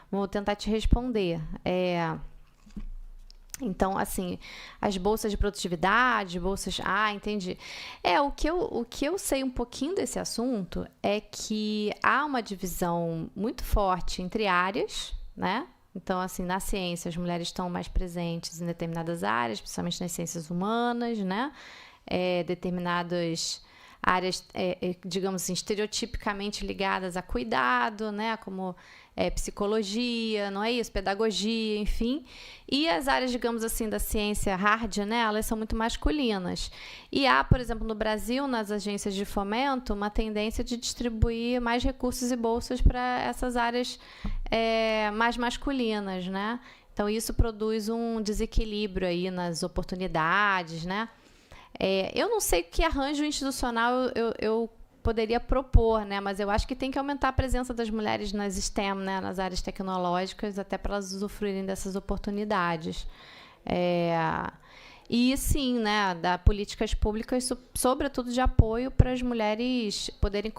Vou tentar te responder. Então, assim, as bolsas de produtividade, bolsas... Ah, entendi. O que eu sei um pouquinho desse assunto é que há uma divisão muito forte entre áreas, né? Então, assim, na ciência, as mulheres estão mais presentes em determinadas áreas, principalmente nas ciências humanas, né? Determinadas áreas, digamos assim, estereotipicamente ligadas a cuidado, né? Como psicologia, não é isso? Pedagogia, enfim. E as áreas, digamos assim, da ciência hard, né? Elas são muito masculinas. E há, por exemplo, no Brasil, nas agências de fomento, uma tendência de distribuir mais recursos e bolsas para essas áreas mais masculinas, né? Então, isso produz um desequilíbrio aí nas oportunidades, né? Eu não sei que arranjo institucional eu poderia propor, né? Mas eu acho que tem que aumentar a presença das mulheres nas STEM, né? Nas áreas tecnológicas, até para elas usufruírem dessas oportunidades. E sim, né? Dar políticas públicas, sobretudo de apoio para as mulheres poderem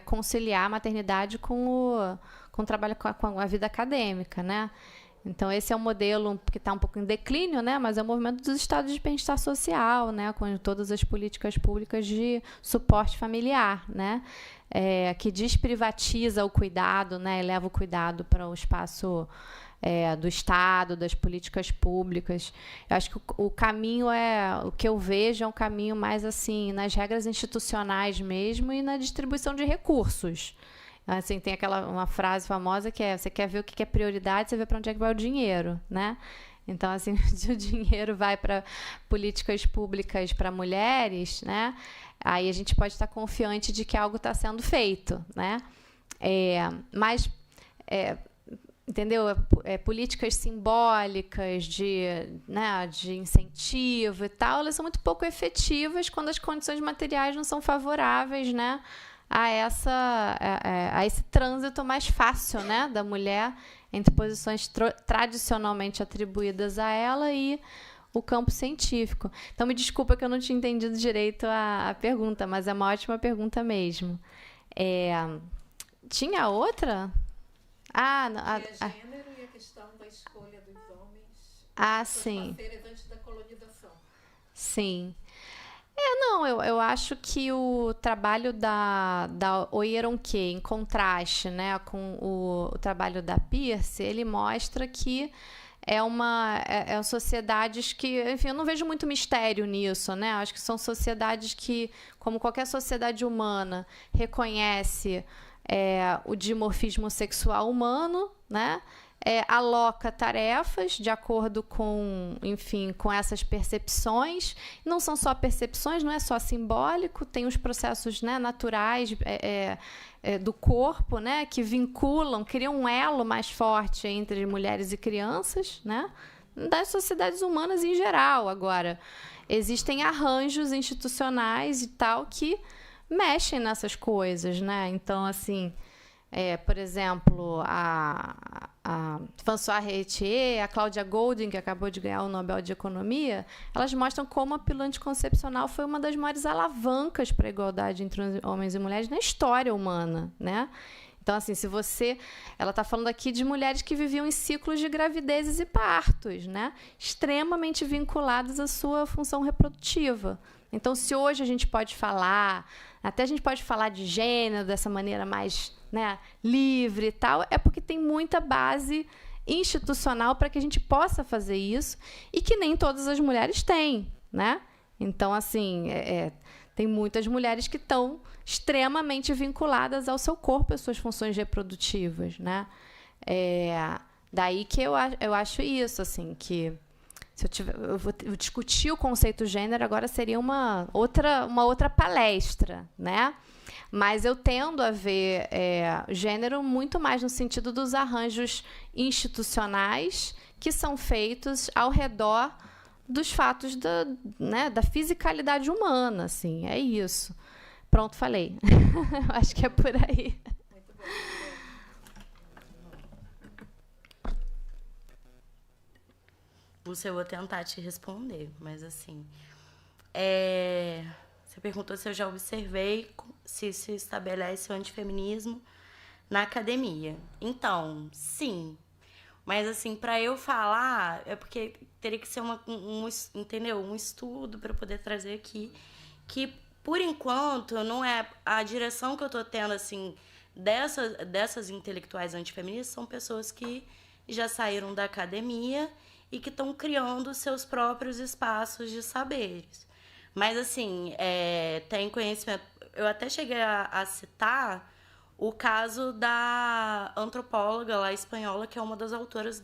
conciliar a maternidade com o trabalho, com a vida acadêmica, né? Então, esse é um modelo que está um pouco em declínio, né? Mas é o movimento dos estados de bem-estar social, né? Com todas as políticas públicas de suporte familiar, né? Que desprivatiza o cuidado, né? E leva o cuidado para o espaço do Estado, das políticas públicas. Eu acho que o caminho o que eu vejo é um caminho mais assim, nas regras institucionais mesmo e na distribuição de recursos. Assim, tem uma frase famosa que você quer ver o que é prioridade, você vê para onde é que vai o dinheiro, né? Então, assim, se o dinheiro vai para políticas públicas para mulheres, né? Aí a gente pode estar confiante de que algo está sendo feito, né? Entendeu? Políticas simbólicas de incentivo e tal, elas são muito pouco efetivas quando as condições materiais não são favoráveis, né? A esse trânsito mais fácil, né, da mulher entre posições tradicionalmente atribuídas a ela e o campo científico. Então, me desculpa que eu não tinha entendido direito a pergunta, mas é uma ótima pergunta mesmo. Tinha outra? Gênero e a questão da escolha dos homens. Sim. Antes da colonização. Sim. Eu acho que o trabalho da Oyeronke, em contraste, né, com o trabalho da Peirce, ele mostra que sociedades que, enfim, eu não vejo muito mistério nisso, né? Acho que são sociedades que, como qualquer sociedade humana, reconhece o dimorfismo sexual humano, né? Aloca tarefas de acordo com, enfim, com essas percepções. Não são só percepções, não é só simbólico, tem os processos, né, naturais do corpo, né, que vinculam, criam um elo mais forte entre mulheres e crianças, né, das sociedades humanas em geral. Agora, existem arranjos institucionais e tal que mexem nessas coisas, né? Então, assim, por exemplo, a Françoise Héritier, a Cláudia Goldin, que acabou de ganhar o Nobel de Economia, elas mostram como a pílula anticoncepcional foi uma das maiores alavancas para a igualdade entre homens e mulheres na história humana, né? Então, assim, ela está falando aqui de mulheres que viviam em ciclos de gravidezes e partos, né? Extremamente vinculadas à sua função reprodutiva. Então, se hoje a gente pode falar de gênero dessa maneira mais, né, livre e tal, é porque tem muita base institucional para que a gente possa fazer isso e que nem todas as mulheres têm, né? Então, assim, tem muitas mulheres que estão extremamente vinculadas ao seu corpo e às suas funções reprodutivas, né? Daí que eu acho isso, assim, que se eu vou discutir o conceito gênero, agora seria uma outra palestra, né? Mas eu tendo a ver gênero muito mais no sentido dos arranjos institucionais que são feitos ao redor dos fatos da fisicalidade humana, assim, é isso. Pronto, falei. Acho que é por aí. Muito bom. Eu vou tentar te responder, mas assim, você perguntou se eu já observei se estabelece o antifeminismo na academia. Então, sim, Mas, assim, para eu falar, é porque teria que ser entendeu? Um estudo para poder trazer aqui, que, por enquanto, não é a direção que eu estou tendo, assim, dessas intelectuais antifeministas, são pessoas que já saíram da academia e que estão criando seus próprios espaços de saberes. Mas, assim, tem conhecimento... Eu até cheguei a citar o caso da antropóloga lá espanhola, que é uma das autoras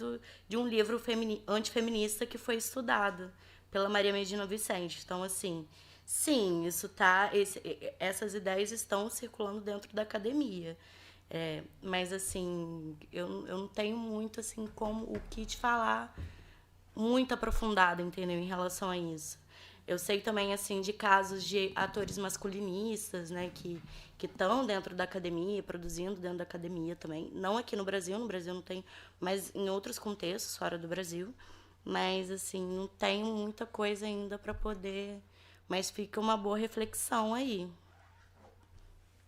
de um livro antifeminista que foi estudado pela Maria Medina Vicente. Então, assim, sim, essas ideias estão circulando dentro da academia. Mas, assim, eu não tenho muito, assim, o que te falar muito aprofundado, entendeu, em relação a isso. Eu sei também, assim, de casos de atores masculinistas, né, que estão dentro da academia, produzindo dentro da academia também. Não aqui no Brasil não tem, mas em outros contextos fora do Brasil. Mas, assim, não tem muita coisa ainda para poder... Mas fica uma boa reflexão aí.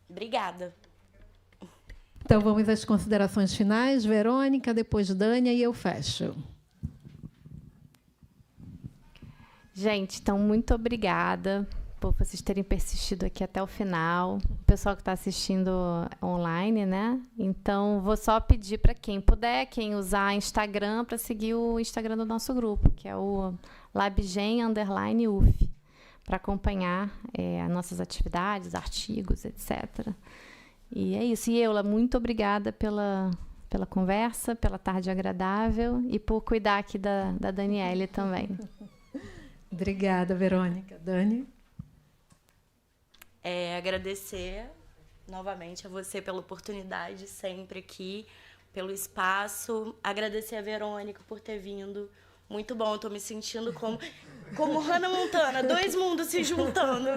Obrigada. Então, vamos às considerações finais. Verônica, depois Dânia e eu fecho. Gente, então, muito obrigada por vocês terem persistido aqui até o final. O pessoal que está assistindo online, né? Então, vou só pedir para quem puder, quem usar Instagram, para seguir o Instagram do nosso grupo, que é o labgen_uf, para acompanhar as nossas atividades, artigos, etc. E é isso. E Eula, muito obrigada pela conversa, pela tarde agradável e por cuidar aqui da Daniele também. Obrigada, Verônica. Dani? Agradecer novamente a você pela oportunidade sempre aqui, pelo espaço. Agradecer a Verônica por ter vindo. Muito bom, estou me sentindo como Hannah Montana, 2 mundos se juntando.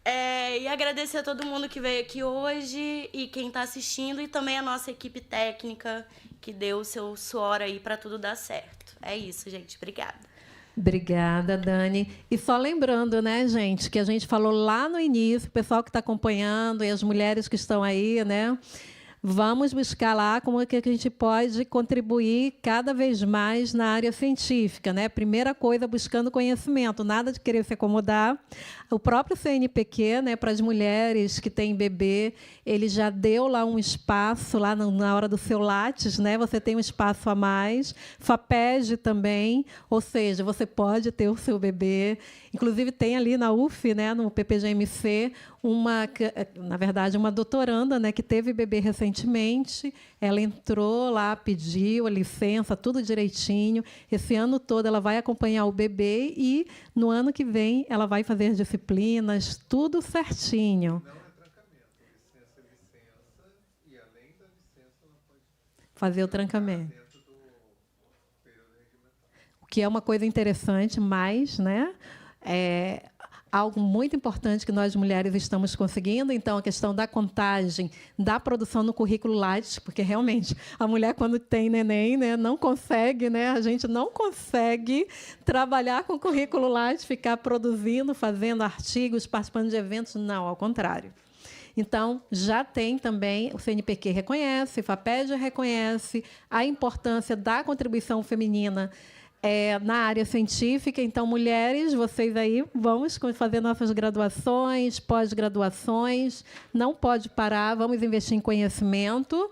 E agradecer a todo mundo que veio aqui hoje e quem está assistindo, e também a nossa equipe técnica que deu o seu suor aí para tudo dar certo. É isso, gente. Obrigada. Obrigada, Dani. E só lembrando, né, gente, que a gente falou lá no início, o pessoal que está acompanhando e as mulheres que estão aí, né? Vamos buscar lá como é que a gente pode contribuir cada vez mais na área científica, né? Primeira coisa, buscando conhecimento, nada de querer se acomodar. O próprio CNPq, né, para as mulheres que têm bebê, ele já deu lá um espaço, lá na hora do seu Lattes, né? Você tem um espaço a mais. FAPESG também, ou seja, você pode ter o seu bebê. Inclusive, tem ali na UF, né, no PPGMC, na verdade, uma doutoranda, né, que teve bebê recentemente. Ela entrou lá, pediu a licença, tudo direitinho. Esse ano todo ela vai acompanhar o bebê e, no ano que vem, ela vai fazer disciplinas, tudo certinho. Não é trancamento, licença, e além da licença ela pode fazer o trancamento. dentro do período regimental. O que é uma coisa interessante, mas, né, é algo muito importante que nós mulheres estamos conseguindo. Então, a questão da contagem da produção no currículo Lattes, porque realmente a mulher, quando tem neném, né, não consegue, né, a gente não consegue trabalhar com o currículo Lattes, ficar produzindo, fazendo artigos, participando de eventos, não, ao contrário. Então, já tem também, o CNPq reconhece, o FAPESG reconhece a importância da contribuição feminina na área científica. Então, mulheres, vocês aí, vamos fazer nossas graduações, pós-graduações, não pode parar, vamos investir em conhecimento,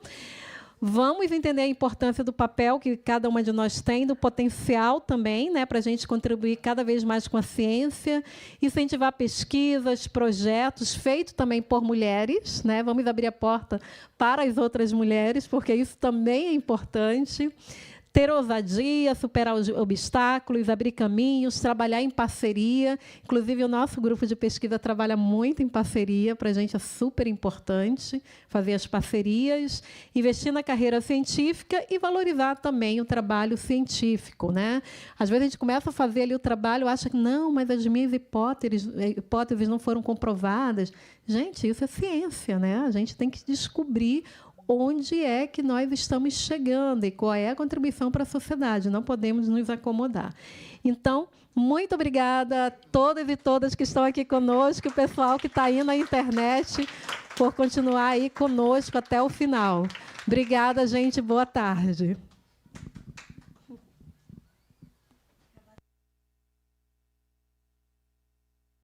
vamos entender a importância do papel que cada uma de nós tem, do potencial também, né, para a gente contribuir cada vez mais com a ciência, incentivar pesquisas, projetos feitos também por mulheres, né, vamos abrir a porta para as outras mulheres, porque isso também é importante. Ter ousadia, superar os obstáculos, abrir caminhos, trabalhar em parceria. Inclusive, o nosso grupo de pesquisa trabalha muito em parceria, para a gente é super importante fazer as parcerias, investir na carreira científica e valorizar também o trabalho científico, né? Às vezes, a gente começa a fazer ali o trabalho, acha que, não, mas as minhas hipóteses não foram comprovadas. Gente, isso é ciência, né? A gente tem que descobrir onde é que nós estamos chegando e qual é a contribuição para a sociedade. Não podemos nos acomodar. Então, muito obrigada a todas e todas que estão aqui conosco, o pessoal que está aí na internet. por continuar aí conosco até o final. Obrigada, gente. Boa tarde.